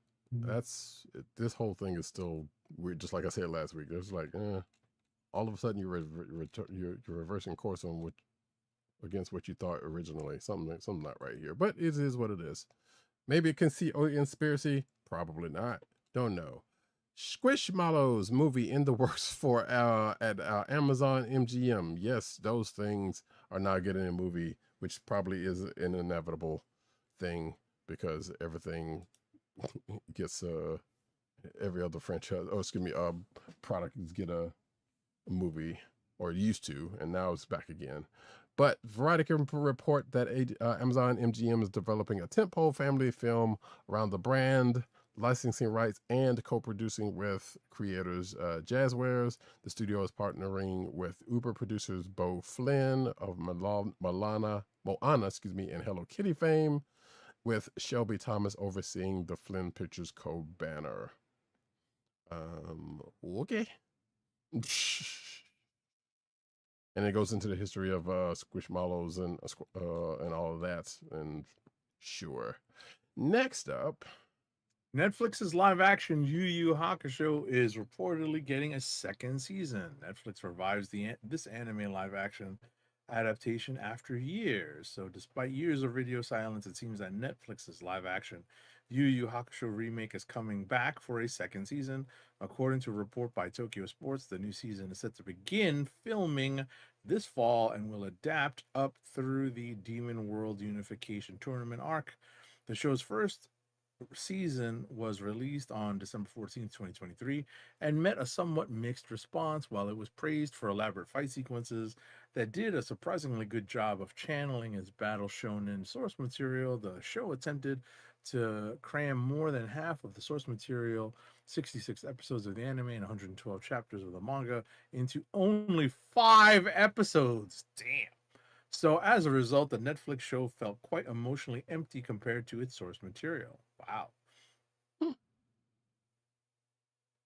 this whole thing is still weird. Just like I said last week, it's like, all of a sudden you're reversing course on against what you thought originally. Something not right here, but it is what it is. Maybe it can see conspiracy. Probably not. Don't know. Squishmallows movie in the works for at Amazon MGM. Yes, those things are now getting a movie, which probably is an inevitable thing because everything gets every other franchise. Oh, excuse me, product get a movie, or it used to, and now it's back again. But Variety can report that Amazon MGM is developing a tentpole family film around the brand, licensing rights, and co-producing with creators Jazzwares. The studio is partnering with Uber producers Bo Flynn of Moana, and Hello Kitty fame, with Shelby Thomas overseeing the Flynn Pictures co-banner. Okay. And it goes into the history of Squishmallows and all of that. And sure. Next up, Netflix's live-action Yu Yu Hakusho is reportedly getting a second season. Netflix revives this anime live-action adaptation after years. So despite years of radio silence, it seems that Netflix's live-action Yu Yu Hakusho remake is coming back for a second season. According to a report by Tokyo Sports, the new season is set to begin filming this fall and will adapt up through the Demon World Unification Tournament arc. The show's first season was released on December 14th, 2023, and met a somewhat mixed response. While it was praised for elaborate fight sequences, that did a surprisingly good job of channeling its battle shonen source material. The show attempted to cram more than half of the source material, 66 episodes of the anime and 112 chapters of the manga, into only 5 episodes. Damn. So as a result, the Netflix show felt quite emotionally empty compared to its source material. Wow.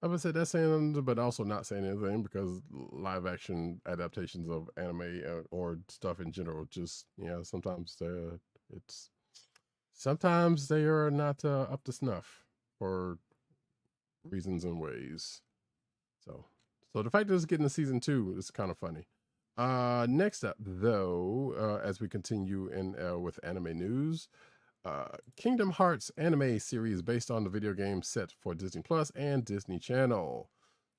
I would say that's saying, but also not saying anything because live action adaptations of anime or stuff in general, just sometimes sometimes they are not up to snuff for reasons and ways. So the fact that it's getting a season 2 is kind of funny. Next up, though, as we continue with anime news. Kingdom Hearts anime series based on the video game set for Disney Plus and Disney Channel.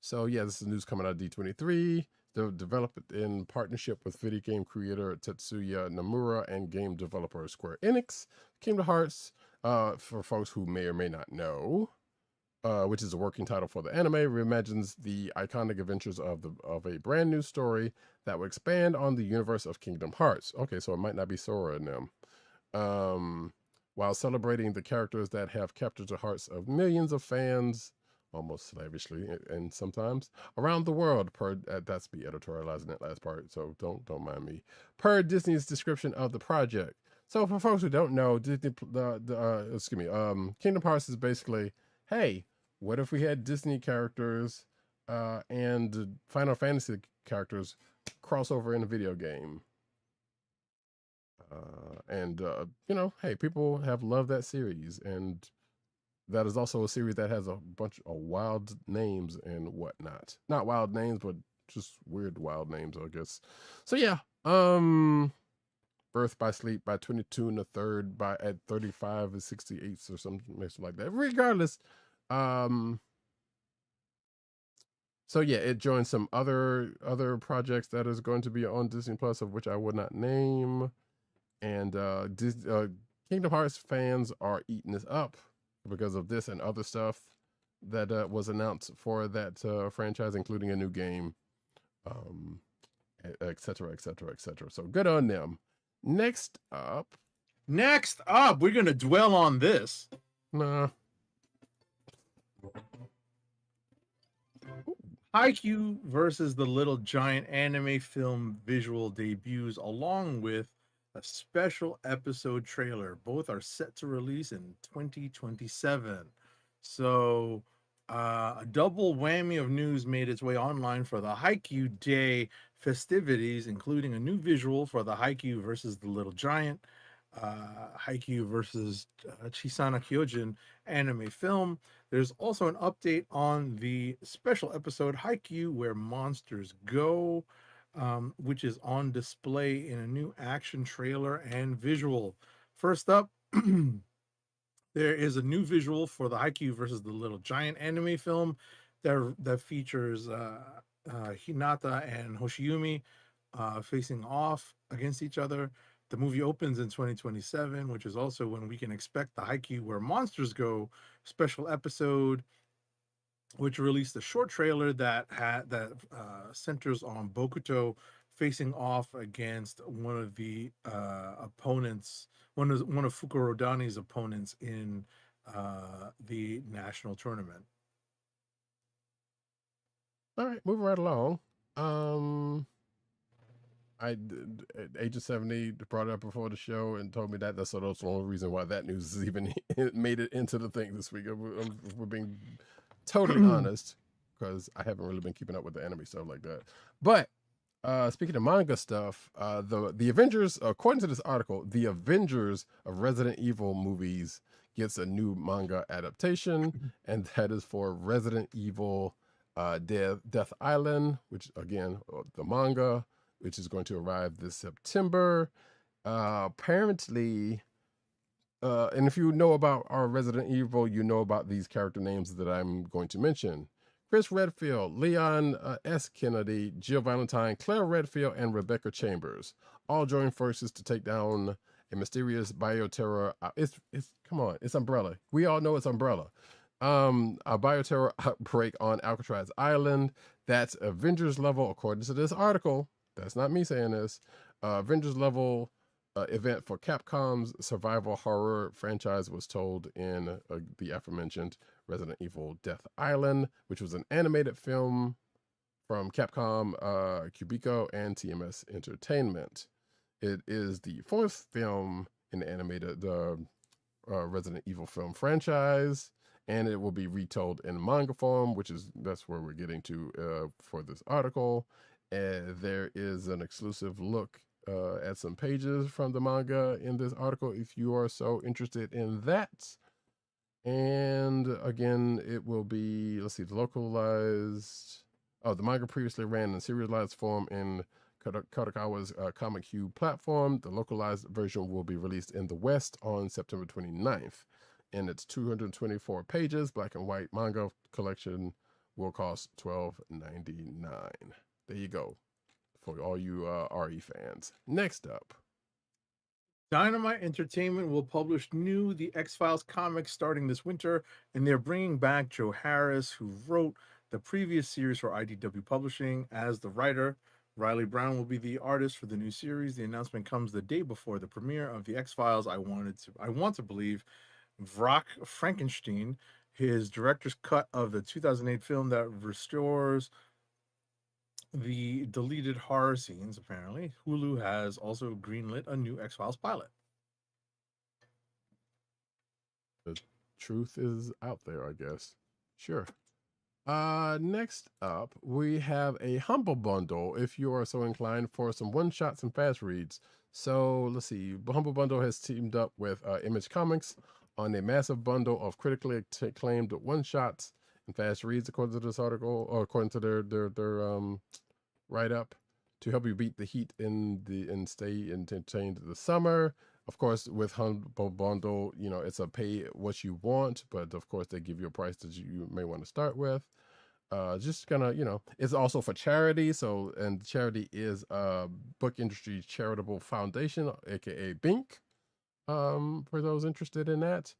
So yeah, this is news coming out of D23. They're developed in partnership with video game creator Tetsuya Nomura and game developer Square Enix. Kingdom Hearts, for folks who may or may not know, which is a working title for the anime, reimagines the iconic adventures of a brand new story that will expand on the universe of Kingdom Hearts. Okay, so it might not be Sora and them. While celebrating the characters that have captured the hearts of millions of fans, almost slavishly, and sometimes around the world. That's me editorializing that last part, so don't mind me. Per Disney's description of the project. So for folks who don't know, Disney, Kingdom Hearts is basically, hey, what if we had Disney characters and Final Fantasy characters crossover in a video game? Hey, people have loved that series, and that is also a series that has a bunch of wild names and whatnot. Not wild names, but just weird wild names, I guess. So yeah, Birth by Sleep by 22 and a third by at 35 and 68 or something like that. Regardless, so yeah, it joins some other projects that is going to be on Disney Plus, of which I would not name. And Kingdom Hearts fans are eating this up because of this and other stuff that was announced for that franchise, including a new game, et cetera, et cetera, et cetera. So good on them. Next up, we're going to dwell on this. Nah. Haikyuu versus the Little Giant anime film visual debuts along with a special episode trailer. Both are set to release in 2027. So a double whammy of news made its way online for the Haikyuu Day festivities, including a new visual for the Haikyuu versus the Little Giant, Haikyuu versus Chisana Kyojin anime film. There's also an update on the special episode Haikyuu Where Monsters Go, which is on display in a new action trailer and visual. First up, there is a new visual for the Haikyuu versus the Little Giant anime film that features Hinata and Hoshiyumi facing off against each other. The movie opens in 2027, which is also when we can expect the Haikyuu Where Monsters Go special episode, which released a short trailer that centers on Bokuto facing off against one of the opponents, one of Fukurodani's opponents in the national tournament. All right, moving right along. Agent 70 brought it up before the show and told me that's the only reason why that news is even made it into the thing this week. We're being totally honest, because I haven't really been keeping up with the anime stuff like that. But speaking of manga stuff, the Avengers, according to this article, the Avengers of Resident Evil movies gets a new manga adaptation, and that is for Resident Evil Death Island, which again, the manga, which is going to arrive this September. Apparently, and if you know about our Resident Evil, you know about these character names that I'm going to mention. Chris Redfield, Leon S. Kennedy, Jill Valentine, Claire Redfield, and Rebecca Chambers all join forces to take down a mysterious bioterror. Come on, it's Umbrella. We all know it's Umbrella. A bioterror outbreak on Alcatraz Island. That's Avengers level, according to this article. That's not me saying this. Avengers level event for Capcom's survival horror franchise was told in the aforementioned Resident Evil Death Island, which was an animated film from Capcom, Cubico, and TMS Entertainment. It is the fourth film in the animated Resident Evil film franchise, and it will be retold in manga form, that's where we're getting to for this article. There is an exclusive look at some pages from the manga in this article if you are so interested in that. And again, it will be, let's see, the localized. Oh, the manga previously ran in serialized form in Kadokawa's Comic Cube platform. The localized version will be released in the West on September 29th. And it's 224 pages. Black and white manga collection will cost $12.99. There you go for all you RE fans. Next up. Dynamite Entertainment will publish The X-Files comics starting this winter, and they're bringing back Joe Harris, who wrote the previous series for IDW Publishing, as the writer. Riley Brown will be the artist for the new series. The announcement comes the day before the premiere of The X-Files. I want to believe Vrock Frankenstein, his director's cut of the 2008 film that restores the deleted horror scenes. Apparently, Hulu has also greenlit a new X-Files pilot. The truth is out there, I guess. Sure. Next up, we have a Humble Bundle, if you are so inclined, for some one-shots and fast reads. So, let's see. Humble Bundle has teamed up with Image Comics on a massive bundle of critically acclaimed one-shots and fast reads, according to this article, or according to their write-up, to help you beat the heat and stay entertained this summer. Of course, with Humble Bundle, it's a pay what you want, but of course they give you a price that you may want to start with. Just gonna, it's also for charity. So, and charity is Book Industry Charitable Foundation, aka BINK. For those interested in that,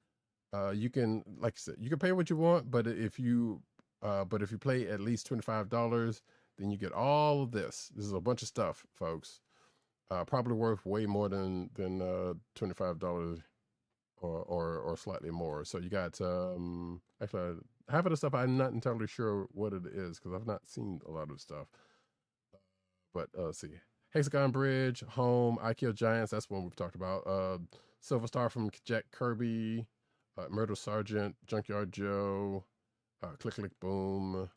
you can, like I said, you can pay what you want, but if you pay at least $25, then you get all of this. This is a bunch of stuff, folks. Probably worth way more than $25 or slightly more. So you got actually half of the stuff I'm not entirely sure what it is because I've not seen a lot of stuff. But let's see. Hexagon Bridge, Home, I Kill Giants, that's one we've talked about. Silver Star from Jack Kirby, Murder Sergeant, Junkyard Joe, Click Click Boom,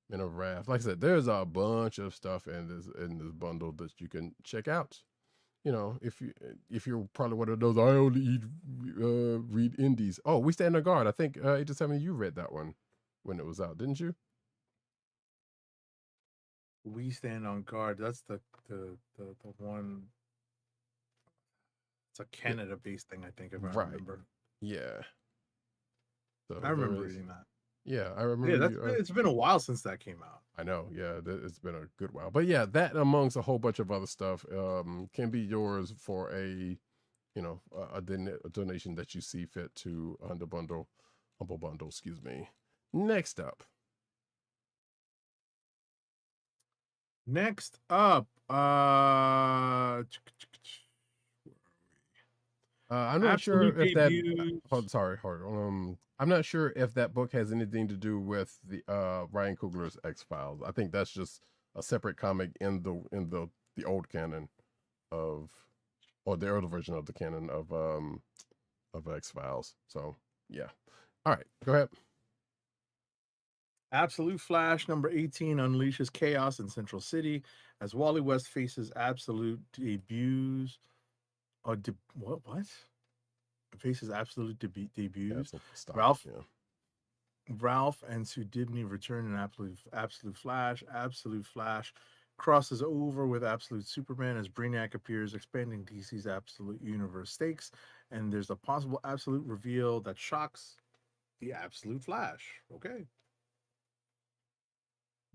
Men of Wrath. Like I said, there's a bunch of stuff in this bundle that you can check out. If you're probably one of those, I only read indies. Oh, We Stand on Guard. I think Agent 7, you read that one when it was out, didn't you? We Stand on Guard. That's the one. It's a Canada-based thing, I think, if I remember. Yeah. So I remember reading that. Yeah, I remember. Yeah, it's been a while since that came out. I know. Yeah, it's been a good while. But yeah, that amongst a whole bunch of other stuff can be yours for a donation that you see fit to Humble Bundle. Excuse me. Next up, I'm not sure if that. Sorry. I'm not sure if that book has anything to do with the Ryan Coogler's X-Files. I think that's just a separate comic in the old canon or the early version of the canon of X-Files. So yeah. All right, go ahead. Absolute Flash number 18 unleashes chaos in Central City as Wally West faces absolute debuts. What? Faces absolute debuts. Yeah, Ralph and Sue Dibney return in Absolute Flash. Absolute Flash crosses over with Absolute Superman as Brainiac appears, expanding DC's Absolute Universe stakes. And there's a possible Absolute reveal that shocks the Absolute Flash. Okay.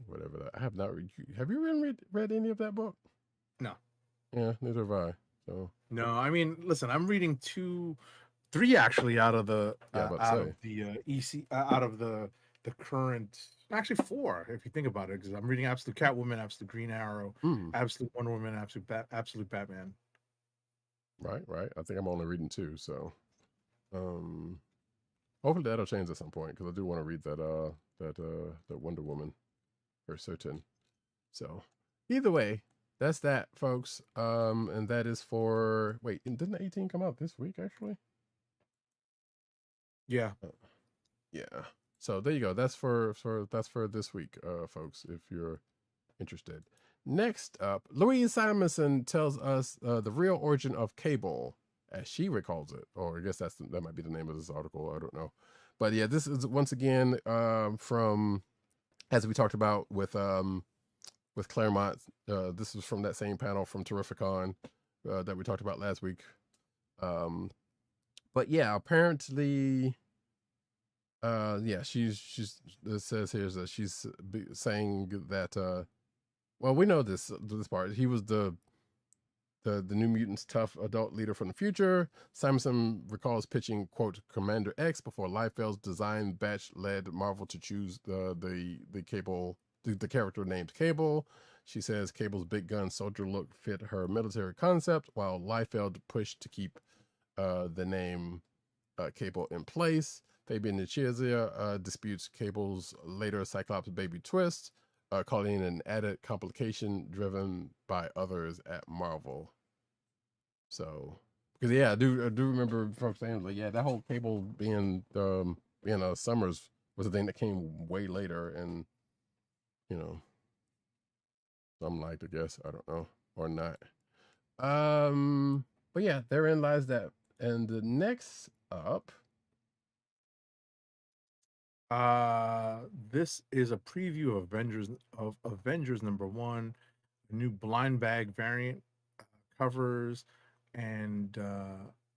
Whatever that. I have not read. Have you read any of that book? No. Yeah, neither have I. So no, I mean, listen, I'm reading 3 actually out of the EC out of the current Actually 4, if you think about it, because I'm reading Absolute Catwoman, Absolute Green Arrow, Mm, Absolute Wonder Woman, Absolute Batman. right, right. I think I'm only reading 2, so um, hopefully that'll change at some point because I do want to read that Wonder Woman for certain. So either way, that's that, folks. And that is for didn't the 18 come out this week actually? Yeah. Yeah. So there you go. That's for this week, folks, if you're interested. Next up, Louise Simonson tells us the real origin of Cable, as she recalls it. Or I guess that might be the name of this article. I don't know. But yeah, this is once again from, as we talked about with Claremont. This is from that same panel from Terrificon that we talked about last week. But yeah, apparently, yeah, she's it says here that she's saying that. Well, we know this part. He was the New Mutants' tough adult leader from the future. Simonson recalls pitching, quote, Commander X before Liefeld's design batch led Marvel to choose the character named Cable. She says Cable's big gun soldier look fit her military concept, while Liefeld pushed to keep the name Cable in place. Fabian Nicieza disputes Cable's later Cyclops baby twist, calling it an added complication driven by others at Marvel. So, because yeah, I do remember from saying like, yeah, that whole Cable being Summers was a thing that came way later, and you know, some liked, I guess, I don't know, or not. But yeah, therein lies that. And the next up, this is a preview of Avengers #1, the new blind bag variant, covers and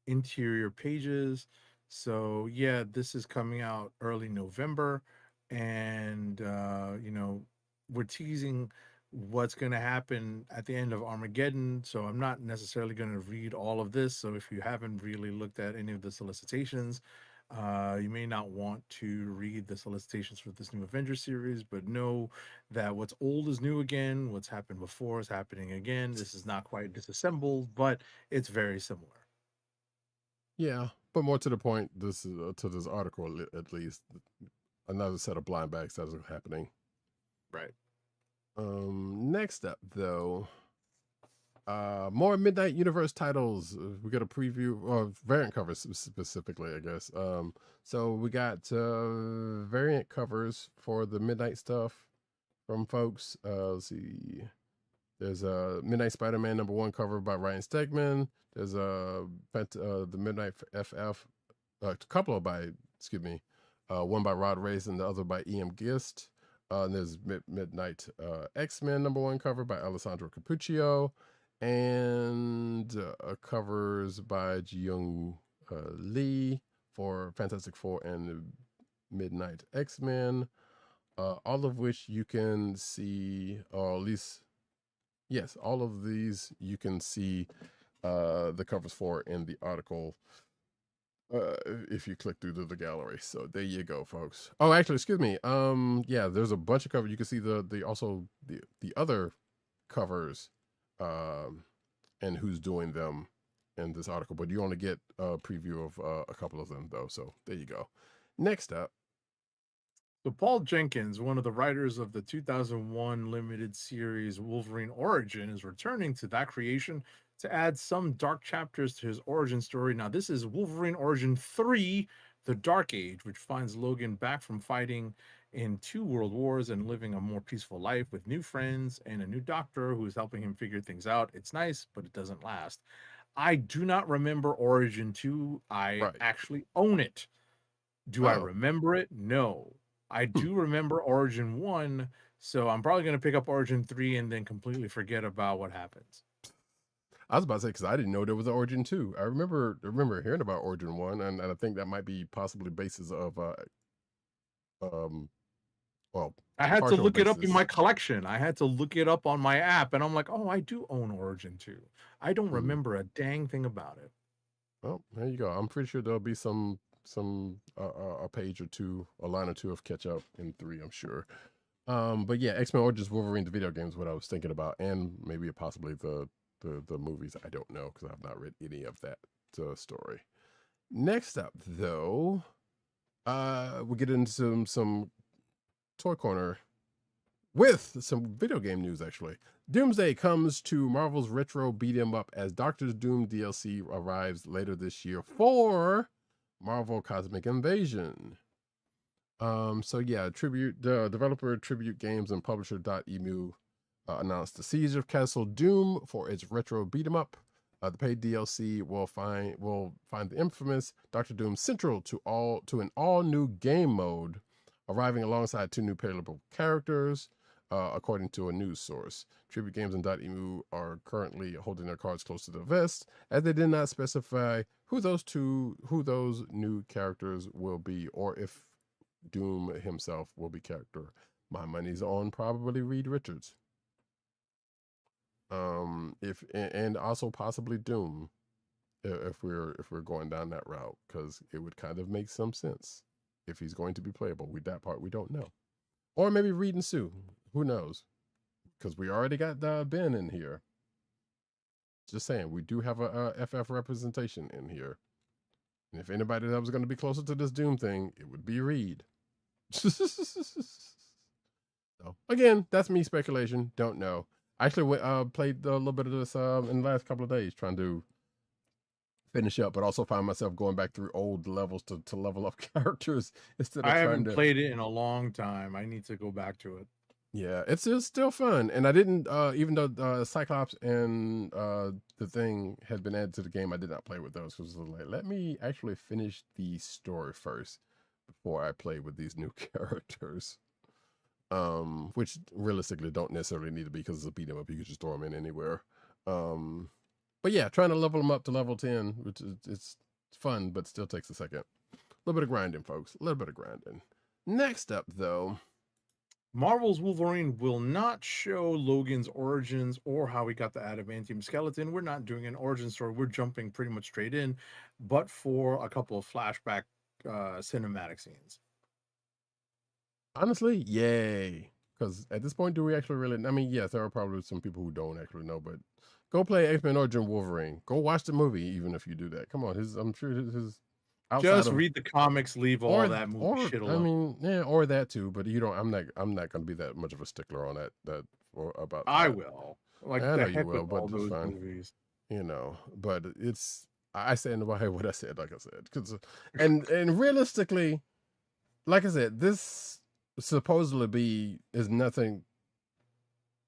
interior pages. So yeah, this is coming out early November, and we're teasing what's going to happen at the end of Armageddon. So I'm not necessarily going to read all of this. So if you haven't really looked at any of the solicitations, you may not want to read the solicitations for this new Avengers series, but know that what's old is new again. What's happened before is happening again. This is not quite disassembled, but it's very similar. yeah, but more to the point, this is to this article at least, another set of blind bags that is happening. Right. Next up though, more Midnight Universe titles. We got a preview or variant covers specifically, I guess. So we got variant covers for the Midnight stuff from folks. Let's see. There's a Midnight Spider-Man #1 cover by Ryan Stegman. There's the Midnight FF, a couple by, one by Rod Race and the other by E.M. Gist. And there's Midnight X-Men #1 cover by Alessandro Capuccio, and covers by Ji-Young Lee for Fantastic Four and Midnight X-Men, all of which you can see, or at least, yes, all of these you can see the covers for in the article if you click through the gallery. So there you go, folks. Oh, actually, excuse me. Yeah, there's a bunch of covers. You can see the other covers and who's doing them in this article, but you only get a preview of a couple of them though. So there you go. Next up, so Paul Jenkins, one of the writers of the 2001 limited series Wolverine Origin, is returning to that creation to add some dark chapters to his origin story. Now, this is Wolverine Origin 3, The Dark Age, which finds Logan back from fighting in 2 world wars and living a more peaceful life with new friends and a new doctor who is helping him figure things out. It's nice, but it doesn't last. I do not remember Origin 2. I actually own it. Do I remember it? No. I do remember Origin 1, so I'm probably going to pick up Origin 3 and then completely forget about what happens. I was about to say, because I didn't know there was an Origin 2. I remember hearing about Origin 1, and I think that might be possibly basis of well, I had to look it up in my collection. I had to look it up on my app, and I'm like, oh, I do own Origin 2. I don't remember a dang thing about it. Well, there you go. I'm pretty sure there'll be some a page or two, a line or two of catch up in 3, I'm sure. But yeah, X-Men Origins Wolverine, the video game is what I was thinking about, and maybe possibly the movies. I don't know because I've not read any of that story. Next up, though, we get into some Toy Corner with some video game news, actually. Doomsday comes to Marvel's retro beat 'em up as Doctor Doom DLC arrives later this year for Marvel Cosmic Invasion. So yeah, developer Tribute Games and publisher .emu announced the Siege of Castle Doom for its retro beat 'em up. The paid DLC will find the infamous Doctor Doom central to an all new game mode, arriving alongside 2 new playable characters, according to a news source. Tribute Games and .emu are currently holding their cards close to the vest, as they did not specify who those new characters will be, or if Doom himself will be character. My money's on probably Reed Richards. And also possibly Doom, if we're going down that route, because it would kind of make some sense if he's going to be playable. That part we don't know, or maybe Reed and Sue. Who knows? Because we already got Ben in here. Just saying, we do have a FF representation in here, and if anybody that was going to be closer to this Doom thing, it would be Reed. So again, that's me speculation. Don't know. I actually played a little bit of this in the last couple of days, trying to finish up, but also find myself going back through old levels to level up characters instead of I haven't played it in a long time. I need to go back to it. Yeah, it's still fun, and I didn't even though Cyclops and the Thing had been added to the game, I did not play with those because like, let me actually finish the story first before I play with these new characters. Which realistically don't necessarily need to be because it's a beat 'em up. You can just throw them in anywhere. But yeah, trying to level them up to level 10, which is it's fun, but still takes a second. A little bit of grinding, folks. A little bit of grinding. Next up, though, Marvel's Wolverine will not show Logan's origins or how he got the adamantium skeleton. We're not doing an origin story. We're jumping pretty much straight in, but for a couple of flashback cinematic scenes. honestly, yay. Because at this point, do we actually really? I mean, yes, there are probably some people who don't actually know, but go play X-Men Origin Wolverine. Go watch the movie, even if you do that. Come on, I'm sure his. Just read the comics, leave all that movie shit alone. I mean, yeah, or that too. But you don't. I'm not going to be that much of a stickler on that or about. I that. will. Like I know the you heck will, with but all it's those fine. movies. You know, but it's. I stand by what I said. Like I said, because and realistically, like I said, this supposedly is nothing.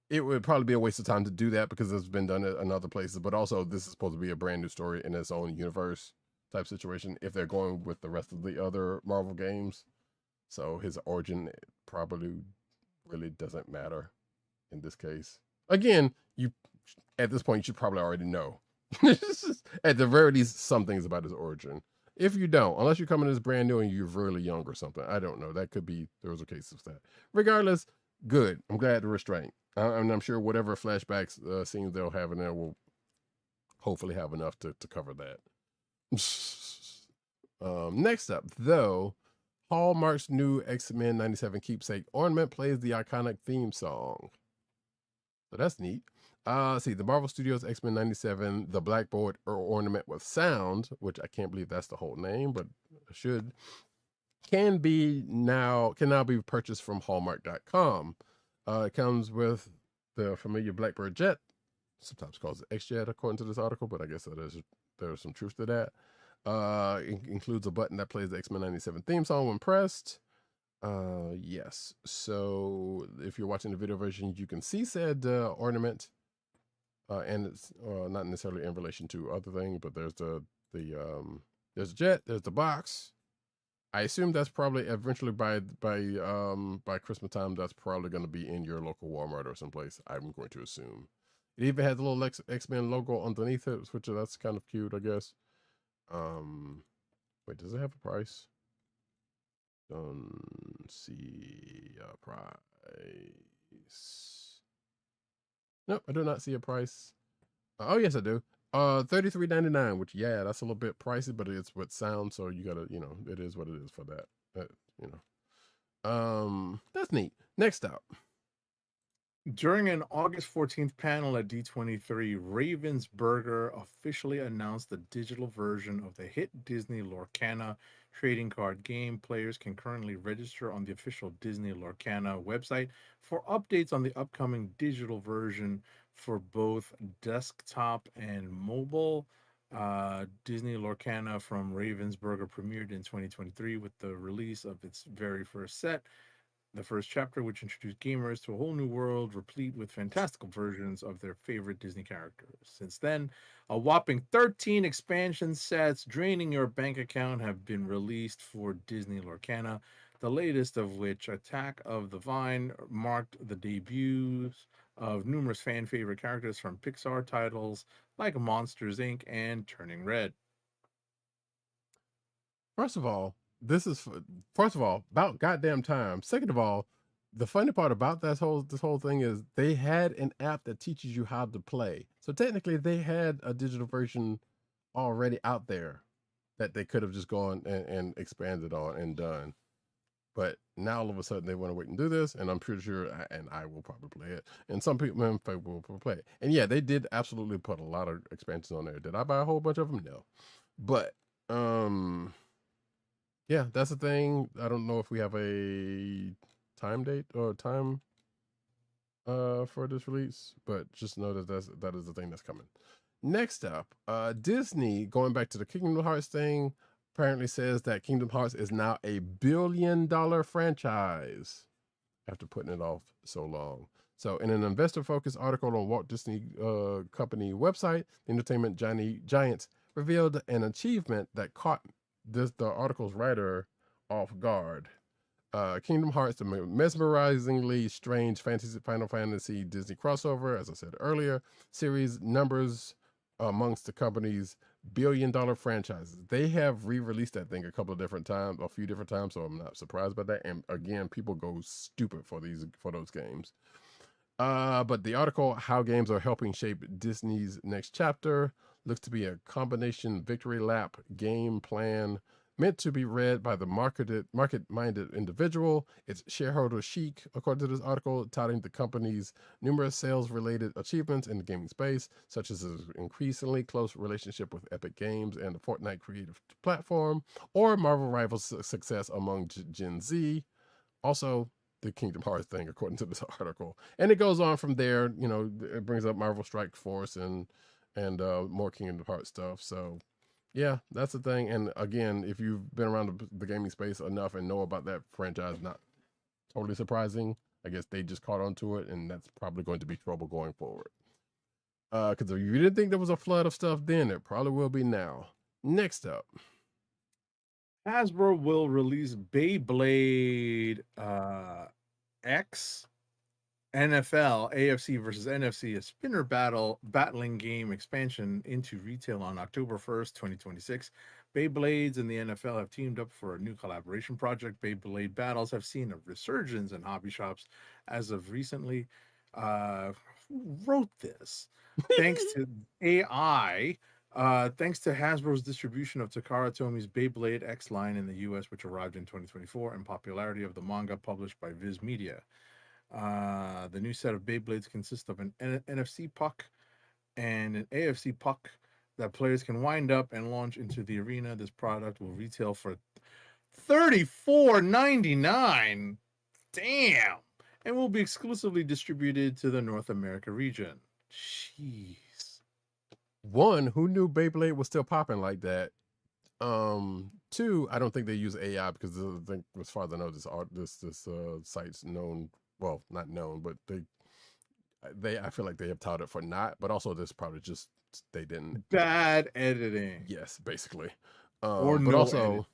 It would probably be a waste of time to do that because it's been done in other places. But also, this is supposed to be a brand new story in its own universe type situation. If they're going with the rest of the other Marvel games, so his origin probably really doesn't matter in this case. Again, you at this point you should probably already know. At the very least, some things about his origin. If you don't, unless you're coming as brand new and you're really young or something, I don't know. That could be there was a case of that. Regardless, good. I'm glad the restraint. And I'm sure whatever flashbacks scenes they'll have in there will hopefully have enough to cover that. Next up, though, Hallmark's new X-Men 97 keepsake ornament plays the iconic theme song. So that's neat. See, the Marvel Studios X-Men 97, the Blackboard ornament with sound, which I can't believe that's the whole name, but should, can now be purchased from Hallmark.com. It comes with the familiar Blackbird jet, sometimes called the X-Jet according to this article, but I guess there's some truth to that. It includes a button that plays the X-Men 97 theme song when pressed. Yes. So if you're watching the video version, you can see said ornament, and it's not necessarily in relation to other things, but there's there's a jet, there's the box. I assume that's probably eventually by Christmas time, that's probably going to be in your local Walmart or someplace. I'm going to assume. It even has a little X-Men logo underneath it, which that's kind of cute, I guess. Wait, does it have a price? Don't see a price. Nope, I do not see a price. Oh, yes, I do. $33.99, which that's a little bit pricey, but it's with sound, so you gotta, it is what it is for that. You that's neat. Next up. During an August 14th panel at D23, Ravensburger officially announced the digital version of the hit Disney Lorcana trading card game. Players can currently register on the official Disney Lorcana website for updates on the upcoming digital version for both desktop and mobile. Disney Lorcana from Ravensburger premiered in 2023 with the release of its very first set, the first chapter, which introduced gamers to a whole new world replete with fantastical versions of their favorite Disney characters. Since then, a whopping 13 expansion sets draining your bank account have been released for Disney Lorcana, the latest of which, Attack of the Vine, marked the debuts of numerous fan favorite characters from Pixar titles like Monsters Inc. and Turning Red. First of all, about goddamn time. Second of all, the funny part about this whole thing is they had an app that teaches you how to play. So technically, they had a digital version already out there that they could have just gone and expanded on and done. But now all of a sudden they want to wait and do this, and I'm pretty sure, and I will probably play it, and some people in fact will play it. And yeah, they did absolutely put a lot of expansions on there. Did I buy a whole bunch of them? No, but yeah, that's the thing. I don't know if we have a time date or time for this release, but just know that that is the thing that's coming. Next up, Disney, going back to the Kingdom Hearts thing, apparently says that Kingdom Hearts is now a $1 billion franchise after putting it off so long. So in an investor-focused article on Walt Disney Company website, the entertainment giants revealed an achievement that caught the article's writer off guard. Kingdom Hearts, the mesmerizingly strange Final Fantasy Disney crossover, as I said earlier, series numbers amongst the company's $1 billion franchises. They have re-released that thing a few different times, so I'm not surprised by that. And again, people go stupid for those games. But the article, How Games Are Helping Shape Disney's Next Chapter, looks to be a combination victory lap game plan meant to be read by the market-minded individual. It's shareholder chic, according to this article, touting the company's numerous sales-related achievements in the gaming space, such as an increasingly close relationship with Epic Games and the Fortnite creative platform, or Marvel Rivals' success among Gen Z. Also, the Kingdom Hearts thing, according to this article. And it goes on from there. It brings up Marvel Strike Force and more Kingdom Hearts stuff. So yeah, that's the thing. And again, if you've been around the gaming space enough and know about that franchise, not totally surprising. I guess they just caught on to it, and that's probably going to be trouble going forward. Because if you didn't think there was a flood of stuff then, it probably will be now. Next up, Hasbro will release Beyblade X NFL AFC versus NFC, a spinner battling game expansion into retail on October 1st, 2026. Beyblades and the NFL have teamed up for a new collaboration project. Beyblade battles have seen a resurgence in hobby shops as of recently. Who wrote this? Thanks to AI. Thanks to Hasbro's distribution of Takara Tomi's Beyblade X line in the US, which arrived in 2024, and popularity of the manga published by Viz Media. The new set of Beyblades consists of an NFC puck and an AFC puck that players can wind up and launch into the arena. This product will retail for $34.99. Damn! And will be exclusively distributed to the North America region. Jeez. one, who knew Beyblade was still popping like that? Two, I don't think they use AI because I think, as far as I know, this site's known. Well, not known, but I feel like they have touted for not. But also, this probably just they didn't. Bad editing. Yes, basically. Or but no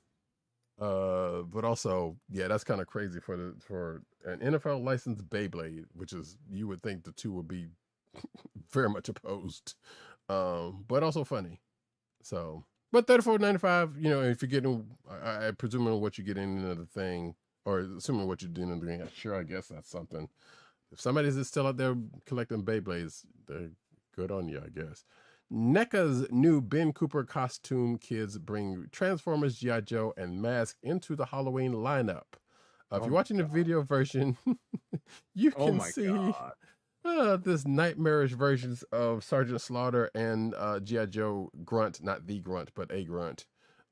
also, yeah, that's kind of crazy for an NFL licensed Beyblade, which is, you would think the two would be very much opposed, but also funny. So, but $34.95, if you're getting, I presuming what you're getting into the thing, or assuming what you're doing in the thing, sure, I guess that's something. If somebody's still out there collecting Beyblades, they're good on you, I guess. NECA's new Ben Cooper costume kids bring Transformers, G.I. Joe, and Mask into the Halloween lineup. If you're watching the video version, you Oh can my see god. this nightmarish versions of Sergeant Slaughter and G.I. Joe Grunt, not the Grunt, but a Grunt.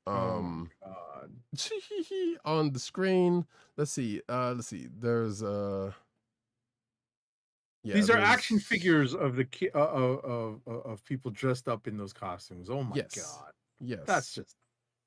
Oh my god. On the screen. Let's see. There's These are action there's figures of the of people dressed up in those costumes. Oh my god. Yes. That's just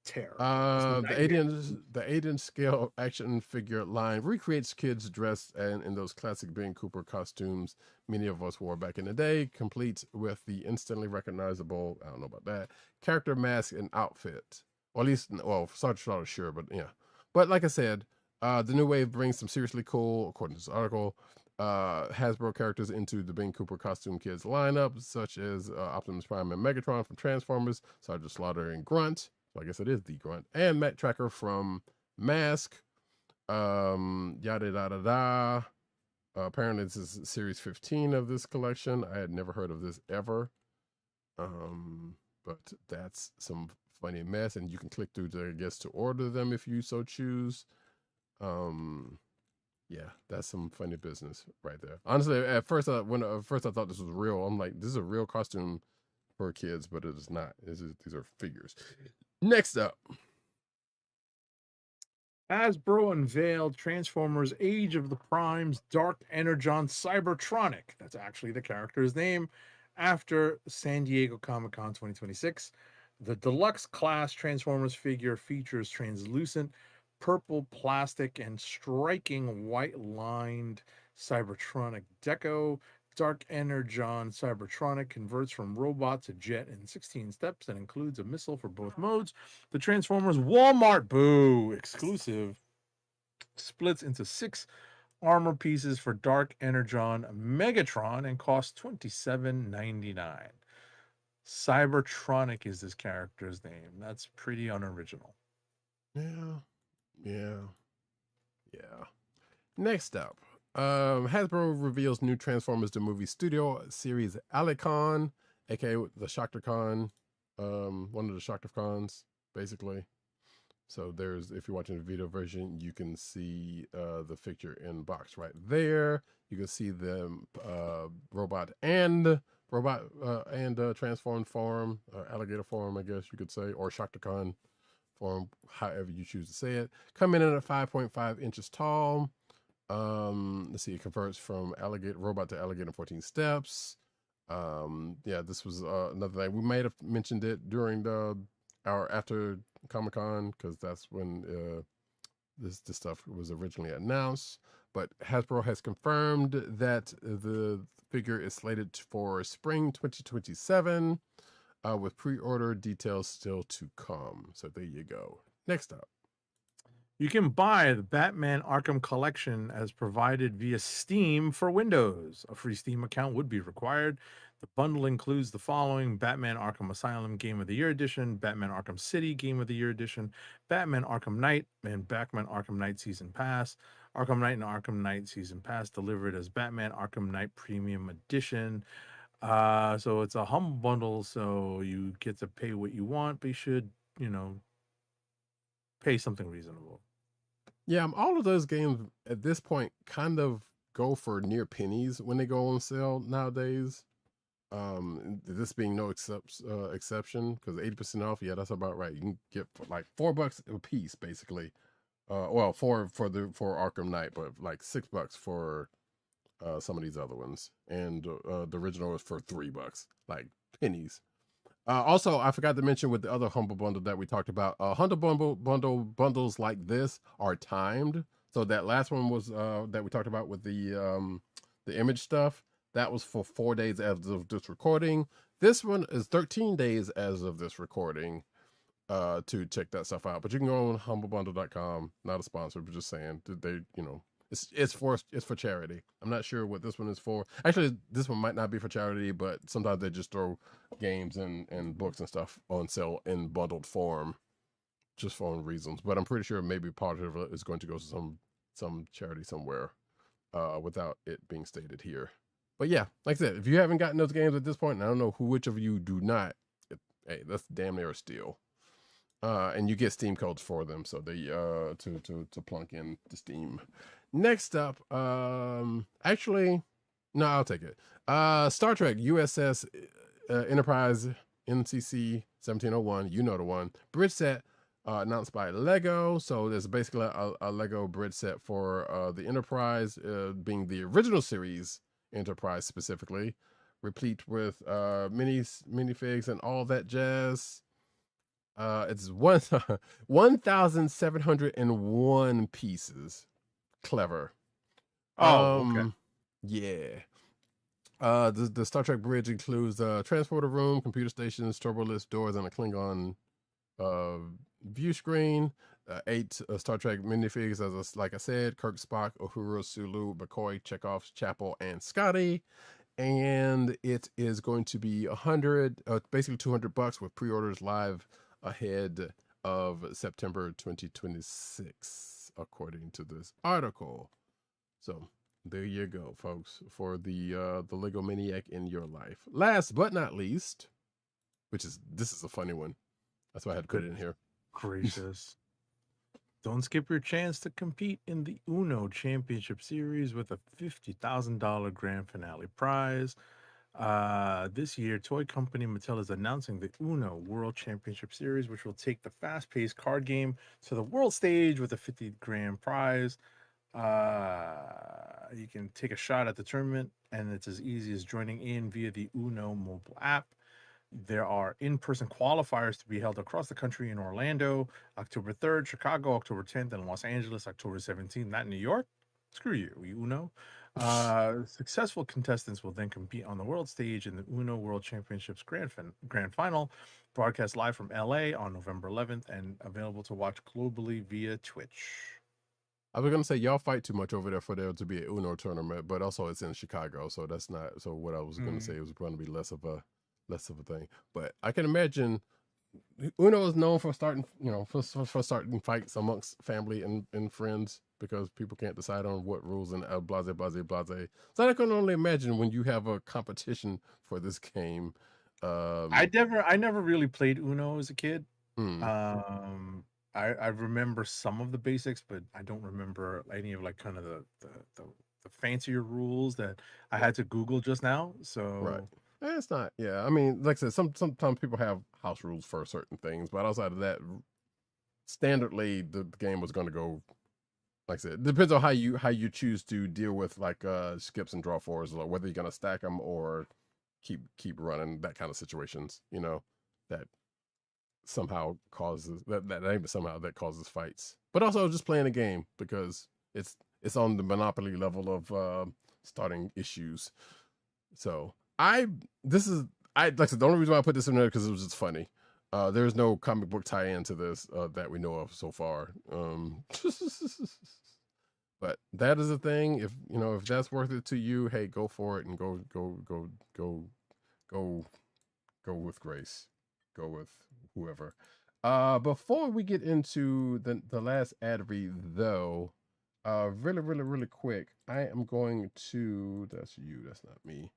terrible. That's The 8-inch scale action figure line recreates kids dressed in those classic Ben Cooper costumes many of us wore back in the day, complete with the instantly recognizable, I don't know about that, character mask and outfit. Or at least, well, Sergeant Slaughter, sure, but yeah. But like I said, the new wave brings some seriously cool, according to this article, Hasbro characters into the Ben Cooper costume kids lineup, such as Optimus Prime and Megatron from Transformers, Sergeant Slaughter and Grunt. So I guess it is the Grunt, and Matt Tracker from Mask. Yada yada da. Apparently, this is series 15 of this collection. I had never heard of this ever. But that's some funny mess, and you can click through to, I guess, to order them if you so choose. Yeah, that's some funny business right there. Honestly, at first, I thought this was real. I'm like, this is a real costume for kids, but it is not. These are figures. Next up, Hasbro unveiled Transformers Age of the Primes Dark Energon Cybertronic. That's actually the character's name after San Diego Comic-Con 2026. The deluxe class Transformers figure features translucent purple plastic and striking white lined Cybertronic deco. Dark Energon Cybertronic converts from robot to jet in 16 steps and includes a missile for both modes. The Transformers Walmart Boo exclusive splits into 6 armor pieces for Dark Energon Megatron and costs $27.99. Cybertronic is this character's name. That's pretty unoriginal. Yeah. Next up, Hasbro reveals new Transformers the movie studio series Alicon, aka the Shocktacon, one of the Shocktacons, basically. So there's, if you're watching the video version, you can see the figure in box right there. You can see the robot and transformed form, alligator form, I guess you could say, or Shocktacon form, however you choose to say it. Coming in at 5.5 inches tall. Let's see, it converts from robot to alligator in 14 steps. Yeah, this was another thing. We might have mentioned it during our after Comic-Con, because that's when this stuff was originally announced. But Hasbro has confirmed that the figure is slated for spring 2027, with pre-order details still to come. So there you go. Next up, you can buy the Batman Arkham Collection as provided via Steam for Windows. A free Steam account would be required. The bundle includes the following: Batman Arkham Asylum Game of the Year Edition, Batman Arkham City Game of the Year Edition, Batman Arkham Knight, and Batman Arkham Knight Season Pass. Arkham Knight and Arkham Knight Season Pass delivered as Batman Arkham Knight Premium Edition. So it's a humble bundle, so you get to pay what you want, but you should, pay something reasonable. yeah, all of those games at this point kind of go for near pennies when they go on sale nowadays. This being no exception, because 80% off, yeah, that's about right. You can get for like $4 a piece, basically. Well, for Arkham Knight, but like $6 for some of these other ones, and the original is for $3, like pennies. Also, I forgot to mention with the other humble bundle that we talked about, humble bundles like this are timed. So that last one was that we talked about with the image stuff. That was for 4 days as of this recording. This one is 13 days as of this recording. To check that stuff out, but you can go on humblebundle.com. Not a sponsor, but just saying they, it's for charity. I'm not sure what this one is for. Actually, this one might not be for charity, but sometimes they just throw games and books and stuff on sale in bundled form, just for own reasons. But I'm pretty sure maybe part of it is going to go to some charity somewhere, without it being stated here. But yeah, like I said, if you haven't gotten those games at this point, and I don't know which of you do not, hey, that's damn near a steal. And you get Steam codes for them, so they to plunk in to Steam. Next up, actually, no, I'll take it. Star Trek USS Enterprise NCC 1701, you know the one. Bridge set announced by Lego. So there's basically a Lego bridge set for the Enterprise, being the original series Enterprise specifically, replete with minifigs and all that jazz. It's 1,701 pieces. Clever. Okay. Yeah. The Star Trek bridge includes a transporter room, computer stations, turbo lift doors, and a Klingon view screen. 8 Star Trek minifigs, like I said, Kirk, Spock, Uhura, Sulu, McCoy, Chekhov, Chapel, and Scotty. And it is going to be basically $200 with pre-orders live ahead of September 2026, according to this article. So there you go, folks, for the Lego Maniac in your life. Last but not least, this is a funny one. That's why I had to put it in here. Gracious. Don't skip your chance to compete in the Uno Championship Series with a $50,000 grand finale prize. This year, toy company Mattel is announcing the Uno World Championship Series, which will take the fast-paced card game to the world stage with a 50 grand prize. You can take a shot at the tournament, and it's as easy as joining in via the Uno mobile app. There are in-person qualifiers to be held across the country in Orlando, October 3rd, Chicago, October 10th, and Los Angeles, October 17th. Not New York. Screw you, Uno. Successful contestants will then compete on the world stage in the Uno World Championships Grand Final, broadcast live from LA on November 11th and available to watch globally via Twitch. I was gonna say y'all fight too much over there for there to be an Uno tournament, but also it's in Chicago, so that's not. So what I was gonna say was going to be less of a thing. But I can imagine Uno is known for starting, for starting fights amongst family and friends because people can't decide on what rules and blase. So I can only imagine when you have a competition for this game. I never really played Uno as a kid. I remember some of the basics, but I don't remember any of like kind of the fancier rules that I had to Google just now. So right. It's not, yeah. I mean, like I said, sometimes people have house rules for certain things, but outside of that, standardly the game was going to go. Like I said, it depends on how you choose to deal with like skips and draw fours, or whether you're going to stack them or keep running, that kind of situations. That somehow causes that causes fights, but also just playing a game because it's on the Monopoly level of starting issues. So. Like I said, the only reason why I put this in there because it was just funny. There's no comic book tie-in to this that we know of so far. But that is a thing. If that's worth it to you, hey, go for it and go with grace. Go with whoever. Before we get into the last ad read, though, really quick, I am going to. That's you. That's not me.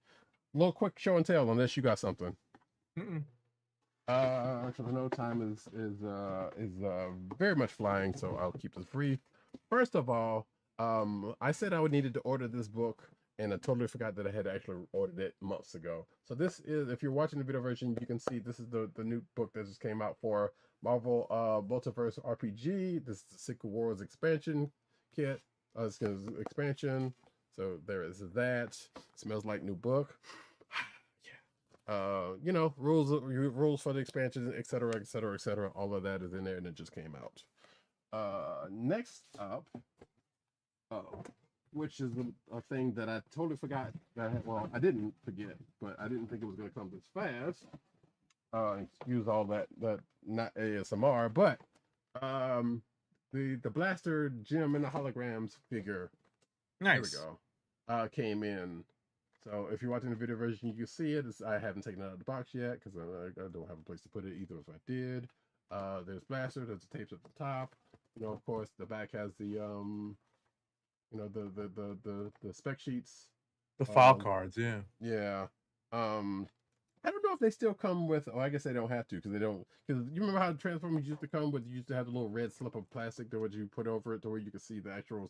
A little quick show and tell, unless you got something. Because I know time is very much flying, so I'll keep this brief. First of all, I said I would needed to order this book, and I totally forgot that I had actually ordered it months ago. So this is, if you're watching the video version, you can see this is the new book that just came out for Marvel Multiverse RPG. This is the Secret Wars expansion kit. It's expansion. So there is that. Smells like new book. Yeah. Rules for the expansion, etc. All of that is in there, and it just came out. Next up, which is a thing that I totally forgot I didn't forget, but I didn't think it was going to come this fast. Excuse all that not ASMR, but the Blaster Gem and the Holograms figure. Nice. There we go. Came in. So if you're watching the video version, you can see it. I haven't taken it out of the box yet because I don't have a place to put it either if I did. There's Blaster. There's the tapes at the top. Of course, the back has the the spec sheets The file cards, yeah. Yeah. I don't know if they still come with. Oh, I guess they don't have to because they don't. Because you remember how the Transformers used to come with? You used to have the little red slip of plastic that would you put over it to where you could see the actual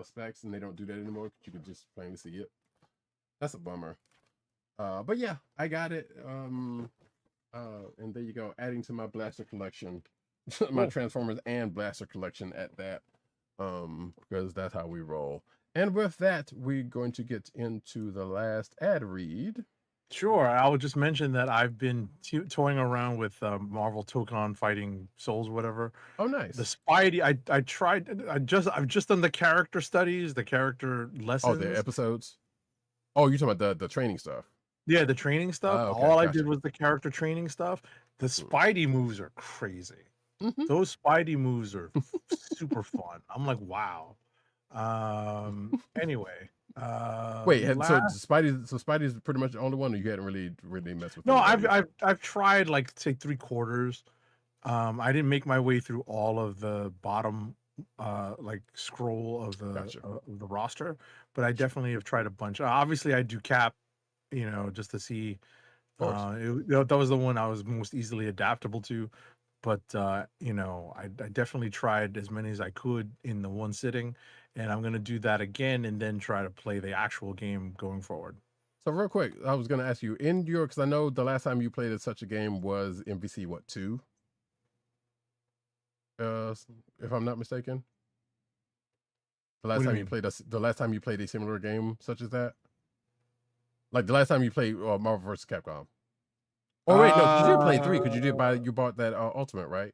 specs, and they don't do that anymore because you can just plainly see it. That's a bummer. But yeah, I got it. And there you go, adding to my blaster collection, my Transformers and blaster collection at that. Because that's how we roll. And with that, we're going to get into the last ad read. Sure. I will just mention that I've been toying around with Marvel Tokon Fighting Souls, whatever. Oh, nice. The Spidey. I tried. I've just done the character studies, the character lessons. Oh, the episodes. Oh, you're talking about the training stuff. Yeah, the training stuff. Okay, All I gotcha. did was the character training stuff. The Spidey moves are crazy. Mm-hmm. Those Spidey moves are super fun. I'm like, wow. Anyway. Wait, so Spidey's pretty much the only one, or you hadn't really messed with? No, I've tried like say 3/4. I didn't make my way through all of the bottom like scroll of the roster, but I definitely have tried a bunch. Obviously, I do Cap, just to see. That was the one I was most easily adaptable to, but I definitely tried as many as I could in the one sitting, and I'm gonna do that again and then try to play the actual game going forward. So real quick, I was gonna ask you because I know the last time you played such a game was MVC 2? If I'm not mistaken. The last time you played a similar game such as that? Like the last time you played Marvel vs. Capcom. Oh wait, no, you did play 3 because you bought that Ultimate, right?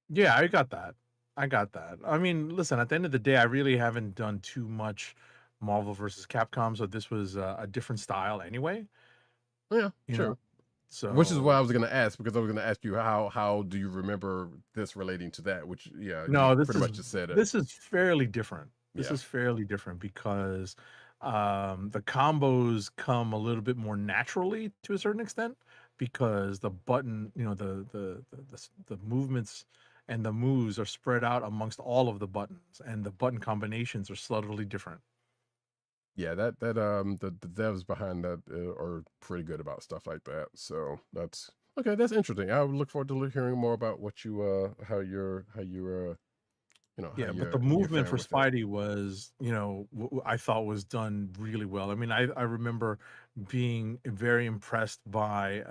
Yeah, I got that. I mean, listen, at the end of the day, I really haven't done too much Marvel vs. Capcom, so this was a different style anyway. Yeah, you sure. know? So, which is what I was going to ask, because I was going to ask you how do you remember this relating to that? Which no, this much just said it. This is fairly different. This Yeah. is fairly different because the combos come a little bit more naturally to a certain extent, because the button, the movements and the moves are spread out amongst all of the buttons, and the button combinations are subtly different. Yeah, the devs behind that are pretty good about stuff like that. So that's okay. That's interesting. I would look forward to hearing more about what you how you're Yeah, but the movement for Spidey was, I thought was done really well. I mean, I remember being very impressed by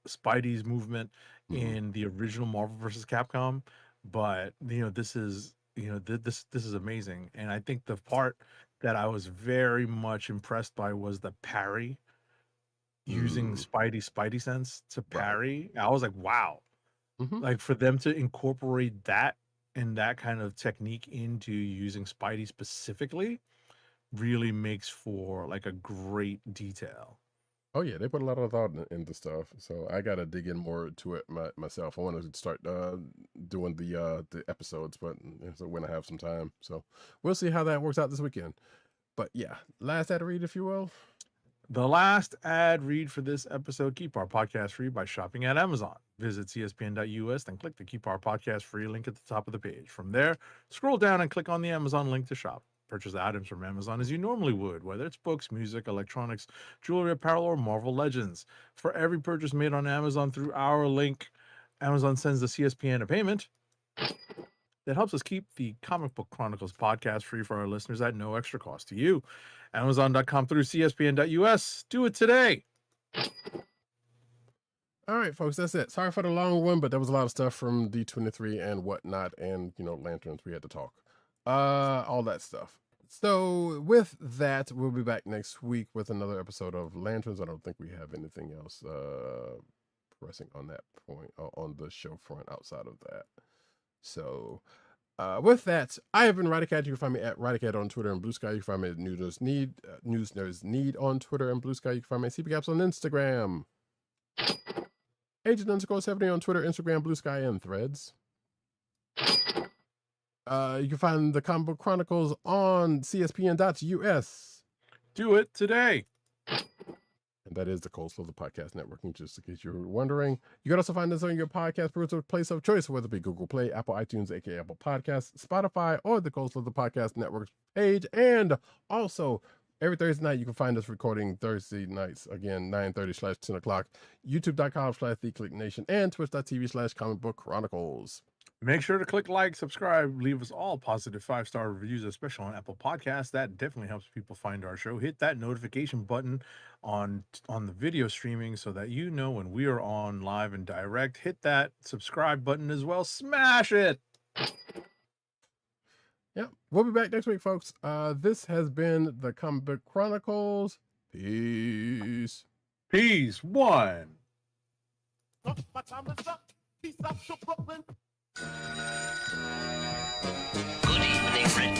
Spidey's movement in the original Marvel vs. Capcom, but this is this is amazing. And I think the part that I was very much impressed by was the parry, using Spidey sense to parry. I was like, wow. Like, for them to incorporate that and that kind of technique into using Spidey specifically really makes for like a great detail. Oh yeah, they put a lot of thought into stuff. So I gotta dig in more to it myself. I want to start doing the episodes, but so when I have some time. So we'll see how that works out this weekend. But yeah, last ad read, if you will. The last ad read for this episode: keep our podcast free by shopping at Amazon. Visit cspn.us, then click the Keep Our Podcast Free link at the top of the page. From there, scroll down and click on the Amazon link to shop. Purchase items from Amazon as you normally would, whether it's books, music, electronics, jewelry, apparel, or Marvel Legends. For every purchase made on Amazon through our link, Amazon sends the CSPN a payment that helps us keep the Comic Book Chronicles podcast free for our listeners at no extra cost to you. Amazon.com through cspn.us. Do it today. All right, folks, that's it. Sorry for the long one, but there was a lot of stuff from D23 and whatnot, and lanterns we had to talk, all that stuff. So with that, we'll be back next week with another episode of Lanterns. I don't think we have anything else pressing on that point on the show front outside of that. So with that, I have been Roddykat. You can find me at Roddykat on Twitter and Blue Sky. You can find me at News Nerds Need on Twitter and Blue Sky. You can find me at CPCaps on Instagram. Agent_70 on Twitter, Instagram, Blue Sky, and Threads. You can find the Comic Book Chronicles on cspn.us. Do it today. And that is the Coleslaw, the podcast network, just in case you were wondering. You can also find us on your podcast place of choice, whether it be Google Play, Apple iTunes, aka Apple Podcasts, Spotify, or the Coleslaw, the podcast network page. And also, Every Thursday night, you can find us recording Thursday nights, again, 9:30/10 o'clock, youtube.com/TheKliqNation, and twitch.tv/Comic Book Chronicles. Make sure to click like, subscribe, leave us all positive 5-star reviews, especially on Apple Podcasts. That definitely helps people find our show. Hit that notification button on the video streaming so that you know when we are on live and direct. Hit that subscribe button as well. Smash it. Yeah, we'll be back next week, folks. This has been the Comic Book Chronicles. Peace. Peace. One. My time is up. Peace out to Brooklyn. Good evening, Red